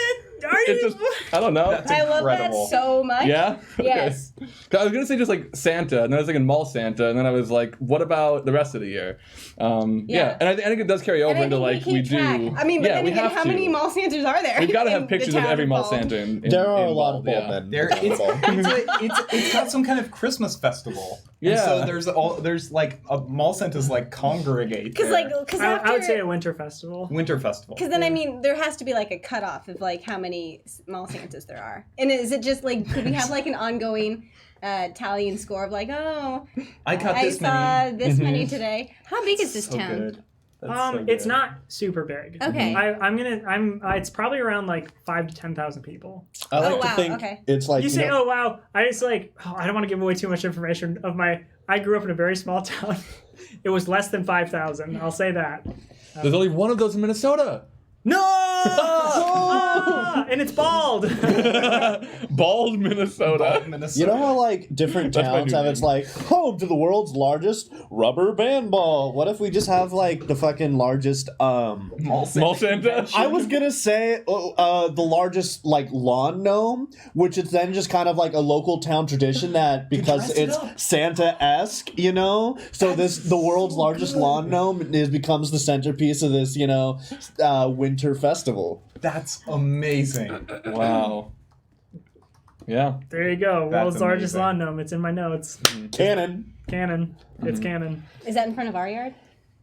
are you? It just, I don't know. That's I love incredible. that so much. Yeah? Yes. Okay. 'Cause I was going to say just like Santa, and then I was thinking mall Santa, and then I was like, what about the rest of the year? Yeah. And I think it does carry over And I into think like we we keep track. do. I mean, but yeah, then we again, have how to. many mall Santas are there? We've got to in have the pictures of town every mall Bald? Santa in There are in a lot of Bald, bald yeah. men. There, it's got some kind of Christmas festival. Yeah. And so there's like a mall Santas like congregate. Because there. I would say a winter festival. Winter festival. Because then, I mean, there has to be like a cutoff of like how many mall Santas there are. And is it just like, could we have like an ongoing tally and score of like, oh, I caught I this saw many. this many today. How big is this So town? good. That's so It's good. not super big. Okay. It's probably around like 5,000 to 10,000 people. I like Oh, to wow, think okay. it's like You say, oh wow, I just like, I don't want to give away too much information of my. I grew up in a very small town. It was less than 5,000. I'll say that. There's only one of those in Minnesota. No! and it's bald. Bald, Minnesota. You know how like different That's my towns new have it's name. like home to the world's largest rubber band ball? What if we just have like the fucking largest Mall Santa. I was gonna say the largest like lawn gnome, which is then just kind of like a local town tradition that because dress it it's up. Santa-esque, you know. So the world's largest lawn gnome becomes the centerpiece of this, you know, winter festival. That's amazing. Wow. Yeah. There you go. That's World's largest amazing. lawn gnome. It's in my notes. Canon. Canon. It's canon. Is that in front of our yard?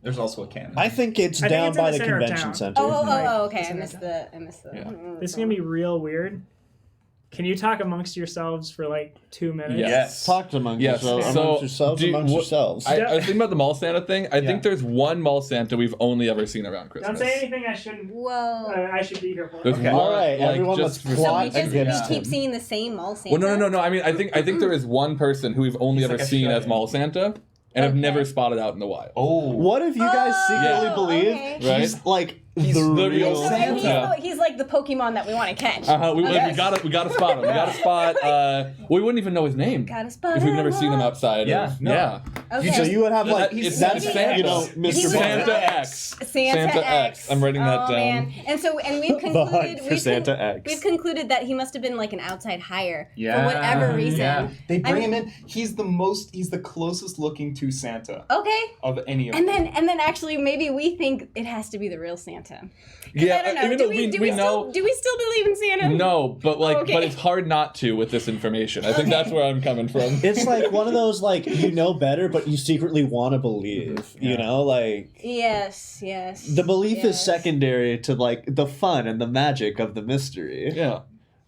There's also a cannon. I think it's I think down it's in by the the center of convention town. center. Oh, okay. It's I in missed the- the. Yeah. This is gonna be real weird. Can you talk amongst yourselves for like 2 minutes? Yes. Talk to amongst Yes. yourselves, So, amongst yourselves, do you- amongst what- yourselves. I was thinking about the mall Santa thing. I think there's one mall Santa we've only ever seen around Christmas. Don't say anything I shouldn't. Whoa. I should be here for. There's Okay. one, All right, like, everyone, just let's for So plot we just against keep him. seeing the same mall Santa. Well, no. I mean, I think there is one person who we've only ever like a seen as shut-in. mall Santa, and have Okay. never spotted out in the wild. Oh. What if you guys secretly Oh, believe okay. Right? he's like He's the the real real So, Santa. and Yeah. he's like the Pokemon that we want to catch. We Okay. gotta spot him. We gotta spot. We wouldn't even know his name Gotta spot if we've never him seen him all. outside. Yeah, of, no. yeah. Okay. So you would have like It's that's Santa. you know He's Mr. like- Santa X. Santa X. I'm writing that Oh, down. Man. And so, and we've The concluded hunt for Santa X. we've concluded that he must have been like an outside hire Yeah. for whatever reason. Yeah. They bring I'm- him in. He's the closest looking to Santa Okay. of any of And them. then actually maybe we think it has to be the real Santa. 'Cause Yeah, I don't know. even Do though we, we do we know. still believe in Santa? No, but like, Okay. but it's hard not to with this information. I think Okay. that's where I'm coming from. It's like one of those like you know better, but you secretly want to believe. You know, like Yes. the belief is yes. secondary to like the fun and the magic of the mystery. Yeah.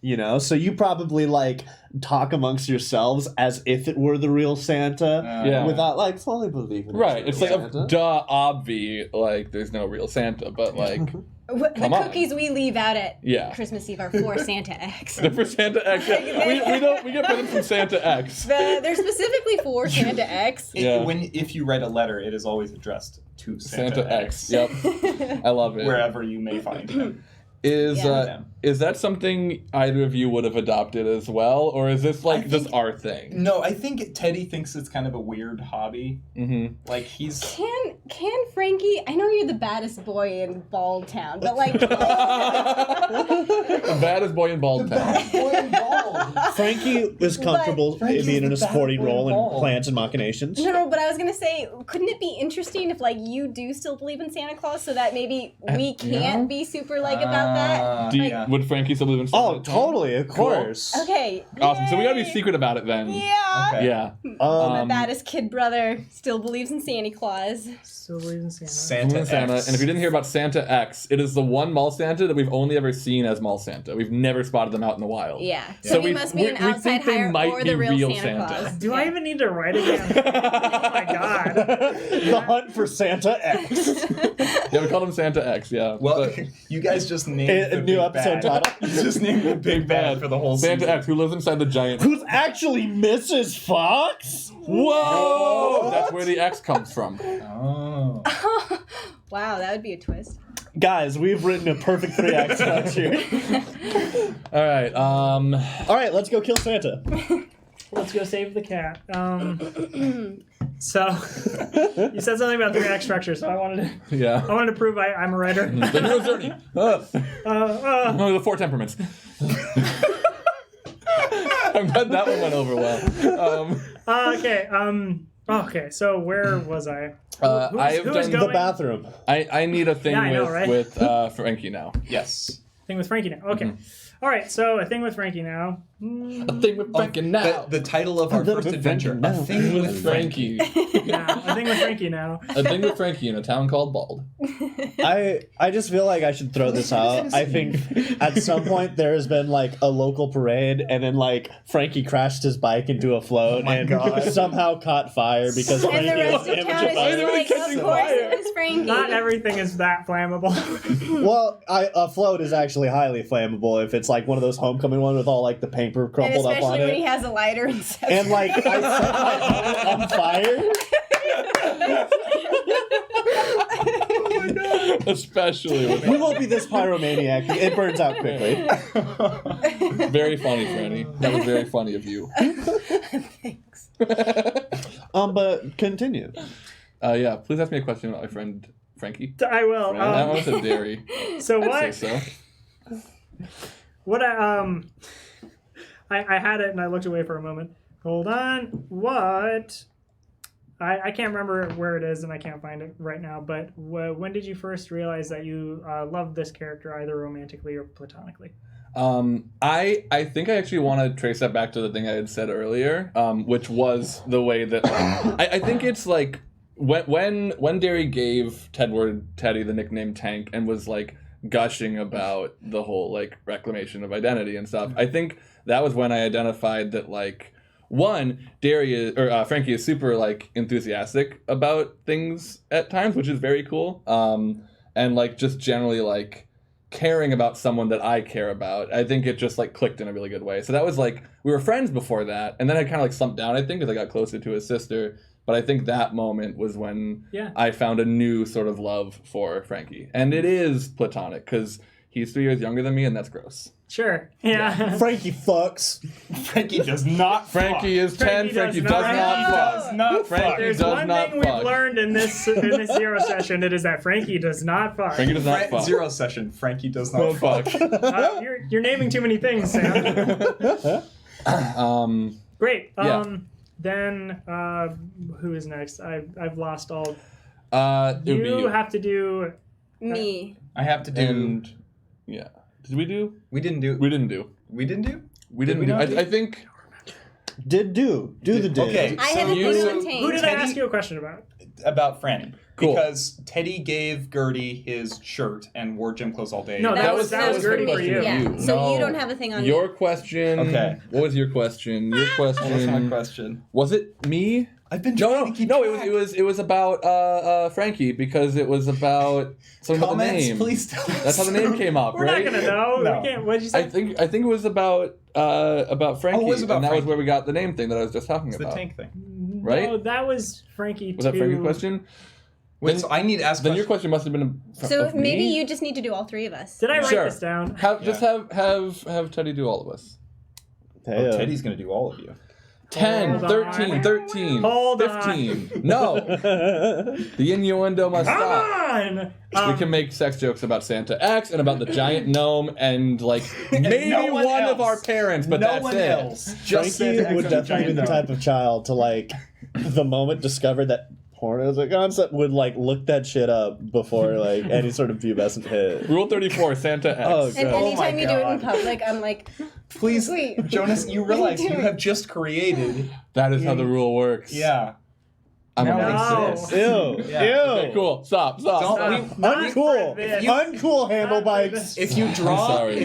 You know, so you probably like talk amongst yourselves as if it were the real Santa, Yeah. without like fully believing. Right. It's like Santa. duh, obvi. Like, there's no real Santa, but like, The Come on. cookies we leave out at Yeah. Christmas Eve are for Santa X. they're for Santa X. Yeah. We get presents from Santa X. They're specifically for Santa X. Yeah. If you write a letter, it is always addressed to Santa, Santa X. Yep. I love it. Wherever you may find him. Yeah. Is that something either of you would have adopted as well, or is this like just our thing? No, I think Teddy thinks it's kind of a weird hobby. Mm-hmm. Like he's Can Frankie? I know you're the baddest boy in Bald Town, but like, The baddest boy in Bald Town. Frankie is comfortable Frankie's being in the a supporting bad boy role in involved. plans and machinations. no. But I was gonna say, couldn't it be interesting if like you do still believe in Santa Claus, so that maybe we can't be super like about that? Would Frankie still believe in Santa? Oh, totally, of course. Okay. Awesome. So we gotta be yay. secret about it then. Yeah. Okay. Yeah. My baddest kid brother still believes in Santa Claus. Still believe in Santa. Santa, Santa. X. And if you didn't hear about Santa X, it is the one mall Santa that we've only ever seen as mall Santa. We've never spotted them out in the wild. Yeah. So So he we- must be we- an we outside think they hire might or be the real real Santa Santa. Claus. Do Yeah. I even need to write again? Oh my god. The hunt for Santa X. Yeah, we called him Santa X, yeah. Well, But you guys just named A the new big episode bad. title. You just named the big bad for the whole Santa season. X, who lives inside the giant... Who's actually Mrs. Fox? Whoa! That's where the X comes from. Oh. Wow, that would be a twist. Guys, we've written a perfect 3-act sketch here. All right, All right, let's go kill Santa. Let's go save the cat. So you said something about 3-act structure, so I wanted yeah. to prove I'm a writer. The hero's journey. No, the 4 temperaments. I'm glad that one went over well. Okay, so where was I? I have who's done going? The bathroom. I need a thing Yeah, I know, right? with Frankie now. Yes. Thing with Frankie now. Okay. All right, so a thing with Frankie now. A thing with Frankie now. The title of our little first bit adventure. Frankie A now. thing with Frankie. Now, a thing with Frankie now. A thing with Frankie in a town called Bald. I just feel like I should throw this out. I think at some point there has been like a local parade, and then like Frankie crashed his bike into a float and somehow caught fire because And the Frankie rest was of damaged town is by just it. like, catching of course fire. it was Frankie. Not everything is that flammable. Well, a float is actually highly flammable if it's like one of those homecoming ones with all like the paper And crumpled up on especially when he it. has a lighter and stuff. And like I set my helmet on fire. Especially with We won't be this pyromaniac. It burns out quickly. Very funny, Franny. That was very funny of you. Thanks. But continue. Yeah, please ask me a question about my friend Frankie. I will. I almost said dairy. So what? I'd say so. What I had it and I looked away for a moment. Hold on. What? I can't remember where it is and I can't find it right now. But when did you first realize that you loved this character either romantically or platonically? I think I actually want to trace that back to the thing I had said earlier, which was the way that I think it's like when Derry gave Teddy the nickname Tank and was like gushing about the whole like reclamation of identity and stuff. I think that was when I identified that like one, Frankie is super like enthusiastic about things at times, which is very cool. And like just generally like caring about someone that I care about. I think it just like clicked in a really good way. So that was like we were friends before that, and then I kind of like slumped down. I think as I got closer to his sister. But I think that moment was when I found a new sort of love for Frankie, and it is platonic because he's 3 years younger than me, and that's gross. Sure. Yeah. Frankie fucks. Frankie does not. Frankie is 10. Frankie does not fuck. Frankie There's does one not thing fuck. we've learned in this zero session. It is that Frankie does not fuck. Frankie does not fuck. Zero session. Frankie does not fuck. You're naming too many things, Sam. Great. Then who is next? I've lost all. It would be You you. have to do. Me. I have to do. And yeah, did we do? We didn't do. We didn't do. We didn't do. We didn't we do. not do? I think. Do the did. Okay. I had so a you- and Tank. Who did I Teddy- ask you a question about? About Franny. Cool. Because Teddy gave Gertie his shirt and wore gym clothes all day. No, that was Gertie for you. Yeah. You. So No. you don't have a thing on Your question. Okay. What was your question? Your What was my question. question? Was it me? I've been No, trying no, to keep no. track. It was about Frankie because it was about something about the Comments, name. please tell us. That's how the name came up, We're right? not gonna know. No. We can't. What did you say? I think it was about Frankie, Oh, it was about and that was Frankie. where we got the name thing that I was just talking It's the about. tank thing. right? No, that was Frankie. Was that Frankie's question? Wait, Then- so I need to ask. Then your question must have been So of maybe me? you just need to do all three of us. Did I write Sure. this down? Just have Teddy do all of us. Oh, Teddy's gonna do all of you. 10, Hold 13, on. 13, Hold 15. No, the innuendo must Come stop. on! We can make sex jokes about Santa X and about the giant gnome and like maybe no one, one of else. our parents, but no that's one it. else. Just Frankie Santa X would and a definitely be giant the gnome. type of child to like the moment discovered that porno is a concept would like look that shit up before like any sort of pubescent hit. Rule 34, Santa X. Oh, And God. anytime you do it in God. public, I'm like, Please, Wait. Jonas, you realize you have just created. That is how the rule works. Yeah. I'm Now a it No. exists. Ew. Yeah. Ew. Okay, cool. Stop. Don't- Not Uncool. for this. Uncool handle bikes. If you I'm draw, sorry.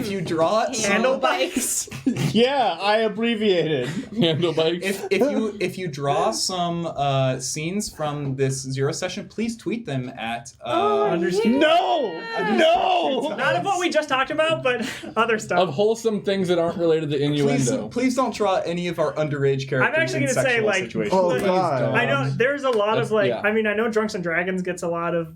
Handle bikes. Yeah, I abbreviated. Handle bikes. if you draw some scenes from this zero session, please tweet them at. Understood. No! No! Not of what we just talked about, but other stuff. Of wholesome things that aren't related to innuendo. Please don't draw any of our underage characters I'm actually in gonna say, sexual like, situations. Oh, Please God. don't. I know there's a lot That's- of like. yeah. I mean, I know Drunks and Dragons gets a lot of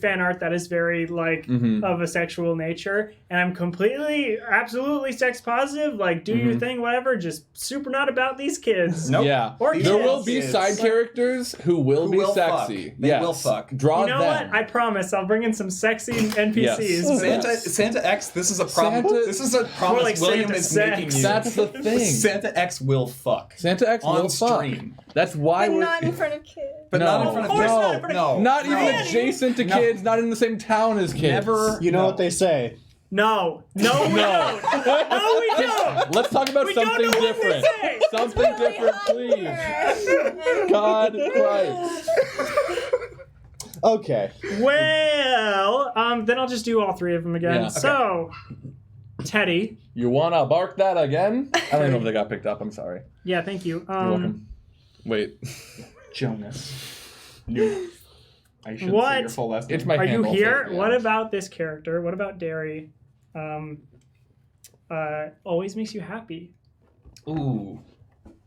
fan art that is very like Mhm. of a sexual nature, and I'm completely, absolutely sex positive. Like, do your thing, whatever. Just super not about these kids. Nope. Yeah. Or There kids. will be side characters who will be will sexy. fuck. They Yes. will fuck. Draw You know them. what? I promise. I'll bring in some sexy NPCs. Yes. Santa X. This is a problem. Santa- This is a More promise like William Santa is sex. making you. That's the thing. Santa X will fuck. Santa X on will fuck. stream. That's why but we're not in front of kids. But No. not in front of Of course kids. not in front of No, not even no. adjacent to No. kids, not in the same town as kids. Never. You know No. what they say. No, we don't. No, we don't. Let's talk about We don't something know what different. to say. Something different, please. God Christ. Okay. Well, then I'll just do all three of them again. Yeah. So, Teddy. You wanna bark that again? I don't know if they got picked up. I'm sorry. Yeah, thank you. You're welcome. Wait. Jonas. New. I shouldn't What? say your full last name. It's my Are you handle, here? so, yeah. What about this character? What about Derry? Always makes you happy. Ooh.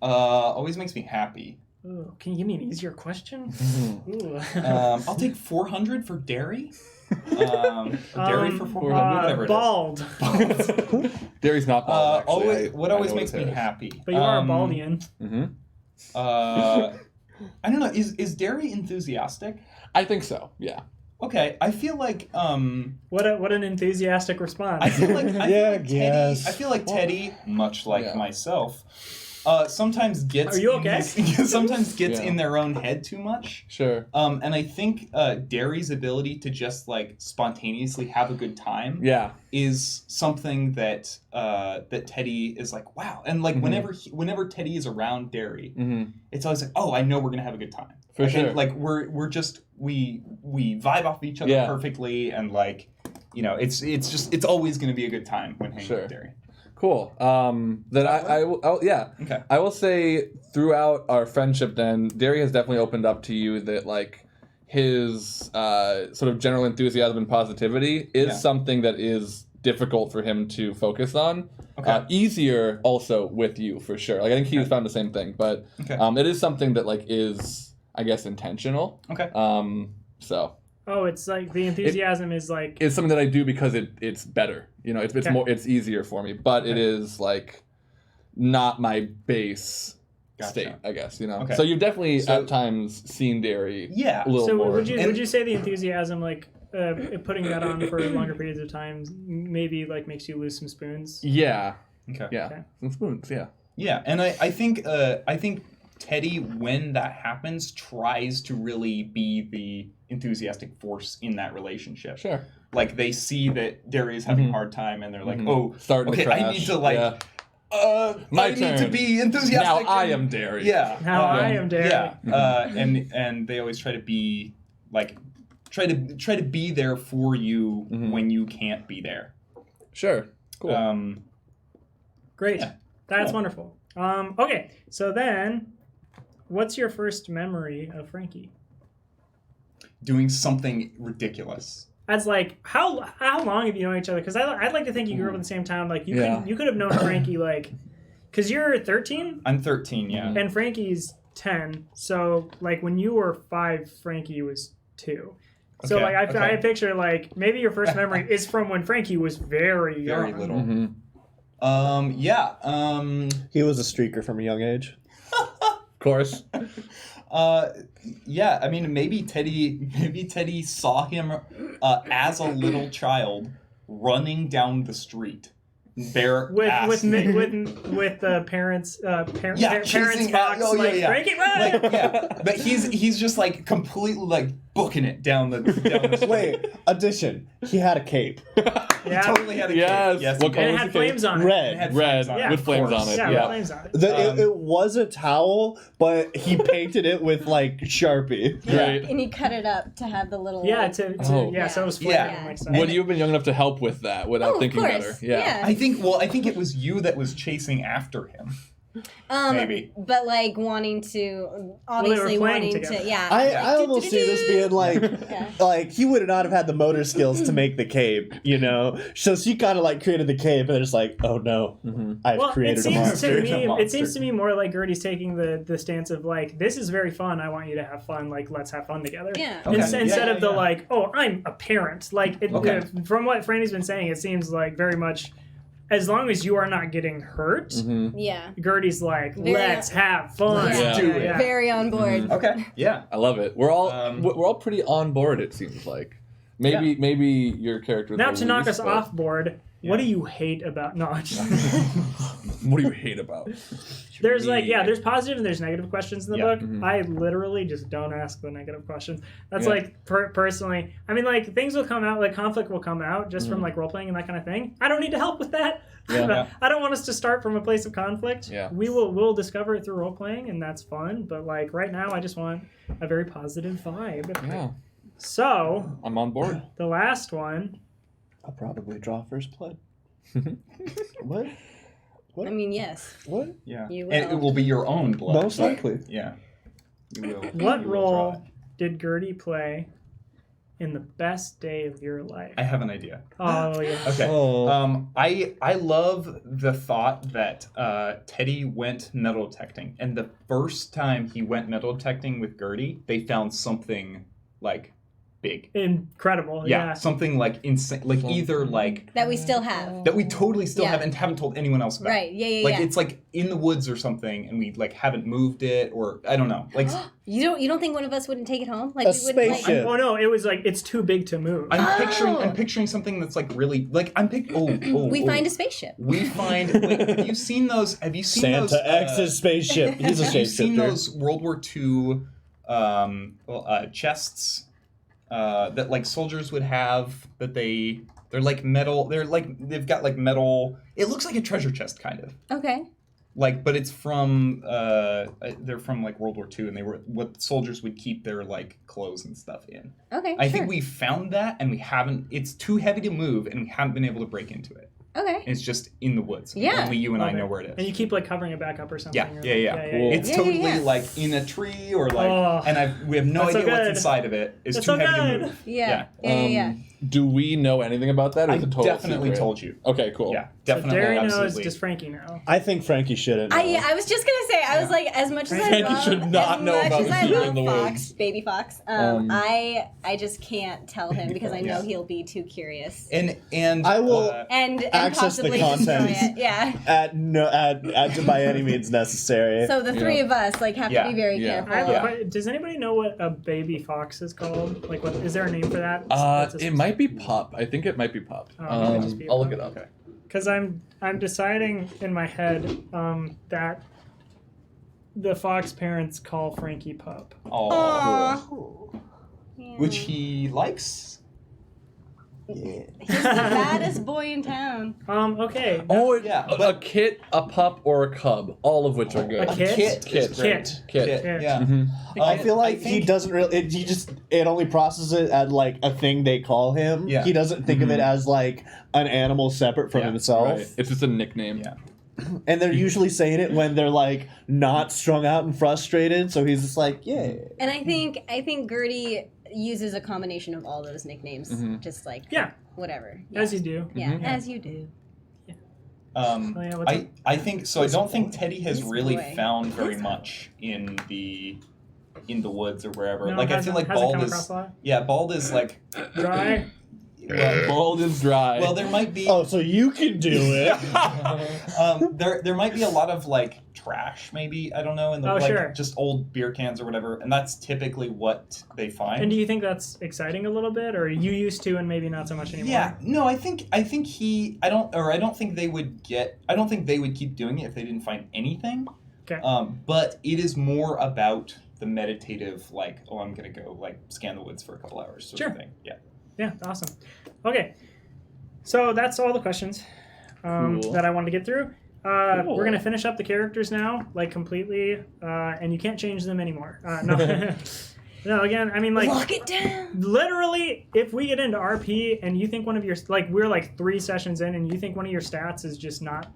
Always makes me happy. Ooh, can you give me an easier question? Ooh. I'll take 400 for dairy. Dairy for 400, whatever it is. Bald. Dairy's not bald, actually. What always makes me happy. But you are a Baldian. Mm-hmm. I don't know. Is dairy enthusiastic? I think so. Yeah. Okay. I feel like What an enthusiastic response. I feel like yes. I feel like Teddy, much like myself, sometimes gets. Are you okay? Sometimes gets Yeah. in their own head too much. Sure. And I think Dairy's ability to just like spontaneously have a good time Yeah. is something that that Teddy is like, wow. And like whenever Teddy is around Dairy, it's always like, oh, I know we're gonna have a good time. For sure. And, like we vibe off each other perfectly, and like, you know, it's always gonna be a good time when hanging with Dairy. Cool. Then I will. Okay. I will say throughout our friendship, then Derry has definitely opened up to you that like his sort of general enthusiasm and positivity is something that is difficult for him to focus on. Okay. Easier also with you for sure. Like I think he's found the same thing, but it is something that like is, I guess, intentional. Okay. So. Oh, it's like the enthusiasm is like It's something that I do because it's better. You know, it's more, it's easier for me, but it is like not my base state, I guess, you know. Okay. So you've definitely at times seen Dairy a little so more. would you say the enthusiasm, like putting that on for longer periods of time, maybe like makes you lose some spoons? Yeah. Okay. Yeah. Okay. Some spoons, yeah. Yeah, and I think Teddy, when that happens, tries to really be the enthusiastic force in that relationship. Sure. Like they see that Dairy is having a hard time, and they're like, "Oh, Starting to crash. I need to like, My I turn. need to be enthusiastic." Now I am Dairy. Yeah. Now I am Dairy. Yeah. And they always try to be like, try to be there for you when you can't be there. Sure. Cool. Great. Yeah. That's wonderful. Okay, so then, what's your first memory of Frankie? Doing something ridiculous. As like, how long have you known each other? Because I'd like to think you grew up in the same town. Like you could have known Frankie like, because you're 13 I'm 13. Yeah. and Frankie's 10. So like when you were 5, Frankie was 2. So Okay, like I okay. picture like maybe your first memory is from when Frankie was very young. Very little. He was a streaker from a young age. Of course. Yeah, I mean, maybe Teddy saw him as a little child running down the street, bare ass naked. with the parents parents chasing box like Frankie run! Like, but he's just like completely like booking it down the street. Wait, addition. He had a cape. He totally had a Yes. cape. Yes, What he color And it was had the flames on it. Red. had Red flames on it, with of flames course. on it. Yeah, Yeah. with flames on it. It was a towel, but he painted it with like Sharpie. Right. And he cut it up to have the little. Yeah, so it was flaming. Yeah. Like so. Would you have been young enough to help with that without of thinking course. better? Yeah. I think it was you that was chasing after him. Maybe. But like wanting to, obviously playing wanting together. to, yeah. I almost see this being like, like he would not have had the motor skills to make the cape, you know. So she kind of like created the cape, and they're just like, oh no, I've created a monster. It seems to me more like Gertie's taking the stance of like, this is very fun. I want you to have fun. Like, let's have fun together. Yeah. Okay. Instead of the Yeah. like, oh, I'm a parent. Like, Okay. From what Franny's been saying, it seems like very much, as long as you are not getting hurt, Yeah. Gertie's like, Very- let's have fun. Let's do it. Yeah. Very on board. Okay. Yeah. I love it. We're all pretty on board. It seems like maybe your character. Now to knock us but- off board, what do you hate about? No, I'm just- What do you hate about? there's like there's positive and there's negative questions in the Yeah. book. I literally just don't ask the negative questions. That's Yeah. like personally. I mean, like things will come out, like conflict will come out just from like role playing and that kind of thing. I don't need to help with that. Yeah. I don't want us to start from a place of conflict. Yeah. We'll discover it through role playing and that's fun. But like right now, I just want a very positive vibe. Yeah, So I'm on board. the last one. I'll probably draw first blood. What? I mean, yes. What? Yeah. You And it will. will be your own blood. Most but- likely. Yeah. You will. What you will role try. did Gertie play in the best day of your life? I have an idea. Oh, yeah. Okay. Oh. I love the thought that Teddy went metal detecting, and the first time he went metal detecting with Gertie, they found something like big. Incredible. Yeah, Yeah. something like insane, like either like That we still have. that we totally still Yeah. have and haven't told anyone else about. Right. Yeah. Like it's like in the woods or something, and we like haven't moved it, or I don't know. Like You don't think one of us wouldn't take it home? Like A we wouldn't spaceship. Oh no, it was like it's too big to move. I'm picturing something that's like really like we find a spaceship. We find. Wait, have you seen those? Have you seen Santa those? X's spaceship. He's a Have you seen shapeshifter. those World War II chests that like soldiers would have? That they're like metal. They've got like metal. It looks like a treasure chest kind of. Okay. Like, but it's from they're from like World War II, and they were what soldiers would keep their like clothes and stuff in. Okay. I sure. think we found that, and we haven't. It's too heavy to move, and we haven't been able to break into it. Okay. It's just in the woods. Yeah. Only you and I Love know it. where it And is. you keep like covering it back up or something. Yeah, or, yeah. like, Cool. It's Yeah, totally yeah. like in a tree or like, Oh. and we have no That's so idea what's good. inside of it. It's That's too so heavy good. to move. Yeah. Yeah. Do we know anything about that? Or I is it total definitely secret? told you. Okay, cool. Yeah, So definitely. Derry knows, absolutely. does Frankie know? I think Frankie shouldn't. Know. I was just gonna say, I was like, as much as I Frankie love, should not as know much about as I being love in the Fox, woods. baby Fox, I just can't tell him because I know Yeah. he'll be too curious And I will and access the possibly destroy content. it. Yeah. at by any means necessary. So the three of us like have Yeah. to be very Yeah. careful. I have a Yeah. que- Does anybody know what a baby fox is called? Like, what is there a name for that? What's a It might be Pup. I think it might be Pup. Oh, it might just be a I'll look pup. it up. Okay. Because I'm deciding in my head that the fox parents call Frankie Pup. Oh, Aw. Yeah. which he likes. Yeah. He's the baddest boy in town. Okay. Oh, Yeah, a kit, a pup, or a cub, all of which are good. A kit? Kit. is great. Kit. Kit. Yeah. Mhm. I feel like think- he doesn't really. It only processes it as like a thing they call him. Yeah. He doesn't think of it as like an animal separate from Yeah, himself. Right. It's just a nickname. Yeah. And they're usually saying it when they're like not strung out and frustrated. So he's just like, yeah. And I think Gertie uses a combination of all those nicknames, Mhm. just like Yeah, whatever. as you do. Yeah, Mhm. as you do. Oh, yeah, what's up? I think so. I don't think Teddy has This really boy. found very This much in the woods or wherever. No, like I hasn't- feel like hasn't Bald come is across a lot. Bald is like Dry. Bald is dry. well, there might be Oh, so you can do it. there might be a lot of like trash, maybe, I don't know, in the Oh, like sure. just old beer cans or whatever, and that's typically what they find. And do you think that's exciting a little bit, or you used to and maybe not so much anymore? Yeah, no, I think I don't think they would keep doing it if they didn't find anything. Okay. But it is more about the meditative, like, oh, I'm gonna go like scan the woods for a couple hours sort Sure. of thing. Yeah. Yeah, awesome. Okay, so that's all the questions Cool. that I wanted to get through. Cool. We're gonna finish up the characters now, like completely, and you can't change them anymore. No, no. Again, I mean, like, Lock it down. literally, if we get into RP and you think one of your we're like 3 sessions in, and you think one of your stats is just not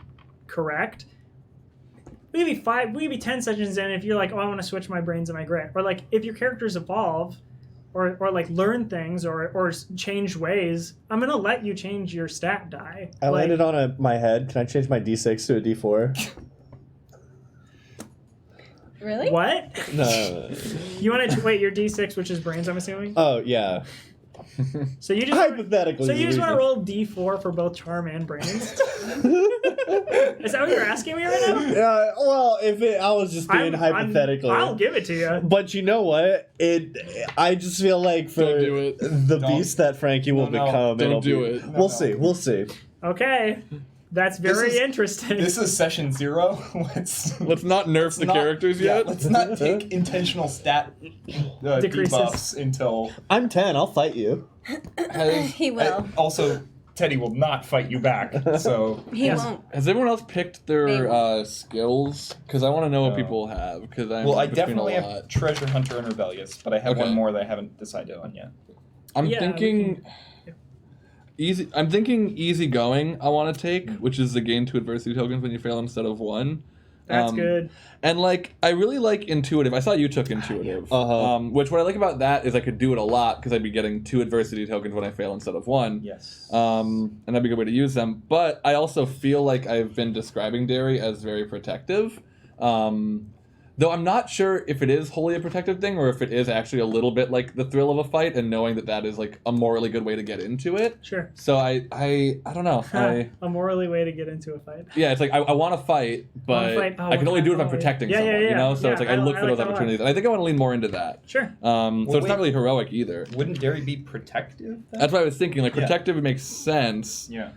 correct, we could be 5, we could be 10 sessions in. If you're like, oh, I want to switch my brains and my grit, or like if your characters evolve. Or like learn things or change ways, I'm gonna let you change your stat die. I Like, landed on my head. Can I change my D6 to a D4? Really? What? No. You want to wait your D6, which is brains, I'm assuming. Oh yeah. So you just Hypothetically. so you just want to speaking. roll D4 for both charm and brains. Is that what you're asking me right now? Well, I was just being hypothetically. I'll give it to you. But you know what? I just feel like for Don't do it. the Don't. beast that Frankie will No, no. become, Don't it'll do be. it. We'll see. We'll see. Okay, that's very This is- interesting. This is session 0. Let's not nerf the characters yet. Let's not take intentional stat Decreases. debuffs until. I'm 10. I'll fight you. He will. Also, Teddy will not fight you back. So He Yes. won't. Has everyone else picked their skills? Because I want to know what No. people have. Because I'm well, I between definitely a have lot. treasure hunter and rebellious, but I have Okay. one more that I haven't decided on yet. I'm Yeah, we thinking easy. I'm thinking easy going. I want to take, which is the gain 2 adversity tokens when you fail instead of 1. That's good. And like, I really like intuitive. I saw you took intuitive. Uh-huh. Which what I like about that is I could do it a lot because I'd be getting 2 adversity tokens when I fail instead of 1. Yes. And that'd be a good way to use them. But I also feel like I've been describing Derry as very protective. Though I'm not sure if it is wholly a protective thing or if it is actually a little bit like the thrill of a fight and knowing that that is like a morally good way to get into it. Sure. So I don't know. A morally way to get into a fight. Yeah, it's like I want to fight, but I can only do it if I'm protecting someone, you know? So it's like I look for those opportunities. And I think I want to lean more into that. Sure. So it's not really heroic either. Wouldn't Derry be protective then? That's what I was thinking. Like, protective makes sense. Yeah.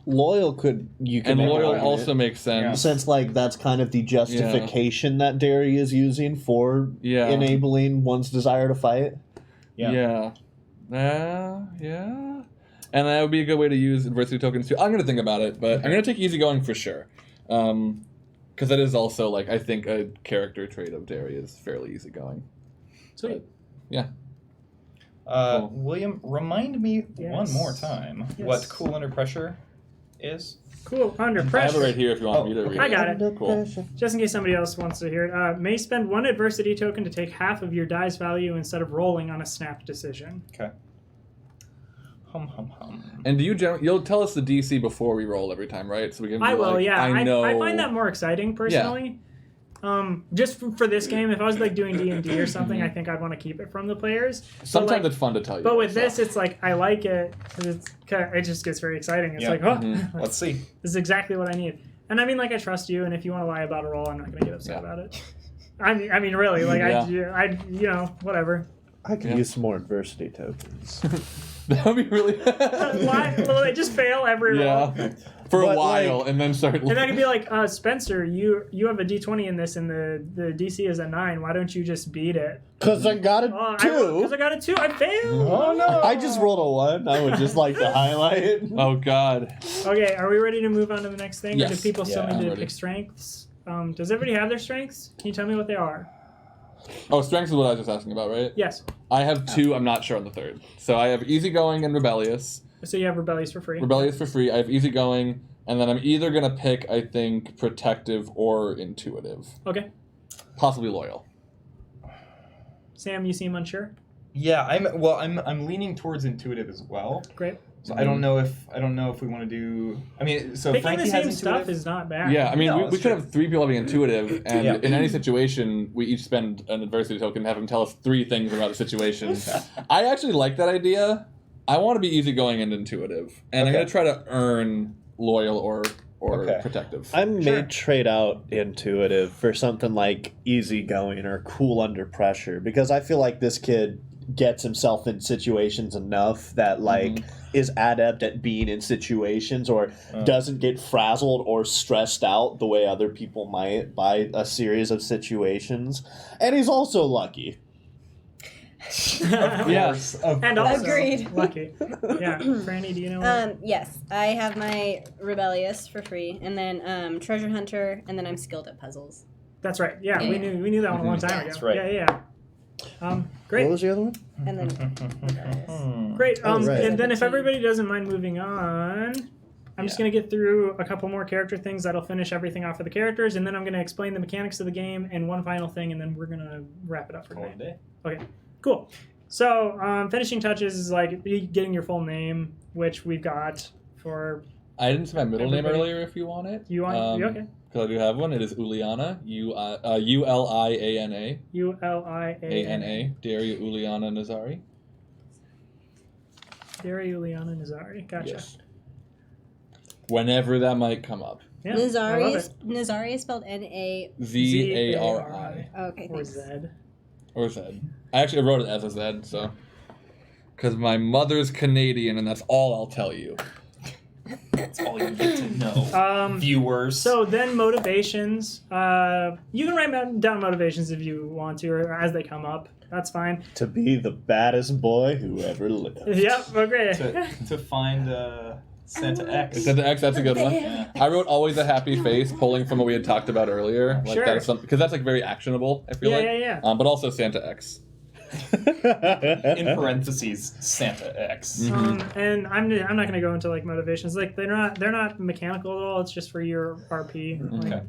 Loyal and loyal also makes sense. Since like that's kind of the justification that Derry is using for enabling one's desire to fight. Yeah. And that would be a good way to use adversity tokens too. I'm going to think about it, but I'm going to take easygoing for sure. Because that is also, like, I think a character trait of Derry is fairly easygoing. Sweet. Yeah. Cool. William, remind me one more time what cool under pressure is. Cool under pressure. I have it right here if you want me to read it. I got it. Cool. Just in case somebody else wants to hear it. May spend 1 adversity token to take half of your die's value instead of rolling on a snap decision. Okay. Hum. And do you'll tell us the DC before we roll every time, right? So we can. I will. Like, Yeah. I know. I find that more exciting personally. Just for this game, if I was like doing D&D or something, I think I'd want to keep it from the players. Sometimes it's fun to tell you. But with this, it's like I like it because it just gets very exciting. It's like, let's see. This is exactly what I need. And I mean, like, I trust you, and if you want to lie about a roll, I'm not going to get upset about it. I mean, really, like, I whatever. I could use some more adversity tokens. That would be really. Why? Will they just fail every roll? For a while, and then start. And I could be like, Spencer, you have a D20 in this, and the DC is a 9. Why don't you just beat it? Because I got a 2. Because I got a 2. I failed. Oh no! I just rolled a 1. I would just like to highlight it. Oh God. Okay, are we ready to move on to the next thing? Yes. Or do people still need to ready. pick strengths? Does everybody have their strengths? Can you tell me what they are? Oh, strengths is what I was just asking about, right? Yes. I have 2. I'm not sure on the third. So I have easygoing and rebellious. So you have rebellious for free. Rebellious for free. I have easygoing, and then I'm either gonna pick, I think, protective or intuitive. Okay. Possibly loyal. Sam, you seem unsure. Yeah, I'm leaning towards intuitive as well. Great. So I don't know if we want to do. I mean, so Picking Frankie the same has stuff intuitive. is not bad. Yeah, I mean, No, we that's could true. have 3 people having intuitive, and Yeah. in any situation, we each spend an adversity token and have him tell us 3 things about the situation. I actually like that idea. I want to be easygoing and intuitive, and I'm going to try to earn loyal or protective. I may trade out intuitive for something like easygoing or cool under pressure, because I feel like this kid gets himself in situations enough that is adept at being in situations or doesn't get frazzled or stressed out the way other people might by a series of situations. And he's also lucky. Yes. And also Agreed. lucky. Yeah. Franny, do you know what? Yes, I have my rebellious for free, and then treasure hunter, and then I'm skilled at puzzles. That's right. Yeah, we knew that one a long time ago. That's right. Yeah. Great. What was the other one? And then Great. right. And then if everybody doesn't mind moving on, I'm just going to get through a couple more character things that'll finish everything off for the characters, and then I'm going to explain the mechanics of the game and one final thing, and then we're going to wrap it up for today. Okay, cool. So finishing touches is like getting your full name, which we've got for... I didn't say my middle name earlier if you want it. You want okay. Because I do have one. It is Uliana. Uliana. Uliana. Daria Uliana Nazari. Daria Uliana Nazari. Gotcha. Yes. Whenever that might come up. Yeah, Nazari is spelled Nazari. Zari. Okay, Or thanks. Z. Or Zed. I actually wrote it as a Zed, so. Because my mother's Canadian, and that's all I'll tell you. That's all you get to know, viewers. So then motivations. You can write down motivations if you want to, or as they come up. That's fine. To be the baddest boy who ever lived. Yep. Okay. to find Santa X. Santa X, that's a good one. Yeah. I wrote always a happy face, pulling from what we had talked about earlier. Like Sure. that is something, because that's like very actionable, I feel like. Yeah. But also Santa X. In parentheses, Santa X. And I'm not going to go into like motivations. Like they're not mechanical at all. It's just for your RP. Okay.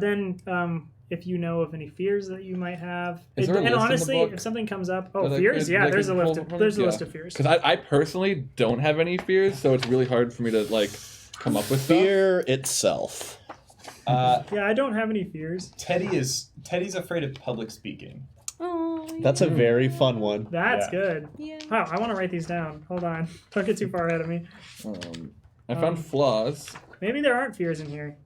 Then if you know of any fears that you might have, Is there a and list in the honestly, book? if something comes up, That fears, I there's a could list. pull from? There's a Yeah. list of fears. Because I personally don't have any fears, so it's really hard for me to like come up with stuff. Fear itself. Yeah, I don't have any fears. Teddy's afraid of public speaking. Oh, That's a very fun one. That's Yeah. good. yeah. Wow, I want to write these down. Hold on. Don't get too far ahead of me. I found flaws. Maybe there aren't fears in here.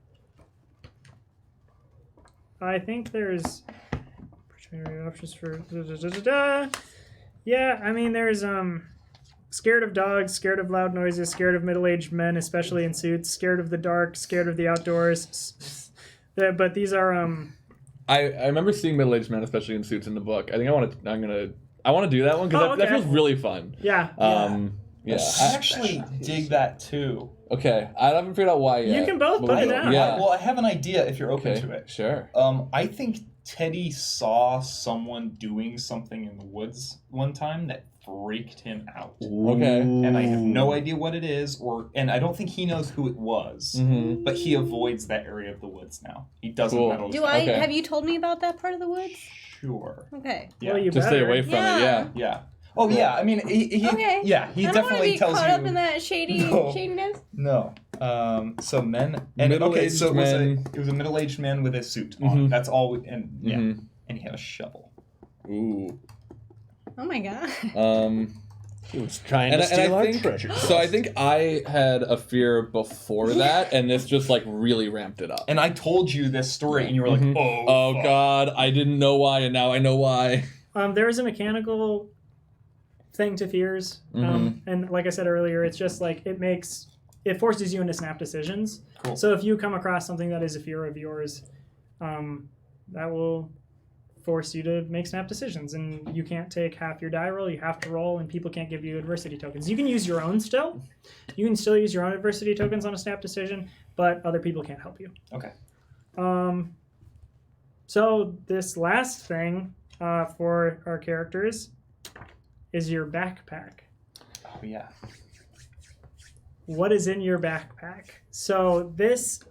I think there's options for yeah, I mean there's scared of dogs, scared of loud noises, scared of middle-aged men, especially in suits, scared of the dark, scared of the outdoors. But these are I remember seeing middle-aged men, especially in suits, in the book. I think I want to do that one because that feels really fun. Yeah. Yeah. I actually dig that too. Okay, I haven't figured out why yet. You can both put it down. Yeah. Well, I have an idea if you're open Okay, to it. sure. I think Teddy saw someone doing something in the woods one time that freaked him out. Okay. And I have no idea what it is, and I don't think he knows who it was, but he avoids that area of the woods now. He doesn't meddle with I Okay. have you told me about that part of the woods? Sure. Okay. Yeah. Well, you Just stay better. away from it. Yeah. Yeah. Oh yeah, I mean he Okay. yeah, he I don't want to definitely be tells caught you up in that shadiness. No. So men and Middle-aged so men. it was a middle-aged man with a suit on. That's all and he had a shovel. Ooh. Oh my god. He was trying to steal our treasure. So I think I had a fear before that, and this just like really ramped it up. And I told you this story and you were like, Oh fuck. God, I didn't know why, and now I know why. There is a mechanical thing to fears, and like I said earlier, it's just like it forces you into snap decisions. Cool. So if you come across something that is a fear of yours, that will force you to make snap decisions, and you can't take half your die roll. You have to roll, and people can't give you adversity tokens. You can use your own still. You can still use your own adversity tokens on a snap decision, but other people can't help you. Okay. So this last thing for our characters is your backpack. Oh yeah. What is in your backpack? So this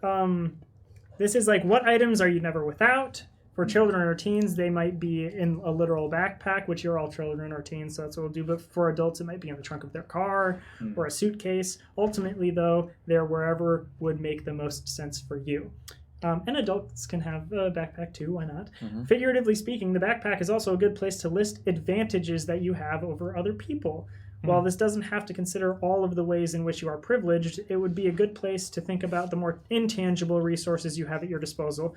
is like, what items are you never without? For children or teens, they might be in a literal backpack, which you're all children or teens, so that's what we'll do. But for adults, it might be in the trunk of their car or a suitcase. Ultimately, though, they're wherever would make the most sense for you. And adults can have a backpack too, why not? Figuratively speaking, the backpack is also a good place to list advantages that you have over other people. While this doesn't have to consider all of the ways in which you are privileged, it would be a good place to think about the more intangible resources you have at your disposal.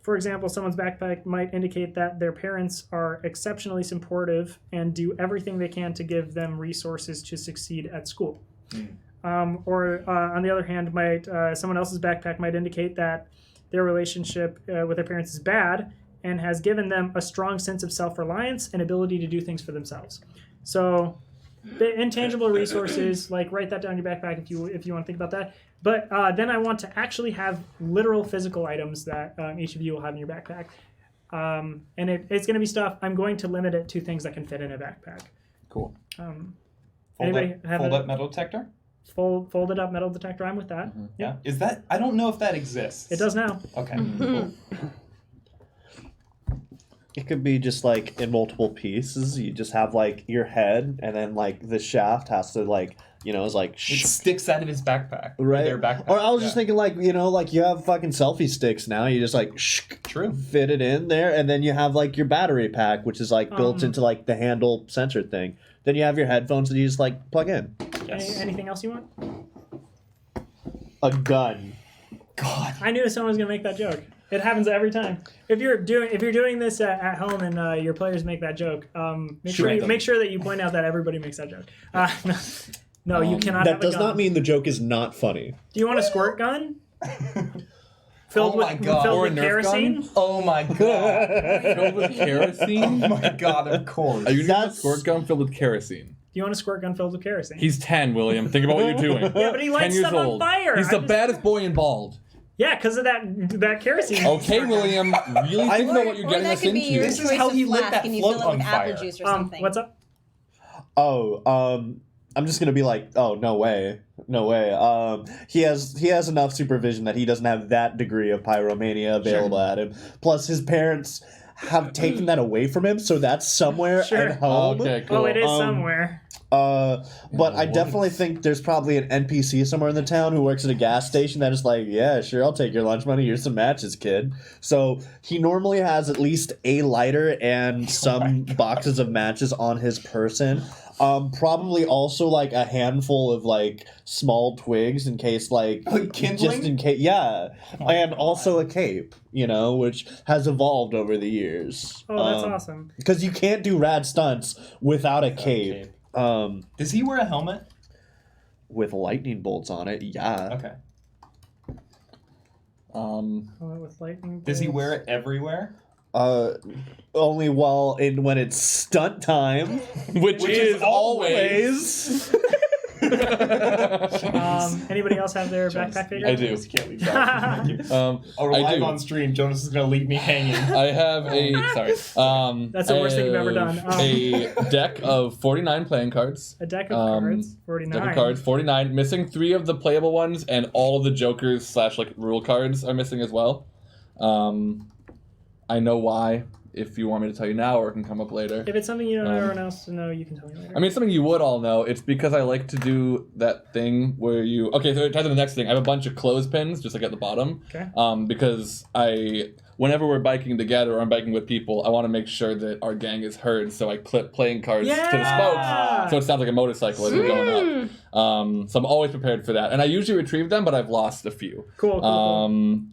For example, someone's backpack might indicate that their parents are exceptionally supportive and do everything they can to give them resources to succeed at school. Or on the other hand, someone else's backpack might indicate that their relationship with their parents is bad and has given them a strong sense of self-reliance and ability to do things for themselves. So the intangible resources, like write that down in your backpack if you want to think about that. But then I want to actually have literal physical items that each of you will have in your backpack. And it's going to be stuff, I'm going to limit it to things that can fit in a backpack. Cool. Anybody have fold up metal detector? Folded up metal detector, I'm with that. Yeah. Is that, I don't know if that exists. It does now. Okay. Cool. It could be just like in multiple pieces. You just have like your head, and then like the shaft has to like, is like It sticks out of his backpack. right. Their backpack. Or I was just thinking like, like you have fucking selfie sticks now. You just like True. fit it in there, and then you have like your battery pack, which is like built into like the handle sensor thing. Then you have your headphones that you just like plug in. Yes. Anything else you want? A gun. God. I knew someone was going to make that joke. It happens every time. If you're doing this at home and your players make that joke, make sure that you point out that everybody makes that joke. No, you cannot. That have does a gun. not mean the joke is not funny. Do you want a squirt gun? Oh my God. Filled Or a with Nerf kerosene? gun? Oh my God. Filled with kerosene? Oh my God, of course. Are you doing a That's- squirt gun filled with kerosene? Do you want a squirt gun filled with kerosene? He's 10, William. Think about what you're doing. Yeah, but he 10 lights years stuff on old. fire. He's the baddest boy in bald. Yeah, because of that kerosene. Okay, William, really think about what you're Or getting that us could be your This is choice how of he lit flask that and you float fill it on with apple fire. juice or something. What's up? I'm just gonna be like, oh, no way. He has enough supervision that he doesn't have that degree of pyromania available at him. Plus, his parents have taken that away from him, so that's somewhere at home. Okay, cool. Oh, it is somewhere. But I definitely think there's probably an NPC somewhere in the town who works at a gas station that is like, yeah, sure, I'll take your lunch money. Here's some matches, kid. So he normally has at least a lighter and some boxes of matches on his person. Probably also like a handful of like small twigs in case like kindling? just in case, yeah, and also a cape, which has evolved over the years. Oh, that's awesome. Because you can't do rad stunts without a cape. Does he wear a helmet? With lightning bolts on it, yeah. Okay. With lightning Does he bolts. wear it everywhere? Only when it's stunt time, Which is always. Anybody else have their backpack figure? I do. You can't leave that. Thank you. I'll Live on stream, Jonas is going to leave me hanging. I have That's the worst thing you've ever done. A deck of 49 playing cards. A deck of cards, 49. Deck of cards, 49. Missing 3 of the playable ones, and all of the jokers / rule cards are missing as well. I know why. If you want me to tell you now, or it can come up later. If it's something you don't want everyone else to know, you can tell me later. I mean, it's something you would all know. It's because I like to do that thing where you... Okay, so to the next thing. I have a bunch of clothespins, just like at the bottom. Okay. Because whenever we're biking together or I'm biking with people, I want to make sure that our gang is heard. So I clip playing cards to the spokes, so it sounds like a motorcycle as we're going up. So I'm always prepared for that. And I usually retrieve them, but I've lost a few. Cool.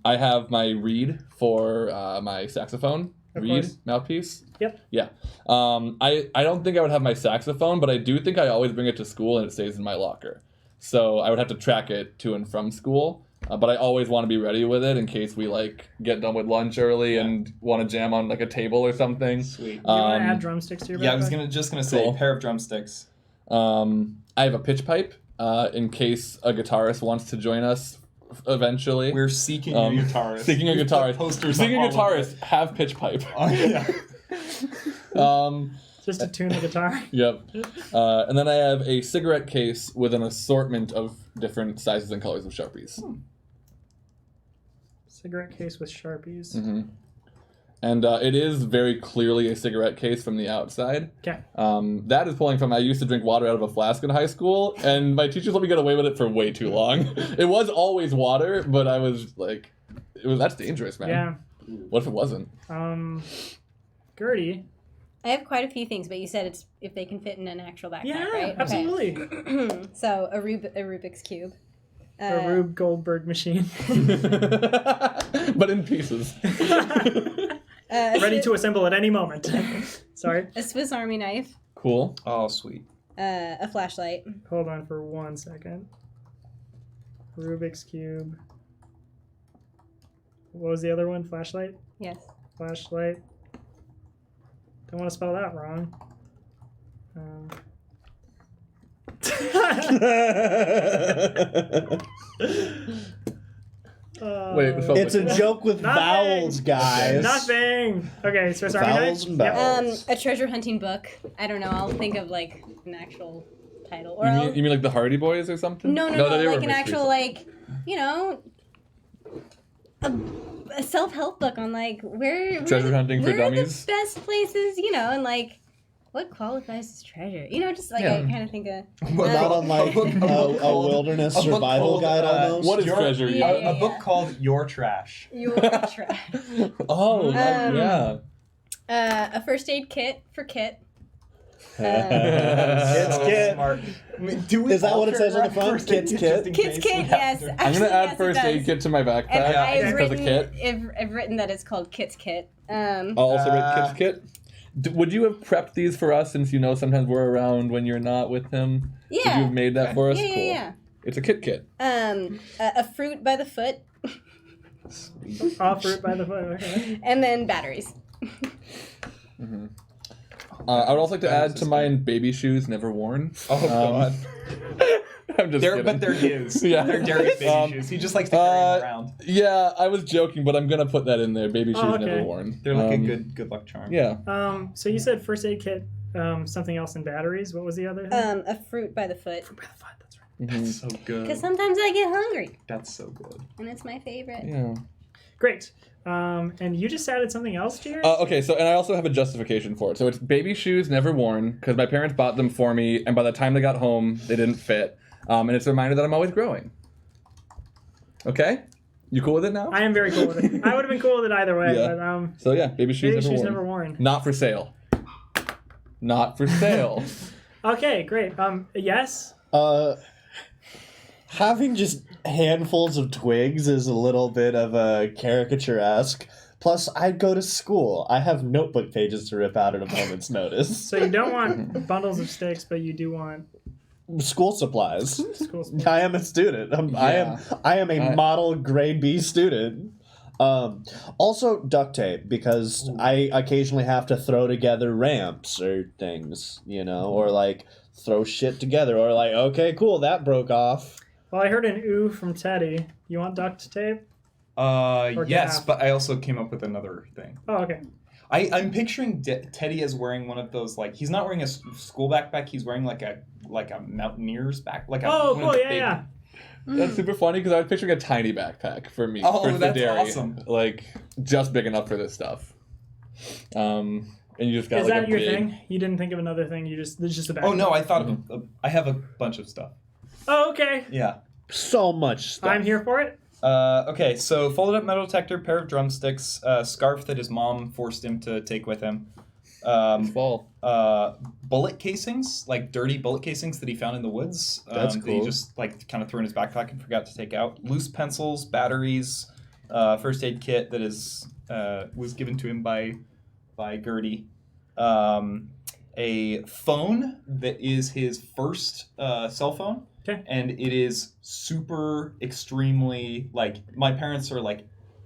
I have my reed for my saxophone. Reed mouthpiece. Yep. Yeah. I don't think I would have my saxophone, but I do think I always bring it to school and it stays in my locker. So I would have to track it to and from school. But I always want to be ready with it in case we get done with lunch early and want to jam on a table or something. Sweet. You want to add drumsticks to your backpack? Yeah, I was just gonna say Cool. a pair of drumsticks. I have a pitch pipe in case a guitarist wants to join us eventually. We're seeking a guitarist. Seeking a We've put guitarist. posters Seeking on a all of guitarist. Have pitch pipe. Oh, yeah. Just to tune the guitar. Yep. And then I have a cigarette case with an assortment of different sizes and colors of Sharpies. Cigarette case with Sharpies. Mm-hmm. And it is very clearly a cigarette case from the outside. Okay. That is pulling from I used to drink water out of a flask in high school, and my teachers let me get away with it for way too long. It was always water, but I was like, that's dangerous, man. Yeah. What if it wasn't? Gertie. I have quite a few things, but you said it's if they can fit in an actual backpack, Yeah, right? absolutely. Okay. So a Rubik's Cube. A Rube Goldberg machine. But in pieces. Ready to assemble at any moment. Sorry. A Swiss Army knife. Cool. Oh, sweet. A flashlight. Hold on for 1 second. Rubik's Cube. What was the other one? Flashlight? Yes. Flashlight. Don't want to spell that wrong. Wait, It's a joke with Nothing. vowels, guys. Nothing. Okay, Swiss Army Vowels knife. and Yep. vowels. A treasure hunting book. I don't know. I'll think of an actual title. Or you mean like the Hardy Boys or something? No, they were like an actual a self-help book on Treasure hunting for where are dummies? the best places, and what qualifies as treasure? Just I kind of think of. Not on a wilderness survival guide almost. What is treasure? Yeah. A book called Your Trash. Your trash. Oh, yeah. A first aid kit for Kit. It's So Kit. smart. Is that what it says on the front? Kit's Kit? Kit's Kit, yes. I'm Actually, gonna add yes, first it aid does. kit to my backpack. And I've I've written that it's called Kit's Kit. I'll also write Kit's kit. Would you have prepped these for us since sometimes we're around when you're not with him? Yeah. Would you have made that for us? Yeah, Cool. yeah. It's a kit. A fruit by the foot, Offer it by the foot. Okay. and then batteries. I would also like to add to mine baby shoes never worn. Oh, God. I'm just kidding. But they're his. Yeah. They're Darius baby shoes. He just likes to carry them around. Yeah, I was joking, but I'm gonna put that in there. Baby shoes never worn. They're like a good luck charm. Yeah. So you said first aid kit, something else in batteries. What was the other thing? A fruit by the foot. Fruit by the foot. That's right. That's so good. Because sometimes I get hungry, That's so good. and it's my favorite. Yeah. Great. And you just added something else to yours? Okay, so and I also have a justification for it. So it's baby shoes never worn because my parents bought them for me, and by the time they got home, they didn't fit. And it's a reminder that I'm always growing. Okay, you cool with it now? I am very cool with it. I would have been cool with it either way. Yeah. But So yeah, baby shoes, never worn. Not for sale. Not for sale. Okay, great. Yes. Having just handfuls of twigs is a little bit of a caricature-esque. Plus, I'd go to school. I have notebook pages to rip out at a moment's notice. So you don't want bundles of sticks, but you do want School supplies. school supplies. I am a student. I am a model grade B student. Also duct tape, because I occasionally have to throw together ramps or things, or like throw shit together, or like, okay, cool, that broke off. Well, I heard an ooh from Teddy. You want duct tape? Yes, gap? but I also came up with another thing. Oh, okay. I'm picturing Teddy as wearing one of those, like, he's not wearing a school backpack, he's wearing like a mountaineer's back, like a Oh, one of cool, the yeah, big- yeah. That's super funny because I was picturing a tiny backpack for me. Oh, for that's Derry. awesome. Like just big enough for this stuff. And you just got Is like that a your big... thing? You didn't think of another thing? It's just a bag. Oh no, I thought of I have a bunch of stuff. Oh, okay. Yeah. So much stuff. I'm here for it. Okay, so folded up metal detector, pair of drumsticks, scarf that his mom forced him to take with him. Fall. Bullet casings, like dirty bullet casings that he found in the woods. That's That he cool. just like kind of threw in his backpack and forgot to take out. Loose pencils, batteries, first aid kit that is was given to him by Gertie. A phone that is his first cell phone. Okay. And it is super extremely like my parents are like,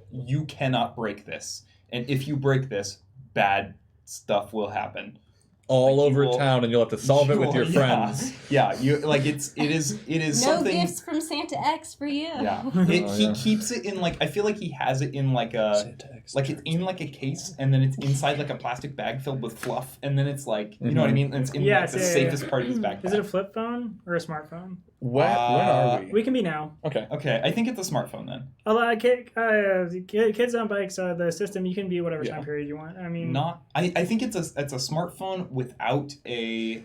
you cannot break this, and if you break this, bad stuff will happen. All Like, over you will- town, and you'll have to solve it with your friends. Yeah, you like it is No something. gifts from Santa X for you. Yeah, Oh, he yeah. keeps it in like I feel like he has it in like a like it's in like a case, and then it's inside like a plastic bag filled with fluff, and then it's like you know what I mean. And it's in Yes, like the yeah, safest part of his backpack. Is it a flip phone or a smartphone? When are we? We can be now. Okay. Okay, I think it's a smartphone then. A lot of kids on bikes, the system, you can be whatever time period you want. I mean, Not. I think it's a smartphone without a.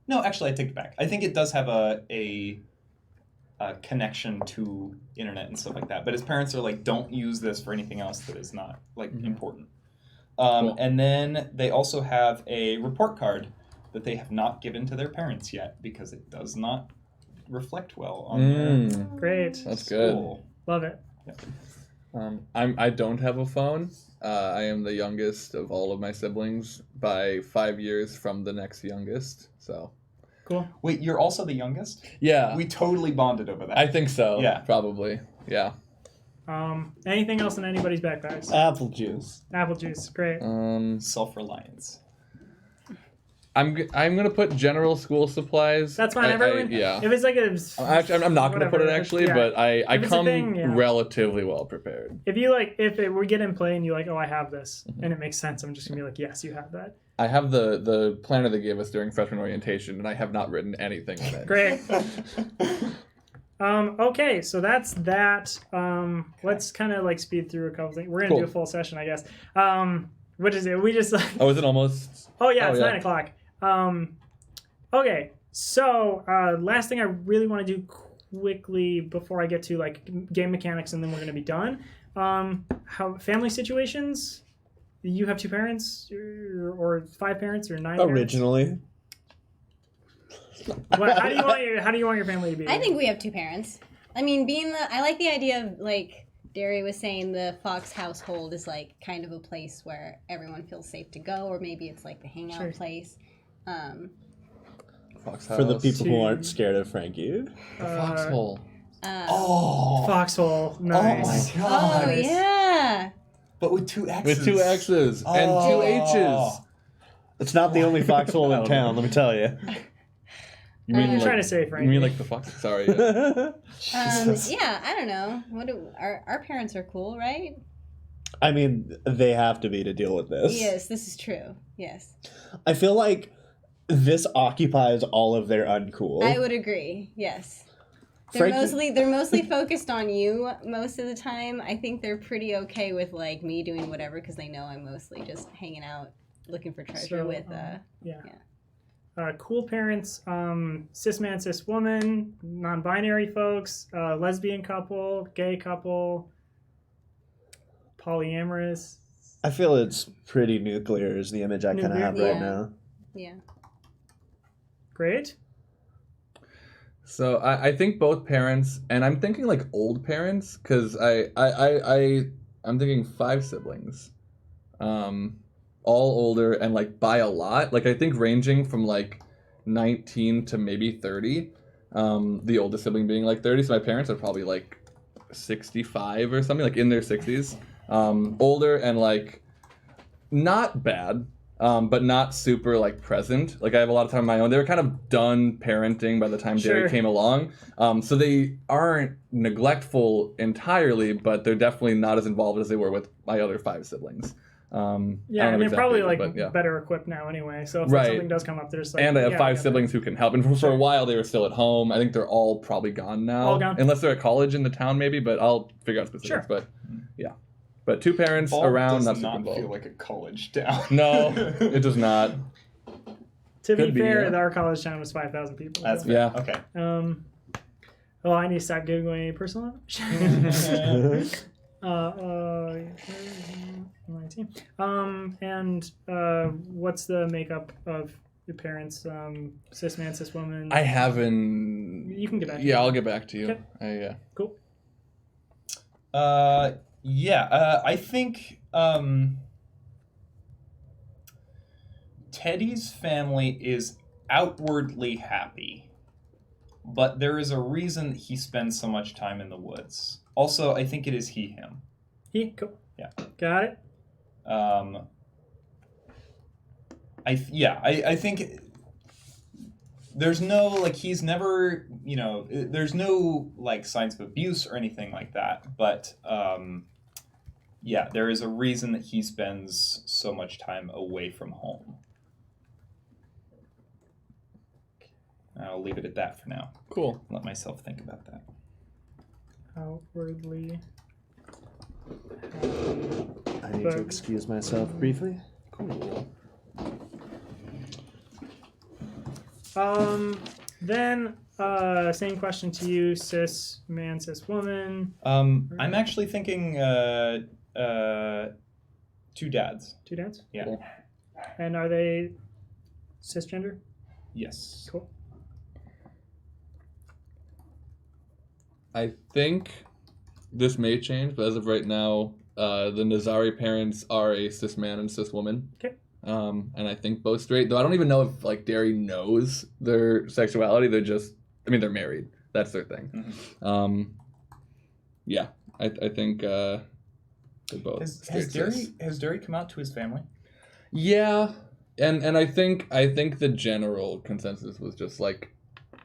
No, actually, I take it back. I think it does have a connection to internet and stuff like that. But his parents are like, don't use this for anything else that is not like important. Cool. And then they also have a report card that they have not given to their parents yet because it does not reflect well on their great. That's good. school. Love it. I don't have a phone. I am the youngest of all of my siblings by 5 years from the next youngest. So Cool. Wait, you're also the youngest? yeah, We totally bonded over that. I think so. Yeah. Probably. Yeah. Anything else in anybody's backpacks? Apple juice. Apple juice. Great. Self-reliance. I'm gonna put general school supplies. That's fine. Everyone. Yeah. If it's like a. Actually, I'm not gonna put it whatever, actually, yeah. but I If it's a come thing, yeah. relatively well prepared. If you like, we get in play and you like, oh, I have this, and it makes sense, I'm just gonna be like, yes, you have that. I have the planner they gave us during freshman orientation, and I have not written anything in it. Great. Okay, so that's that. Let's kind of like speed through a couple things. We're gonna do a full session, I guess. What is it? We just like. Oh, is it almost? Oh yeah, it's 9 o'clock. Okay, so last thing I really want to do quickly before I get to like game mechanics, and then we're gonna be done. How family situations? You have 2 parents, or 5 parents, or 9 parents? Originally. How do you want your family to be? I think we have 2 parents. I mean, I like the idea of like Derry was saying, the Fox household is like kind of a place where everyone feels safe to go, or maybe it's like the hangout place. Foxhouse. For the people who aren't scared of Frankie. The foxhole. Foxhole. Nice. Oh my god. Oh yeah. But with 2 X's. With 2 X's and 2 H's. It's not the only foxhole in town, let me tell you. You mean I'm trying to say, You Frankie. mean like the fox? Sorry. Yeah. Yeah, I don't know. Our parents are cool, right? I mean, they have to be to deal with this. Yes, this is true. Yes. I feel like this occupies all of their uncool. I would agree. Yes. They're Frankie- mostly focused on you most of the time. I think they're pretty okay with like me doing whatever because they know I'm mostly just hanging out looking for treasure So, with cool parents, cis man, cis woman, non-binary folks, lesbian couple, gay couple, polyamorous. I feel it's pretty nuclear is the image I kind of have right Yeah. now. yeah. Great. So I think both parents, and I'm thinking like old parents, because I'm thinking 5 siblings, all older and like by a lot. Like I think ranging from like 19 to maybe 30. The oldest sibling being like 30. So my parents are probably like 65 or something, like in their 60s. Older and like not bad. But not super like present. Like I have a lot of time on my own. They were kind of done parenting by the time Derry came along. So they aren't neglectful entirely, but they're definitely not as involved as they were with my other 5 siblings. And they're exactly, probably like but, yeah. better equipped now anyway. So if Right. something does come up, there's like. And I have 5 got that. siblings who can help. And for a while they were still at home. I think they're all probably gone now. All gone. Unless they're at college in the town maybe, but I'll figure out specifics. Sure. But yeah. But 2 parents Ball around, does not super not involved. feel like a college town. No, it does not. To be Could be, fair, yeah. our college town was 5,000 people. That's so. fair. Yeah. Okay. Well, I need to stop googling personal information. 19. And what's the makeup of your parents? Cis man, cis woman. I haven't. You can get back to Yeah, me. I'll get back to you. Okay. Cool. I think Teddy's family is outwardly happy, but there is a reason he spends so much time in the woods. Also, I think it is he, him. Cool. Yeah. Got it. I think there's no, like, he's never, there's no, like, signs of abuse or anything like that, but, there is a reason that he spends so much time away from home. I'll leave it at that for now. Cool. Let myself think about that. Outwardly. I need to excuse myself briefly. Cool. Then same question to you, cis man, cis woman. I'm actually thinking 2 dads. 2 dads. Yeah. Cool. And are they cisgender? Yes. Cool. I think this may change, but as of right now, the Nazari parents are a cis man and cis woman. Okay. And I think both straight. Though I don't even know if like Derry knows their sexuality. They're just, they're married. That's their thing. Mm-hmm. Yeah, I think they're both. Has Derry come out to his family? Yeah, and I think the general consensus was just like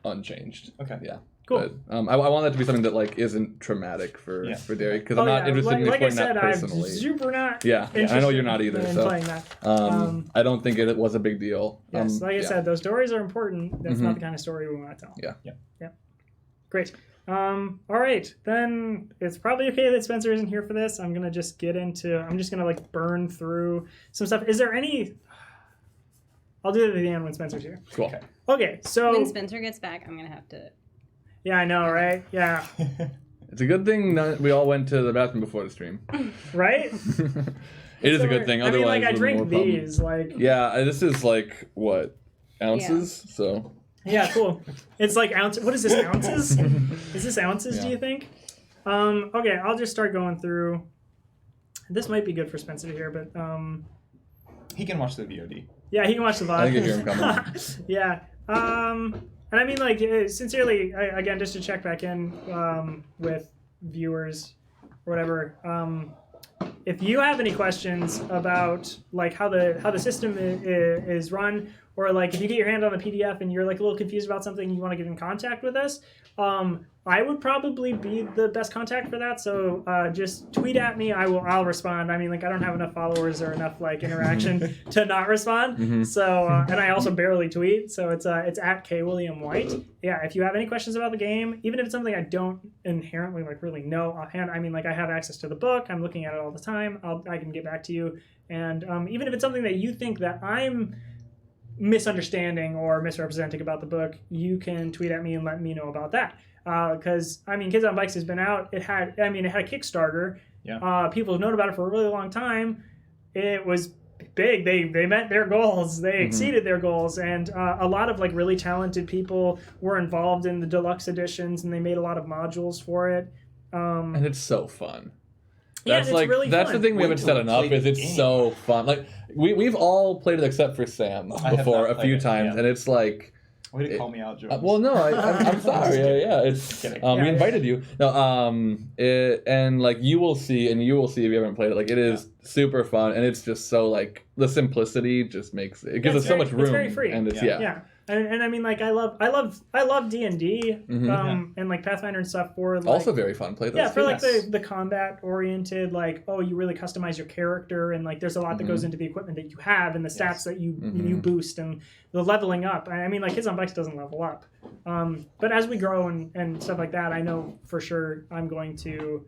unchanged. Okay. Yeah. Cool. But, I want that to be something that like isn't traumatic for Derry because I'm not interested in like I exploring said, that personally. I'm super not. Yeah, I know you're not either. In So playing that. I don't think it was a big deal. Yes, like I said, those stories are important. That's Mhm. not the kind of story we want to tell. Yeah. Great. All right, then it's probably okay that Spencer isn't here for this. I'm gonna just like burn through some stuff. Is there any? I'll do it at the end when Spencer's here. Cool. Okay, so When Spencer gets back, I'm gonna have to. yeah, I know, right? Yeah, It's a good thing we all went to the bathroom before the stream. right. It is a good thing. I mean, Otherwise, like I it would be drink more problem. these, like Yeah, this is like what ounces. So yeah, cool. It's like ounce. What is this, ounces? Is this ounces? Do you think? Okay, I'll just start going through. This might be good for Spencer to hear, but He can watch the VOD. yeah, he can watch the VOD. I can hear him coming. Yeah. And I mean, like, sincerely, again, just to check back in with viewers or whatever. If you have any questions about like how the system is run, or like if you get your hand on the PDF and you're like a little confused about something and you want to get in contact with us, I would probably be the best contact for that. So just tweet at me. I'll respond. I mean, like I don't have enough followers or enough like interaction to not respond. So and I also barely tweet. So it's at KWilliamWhite. Yeah, if you have any questions about the game, even if it's something I don't inherently like really know offhand, I mean, like I have access to the book. I'm looking at it all the time. I can get back to you. And even if it's something that you think that I'm misunderstanding or misrepresenting about the book, you can tweet at me and let me know about that. Because I mean, Kids on Bikes has been out. It had a Kickstarter. Yeah. People have known about it for a really long time. It was big. They met their goals. They exceeded their goals, and a lot of like really talented people were involved in the deluxe editions, and they made a lot of modules for it. And it's so fun. Yeah, That's it's like really that's fun. the thing we haven't said enough is it's game. so fun. Like we've all played it except for Sam have before not a few played it, times, yeah. and it's like. Way to call me out, Joe. Well, no, I'm sorry. Yeah. It's Kidding. we invited you. No, and like you will see if you haven't played it. Like it is super fun, and it's just so like the simplicity just makes it gives us so much room. It's very free. And it's Yeah. And I mean, like I love D&D and like Pathfinder and stuff for like, also very fun. Play those. yeah, for like Yes. the combat oriented, like you really customize your character, and like there's a lot that goes into the equipment that you have and the stats that you boost and the leveling up. I mean, like Kids on Bikes doesn't level up, but as we grow and stuff like that, I know for sure I'm going to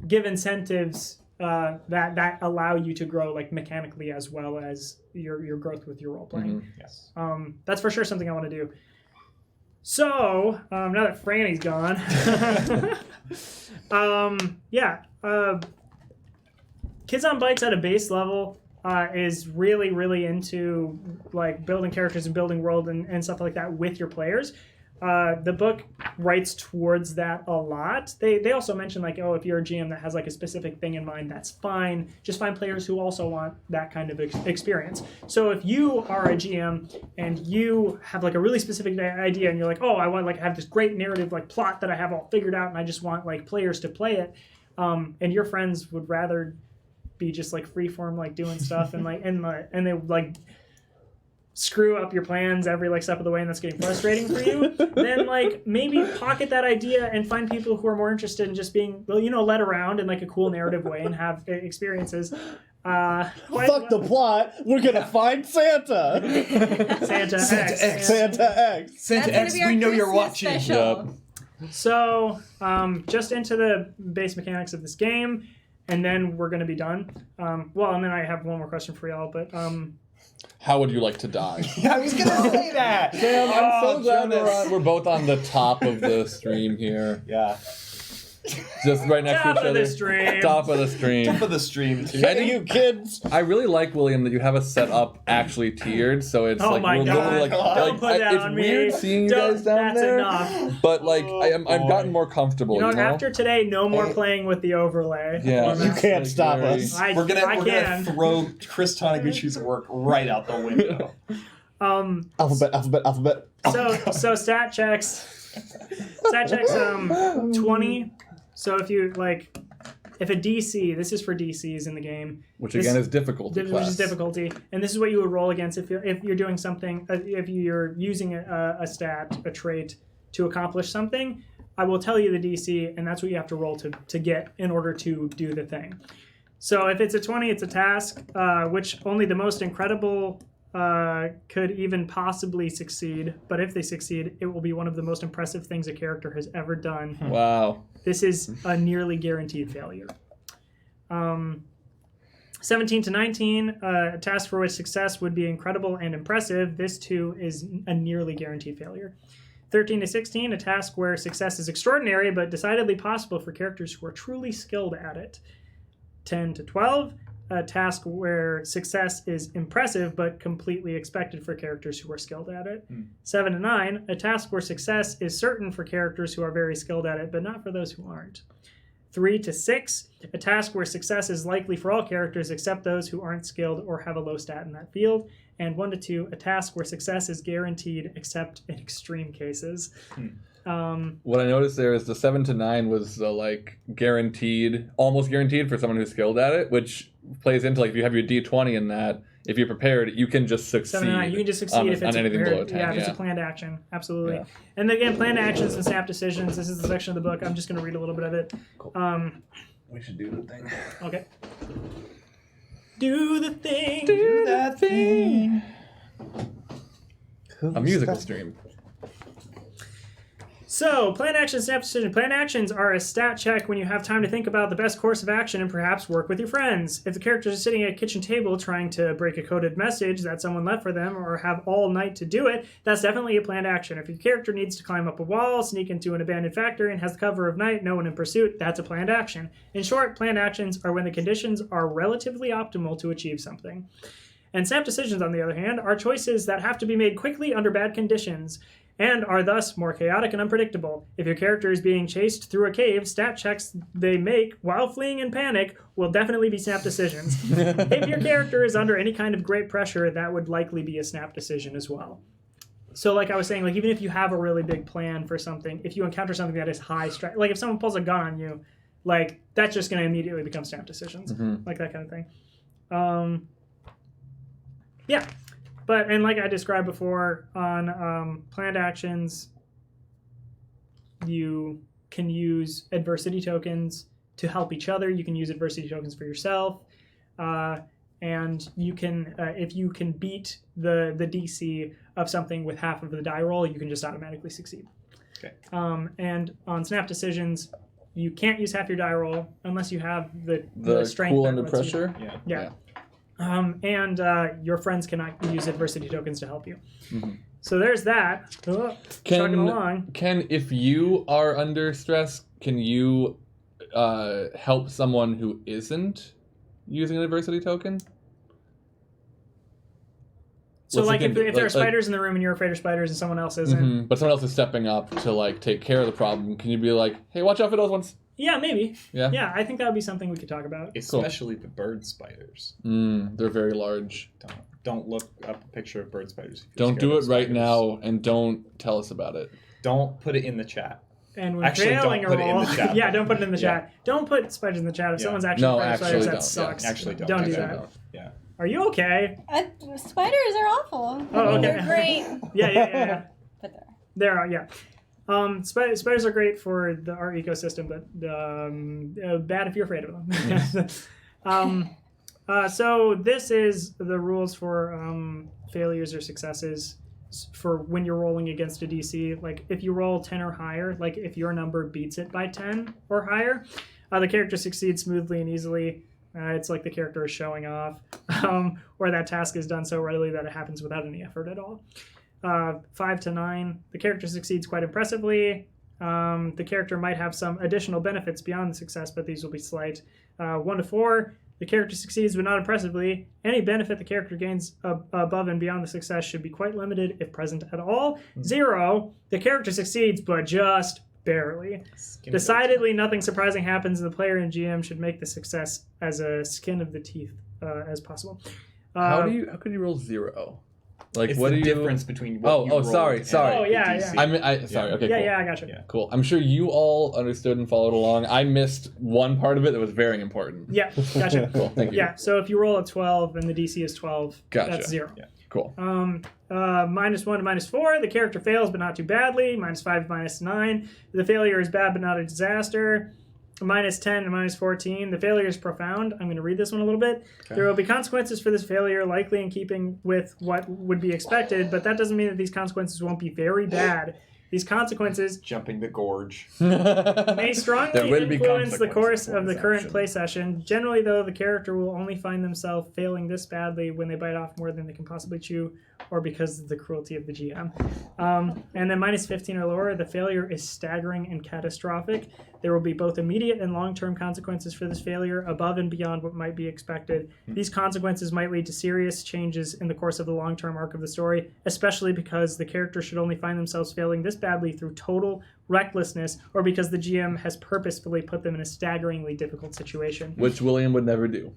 give incentives that allow you to grow like mechanically as well as your growth with your role playing. Yes. That's for sure something I want to do. So now that Franny's gone, Kids on Bikes at a base level is really, really into like building characters and building world and stuff like that with your players. The book writes towards that a lot. They also mention like, if you're a GM that has like a specific thing in mind, that's fine. Just find players who also want that kind of experience. So if you are a GM and you have like a really specific idea and you're like, I want like have this great narrative like plot that I have all figured out and I just want like players to play it, and your friends would rather be just like freeform like doing stuff and like and they like screw up your plans every like step of the way and that's getting frustrating for you, then like maybe pocket that idea and find people who are more interested in just being led around in like a cool narrative way and have experiences. Fuck the plot. We're gonna find Santa. Santa X. Santa X. Santa That's X, gonna be our we know you're Christmas watching. special. So just into the base mechanics of this game, and then we're gonna be done. And then I have one more question for y'all, but How would you like to die? I was gonna say that. Sam, I'm so glad Jonas. we're both on the top of the stream here. Yeah. Just right next Top to each of the other. stream. Top of the stream. Top of the stream, too. Hey, you kids. I really like, William, that you have us set up actually tiered, so it's Oh like my we're God. literally like, Don't put that it's on me. weird seeing you Don't- guys down that's there. enough. But like I've gotten more comfortable. You know, You know? after today, no more playing with the overlay. Yeah. You can't stop us. We're gonna can. throw Chris Taniguchi's work right out the window. Alphabet. So stat checks 20. So if you like, if a DC, this is for DCs in the game, Which again is difficulty which class. is difficulty, and this is what you would roll against if you're doing something, if you're using a stat, a trait to accomplish something. I will tell you the DC, and that's what you have to roll to get in order to do the thing. So if it's a 20, it's a task, which only the most incredible could even possibly succeed. But if they succeed, it will be one of the most impressive things a character has ever done. Wow. This is a nearly guaranteed failure. 17 to 19, a task for which success would be incredible and impressive. This too is a nearly guaranteed failure. 13 to 16, a task where success is extraordinary but decidedly possible for characters who are truly skilled at it. 10 to 12, a task where success is impressive but completely expected for characters who are skilled at it. 7 to 9, a task where success is certain for characters who are very skilled at it but not for those who aren't. 3 to 6, a task where success is likely for all characters except those who aren't skilled or have a low stat in that field. And 1 to 2, a task where success is guaranteed except in extreme cases. What I noticed there is the 7 to 9 was like guaranteed, almost guaranteed for someone who's skilled at it, which plays into like if you have your D20 in that, if you're prepared, you can just succeed. 7 and 9. You can just succeed if it's anything below 10. Yeah, if it's a planned action. Absolutely. Yeah. And again, planned actions and snap decisions. This is the section of the book. I'm just going to read a little bit of it. Cool. We should do the thing. Okay. Do the thing. Do that thing. A musical stream. So, plan action, snap decision. Plan actions are a stat check when you have time to think about the best course of action and perhaps work with your friends. If the characters are sitting at a kitchen table trying to break a coded message that someone left for them or have all night to do it, that's definitely a planned action. If your character needs to climb up a wall, sneak into an abandoned factory, and has the cover of night, no one in pursuit, that's a planned action. In short, planned actions are when the conditions are relatively optimal to achieve something. And snap decisions, on the other hand, are choices that have to be made quickly under bad conditions, and are thus more chaotic and unpredictable. If your character is being chased through a cave, stat checks they make while fleeing in panic will definitely be snap decisions. If your character is under any kind of great pressure, that would likely be a snap decision as well. So like I was saying, like even if you have a really big plan for something, if you encounter something that is high stress, like if someone pulls a gun on you, like that's just going to immediately become snap decisions, like that kind of thing. Yeah. But, and like I described before, on planned actions, you can use adversity tokens to help each other. You can use adversity tokens for yourself. And you can, if you can beat the DC of something with half of the die roll, you can just automatically succeed. Okay. And on snap decisions, you can't use half your die roll unless you have the strength. Cool that under lets pressure? Yeah. And your friends cannot use adversity tokens to help you. So there's that. Chugging along. If you are under stress, can you help someone who isn't using an adversity token? So like if there are spiders in the room and you're afraid of spiders and someone else isn't. But someone else is stepping up to like take care of the problem, can you be like, hey, watch out for those ones? Yeah, maybe. Yeah? Yeah, I think that would be something we could talk about. Especially the bird spiders. They're very large. Don't look up a picture of bird spiders. Don't do it right now, and don't tell us about it. Don't put it in the chat. And when Actually, failing don't put it in the chat. yeah, don't put it in the chat. Don't put spiders in the chat. If someone's actually afraid of spiders, that sucks. Yeah, actually don't. Don't do Actually that. don't. Yeah. Are you okay? Spiders are awful. Oh, okay. They're great. Yeah. But There are, yeah. Spiders are great for our ecosystem, but bad if you're afraid of them. So this is the rules for failures or successes for when you're rolling against a DC. Like if you roll 10 or higher, like if your number beats it by 10 or higher, the character succeeds smoothly and easily. It's like the character is showing off, or that task is done so readily that it happens without any effort at all. 5 to 9, the character succeeds quite impressively. The character might have some additional benefits beyond the success, but these will be slight. 1 to 4, the character succeeds but not impressively. Any benefit the character gains above and beyond the success should be quite limited if present at all. 0, the character succeeds but just barely. Decidedly nothing surprising happens, and the player and GM should make the success as a skin of the teeth as possible. How could you roll 0? Like, it's what the do you... difference between what you rolled sorry. Oh, yeah. Sorry, okay, Yeah, cool. yeah, I got you. Yeah. Cool. I'm sure you all understood and followed along. I missed one part of it that was very important. Yeah, gotcha. Cool, thank you. Yeah, so if you roll a 12 and the DC is 12, Gotcha. that's 0. Yeah. Cool. -1 to -4, the character fails but not too badly. -5 to -9, the failure is bad but not a disaster. -10 and -14, the failure is profound. I'm going to read this one a little bit. Okay. There will be consequences for this failure, likely in keeping with what would be expected, but that doesn't mean that these consequences won't be very bad. These consequences jumping the gorge may strongly influence the course of the current play session. Generally, though, the character will only find themselves failing this badly when they bite off more than they can possibly chew, or because of the cruelty of the GM. And then -15 or lower, the failure is staggering and catastrophic. There will be both immediate and long-term consequences for this failure, above and beyond what might be expected. These consequences might lead to serious changes in the course of the long-term arc of the story, especially because the character should only find themselves failing this badly through total recklessness, or because the GM has purposefully put them in a staggeringly difficult situation. Which William would never do.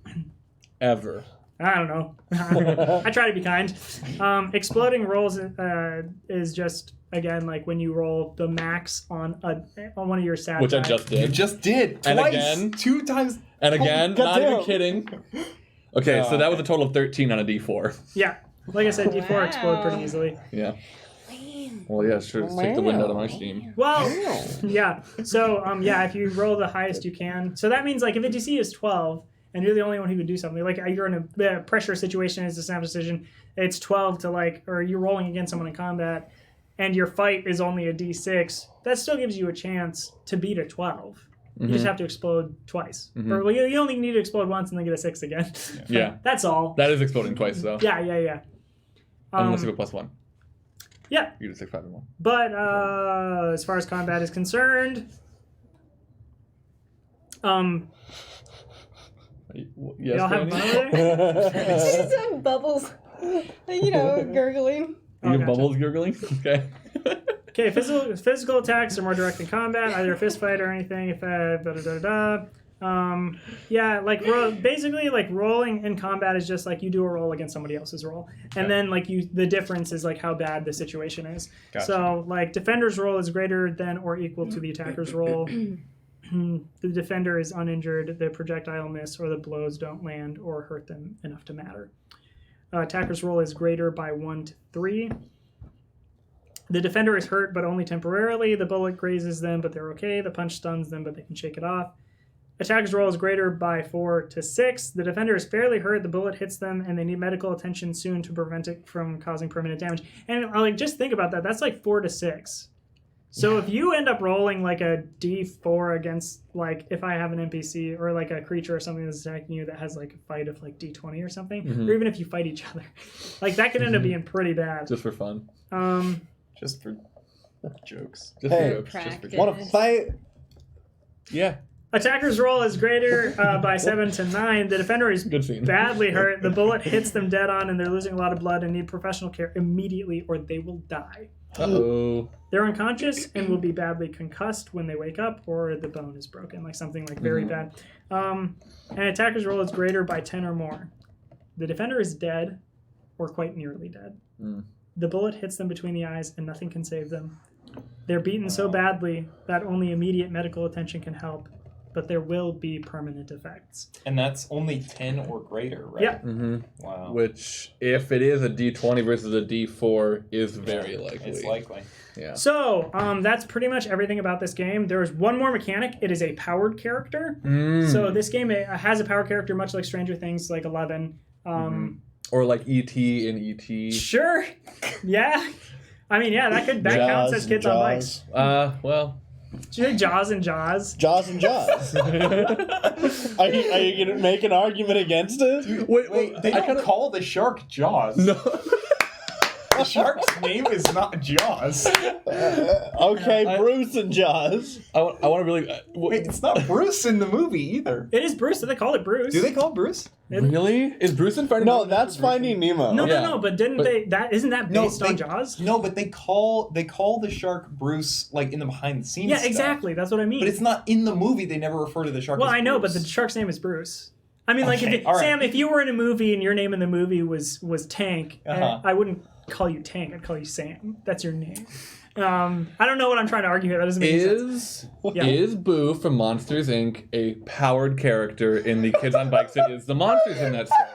Ever. I don't know. I try to be kind. Exploding rolls is just, again, like when you roll the max on one of your stat Which dice. I just did. You just did. And Twice. again. 2 times. And again, not even kidding. Okay, so that was a total of 13 on a D4. Yeah. Like I said, D4 Wow. explode pretty easily. Yeah. Well, yeah, sure. Just take the wind out of my steam. Well, yeah. So, if you roll the highest you can. So that means, like, if a DC is 12, and you're the only one who can do something, like, you're in a pressure situation, it's a snap decision, it's 12 to, like, or you're rolling against someone in combat, and your fight is only a D6, that still gives you a chance to beat a 12. You just have to explode twice. Or well, you only need to explode once and then get a 6 again. Yeah. That's all. That is exploding twice, though. Yeah. Unless you go +1. Yeah. You get 6, 5, and 1. But as far as combat is concerned, Yes, y'all have Danny? fun over there? Just some bubbles, gurgling. You have gotcha. bubbles gurgling? Okay. Okay, physical attacks are more direct in combat, either a fist fight or anything. If basically, like, rolling in combat is just like you do a roll against somebody else's roll, and then like the difference is like how bad the situation is. Gotcha. So like defender's roll is greater than or equal to the attacker's roll. The defender is uninjured, the projectile miss, or the blows don't land or hurt them enough to matter. Attacker's roll is greater by 1 to 3. The defender is hurt, but only temporarily. The bullet grazes them, but they're okay. The punch stuns them, but they can shake it off. Attacker's roll is greater by 4 to 6. The defender is fairly hurt. The bullet hits them, and they need medical attention soon to prevent it from causing permanent damage. And like, just think about that. That's like 4 to 6. So if you end up rolling like a D4 against, like, if I have an NPC or like a creature or something that's attacking you that has like a fight of like D20 or something, or even if you fight each other, like that could end up being pretty bad. Just for fun. Just for jokes. Just Hey. for jokes. Just for Practice. jokes. Want to fight? Yeah. Attacker's roll is greater by 7 to 9. The defender is Good scene. badly hurt. The bullet hits them dead on, and they're losing a lot of blood and need professional care immediately, or they will die. Uh-oh. They're unconscious and will be badly concussed when they wake up, or the bone is broken, like something like very bad. An attacker's roll is greater by 10 or more. The defender is dead, or quite nearly dead. The bullet hits them between the eyes, and nothing can save them. They're beaten so badly that only immediate medical attention can help, but there will be permanent effects. And that's only 10 or greater, right? Yeah. Wow. Which, if it is a D20 versus a D4, is very likely. It's likely. Yeah. So, that's pretty much everything about this game. There's one more mechanic. It is a powered character. So this game has a powered character, much like Stranger Things, like 11. Or like E.T. in E.T. Sure. Yeah. I mean, yeah, that counts as kids on bikes. Well. Did you say Jaws and Jaws? Jaws and Jaws. Are you going to make an argument against it? Wait, they don't call the shark Jaws. No. The shark's name is not Jaws. Okay, Bruce and Jaws. I want to really... Wait, it's not Bruce in the movie either. It is Bruce. They call it Bruce. Do they call it Bruce? Really? Is Bruce in Finding No, Nemo? that's Finding Nemo. No, Yeah. but isn't that based on Jaws? No, but they call the shark Bruce, like, in the behind the scenes Yeah, stuff. exactly. That's what I mean. But it's not in the movie. They never refer to the shark Well, as I know, but Bruce. the shark's name is Bruce. I mean, like, Okay, all right. Sam, if you were in a movie and your name in the movie was Tank, I wouldn't call you Tank. I'd call you Sam. That's your name. I don't know what I'm trying to argue here. That doesn't make any sense. Is Boo from Monsters, Inc. a powered character in the Kids on Bikes? It is the monsters in that story.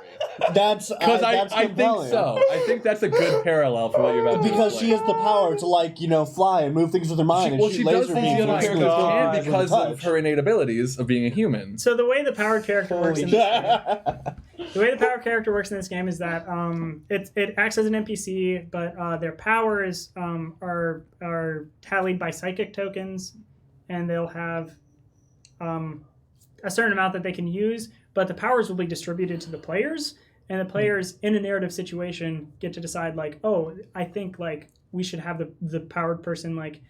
That's I think compelling. so. I think that's a good parallel for what you're about to Because explain. she has the power to, like, fly and move things with her mind. She does things the other characters can because of her innate abilities of being a human. So the way the powered character works in this game is that it acts as an NPC, but their powers are tallied by psychic tokens, and they'll have a certain amount that they can use, but the powers will be distributed to the players, and the players in a narrative situation get to decide, like, oh, I think, like, we should have the powered person, like,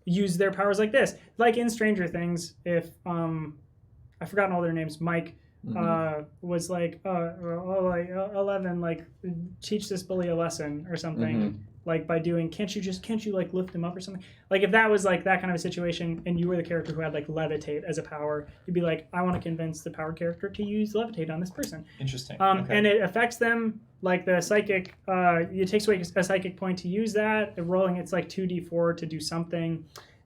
use their powers like this. Like in Stranger Things, if I've forgotten all their names, Mike was like, 11, like, teach this bully a lesson or something, like, by doing, can't you like lift him up or something? Like, if that was like that kind of a situation and you were the character who had like levitate as a power, you'd be like, I want to convince the powered character to use levitate on this person. Interesting. Okay. And it affects them, like the psychic, it takes away a psychic point to use that. Rolling, it's like 2d4 to do something.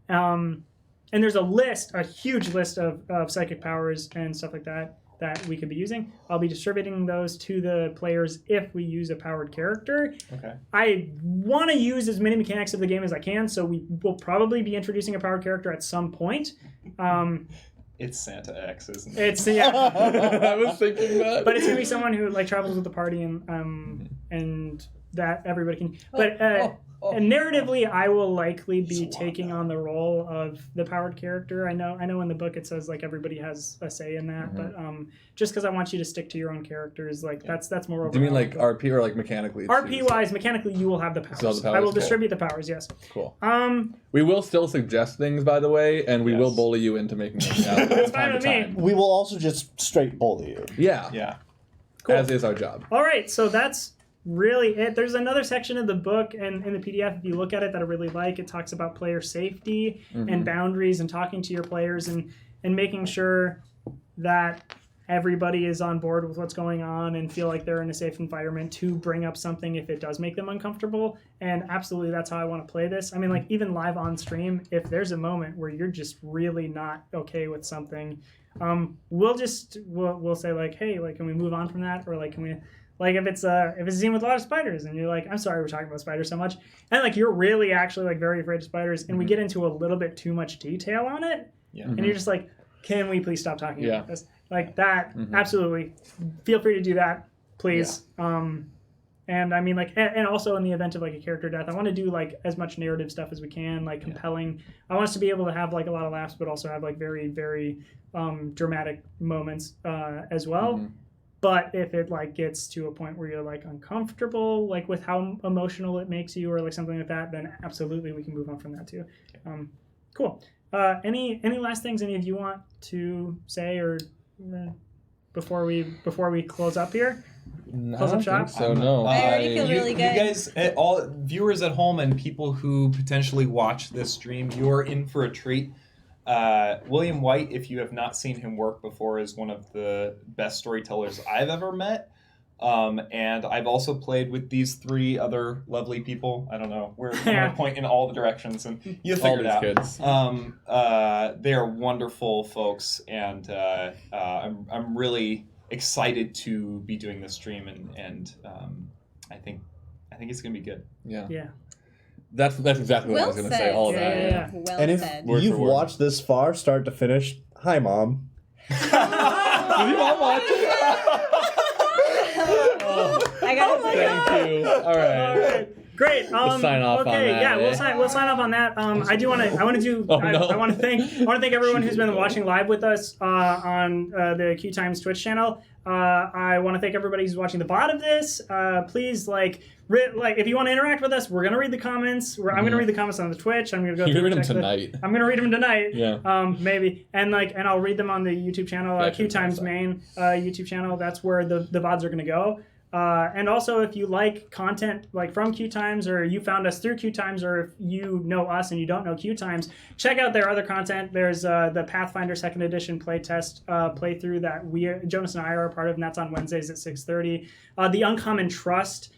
And there's a huge list of psychic powers and stuff like that. that we could be using. I'll be distributing those to the players if we use a powered character. Okay. I want to use as many mechanics of the game as I can, so we will probably be introducing a powered character at some point. It's Santa X, isn't it? It's I was thinking that. but it's gonna be someone who like travels with the party and that everybody can. But and narratively, I will likely be taking on the role of the powered character. I know in the book it says like everybody has a say in that, but just because I want you to stick to your own characters, like that's more. Do you mean like RP or like mechanically? RP wise, mechanically, you will have the powers. I will distribute the powers. Yes. Cool. We will still suggest things, by the way, and we will bully you into making them out. That's fine with me. We will also just straight bully you. Yeah. Yeah. Cool. As is our job. All right, so that's really it. There's another section of the book and in the PDF, if you look at it, that I really like. It talks about player safety and boundaries and talking to your players and making sure that everybody is on board with what's going on and feel like they're in a safe environment to bring up something if it does make them uncomfortable. And absolutely, that's how I want to play this. I mean, like even live on stream, if there's a moment where you're just really not okay with something, we'll say like, hey, like, can we move on from that? Or like, can we... Like if it's a scene with a lot of spiders and you're like, I'm sorry we're talking about spiders so much, and like you're really actually like very afraid of spiders, and we get into a little bit too much detail on it, and you're just like, can we please stop talking about this? Like that, absolutely. Feel free to do that, please. Yeah. And I mean like, and also in the event of like a character death, I want to do like as much narrative stuff as we can, like compelling. I want us to be able to have like a lot of laughs, but also have like very, very dramatic moments as well. But if it like gets to a point where you're like uncomfortable, like with how emotional it makes you, or like something like that, then absolutely we can move on from that too. Cool. Any last things any of you want to say or before we close up here? Close up shop. So no. I already feel really good. You guys, all viewers at home and people who potentially watch this stream, you're in for a treat. William White, if you have not seen him work before, is one of the best storytellers I've ever met. And I've also played with these three other lovely people. I don't know. I'm going to point in all the directions and you'll figure it out. Kids. They are wonderful folks, and I'm really excited to be doing this stream, and I think it's going to be good. Yeah. That's exactly what I was going to say. All of that. Yeah. Well and if said. you've watched this far, start to finish, hi, Mom. Did you all watch it? I gotta say. Thank you. All right. Great. We'll sign off on that. Yeah, we'll sign off on that. I want to thank everyone who's been watching live with us on the QueueTimes Twitch channel. I want to thank everybody who's watching the VOD of this. Please if you want to interact with us, we're gonna read the comments. I'm gonna read the comments on the Twitch. I'm gonna go. You read them tonight. I'm gonna read them tonight. Yeah. Maybe and I'll read them on the YouTube channel, QueueTimes main YouTube channel. That's where the VODs are gonna go. And also, if you like content like from QueueTimes, or you found us through QueueTimes, or if you know us and you don't know QueueTimes, check out their other content. There's the Pathfinder 2nd Edition playtest playthrough that Jonas and I are a part of, and that's on Wednesdays at 6:30. The Uncommon Trust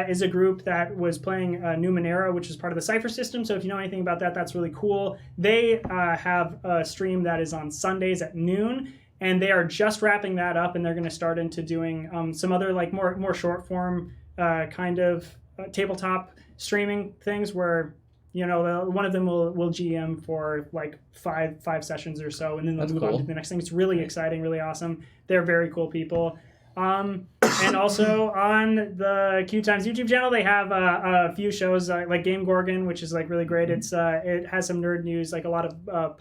is a group that was playing Numenera, which is part of the Cypher system. So if you know anything about that, that's really cool. They have a stream that is on Sundays at noon. And they are just wrapping that up, and they're going to start into doing some other like more short form kind of tabletop streaming things where one of them will GM for like five sessions or so, and then they'll move on to the next thing. It's really exciting, really awesome. They're very cool people. And also on the QueueTimes YouTube channel, they have a few shows like Game Gorgon, which is like really great. It has some nerd news, like a lot of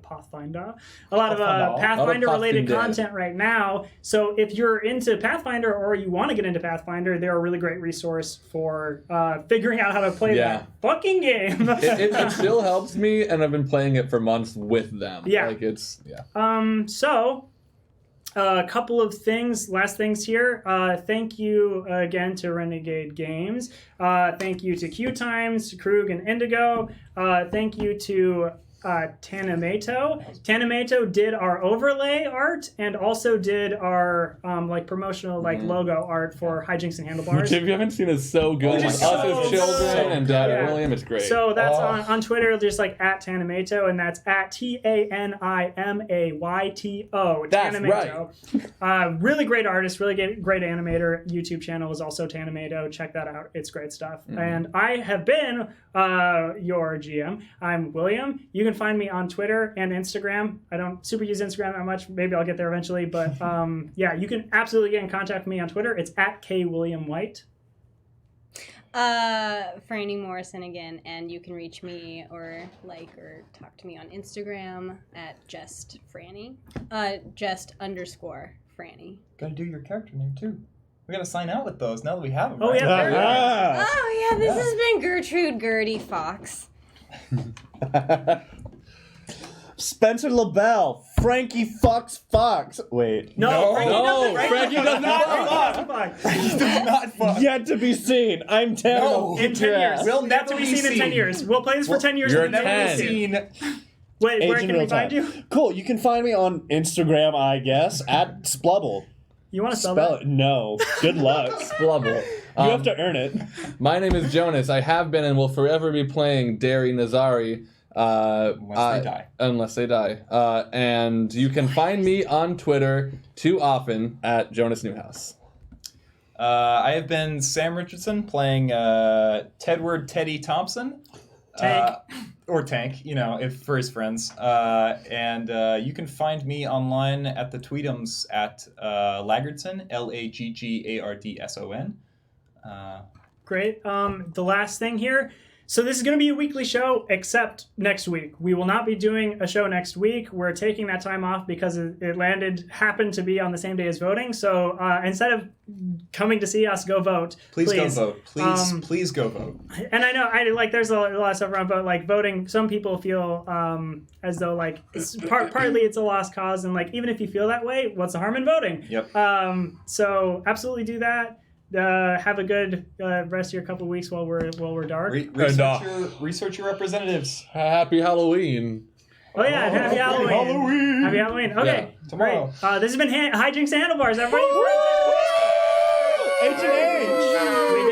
Pathfinder related content right now. So if you're into Pathfinder or you want to get into Pathfinder, they're a really great resource for figuring out how to play that fucking game. it still helps me, and I've been playing it for months with them. Yeah. So. A couple of last things here. Thank you again to Renegade Games. Thank you to QueueTimes, Krug, and Indigo. Thank you to Tanimato. Tanimato did our overlay art and also did our like promotional like logo art for Hijinks and Handlebars. Which, if you haven't seen, is so good. Which Like is us so as children good. and William, it's great. So that's on Twitter, just like at Tanimato, and that's at TANIMAYTO. That's Tanimato. Really great artist, really great animator. YouTube channel is also Tanimato. Check that out. It's great stuff. And I have been your GM. I'm William. You can find me on Twitter and Instagram. I don't super use Instagram that much. Maybe I'll get there eventually. But yeah, you can absolutely get in contact with me on Twitter. It's at KWilliamWhite. Franny Morrison again, and you can reach me or talk to me on Instagram at just Franny. Just_Franny. Gotta do your character name too. We gotta sign out with those now that we have them. Oh, right? yeah. Oh yeah, this has been Gertrude Gertie Fox. Spencer LaBelle, Frankie Fox. Wait. No, Frankie does not fuck. He does not fuck. Yet to be seen. I'm 10. No. In 10 years. We'll That's what never we've be seen in 10 seen. years. We'll play this for 10 years. You're and we'll never 10. be seen. Seen. Wait, where Age in can we real find time. you? Cool. You can find me on Instagram, I guess, at Splubble. You want to spell Spell that? it. No. Good luck. Blubble. You have to earn it. My name is Jonas. I have been and will forever be playing Derry Nazari. Unless they die. And you can find me on Twitter too often at Jonas Newhouse. I have been Sam Richardson playing Tedward Teddy Thompson. Tank. Or Tank, if for his friends. And you can find me online at the Tweetums at Laggardson, LAGGARDSON. Great. The last thing here. So this is going to be a weekly show, except next week. We will not be doing a show next week. We're taking that time off because it happened to be on the same day as voting. So instead of coming to see us, go vote. Please go vote. Please go vote. And I know there's a lot of stuff around voting. Some people feel as though partly it's a lost cause, and even if you feel that way, what's the harm in voting? Yep. So absolutely do that. Have a good rest of your couple of weeks while we're dark. Research your representatives. Happy Halloween. Oh yeah, and happy Halloween. Happy Halloween. Okay, Yeah, tomorrow. Great. This has been Hijinks Handlebars, everybody. H&H. We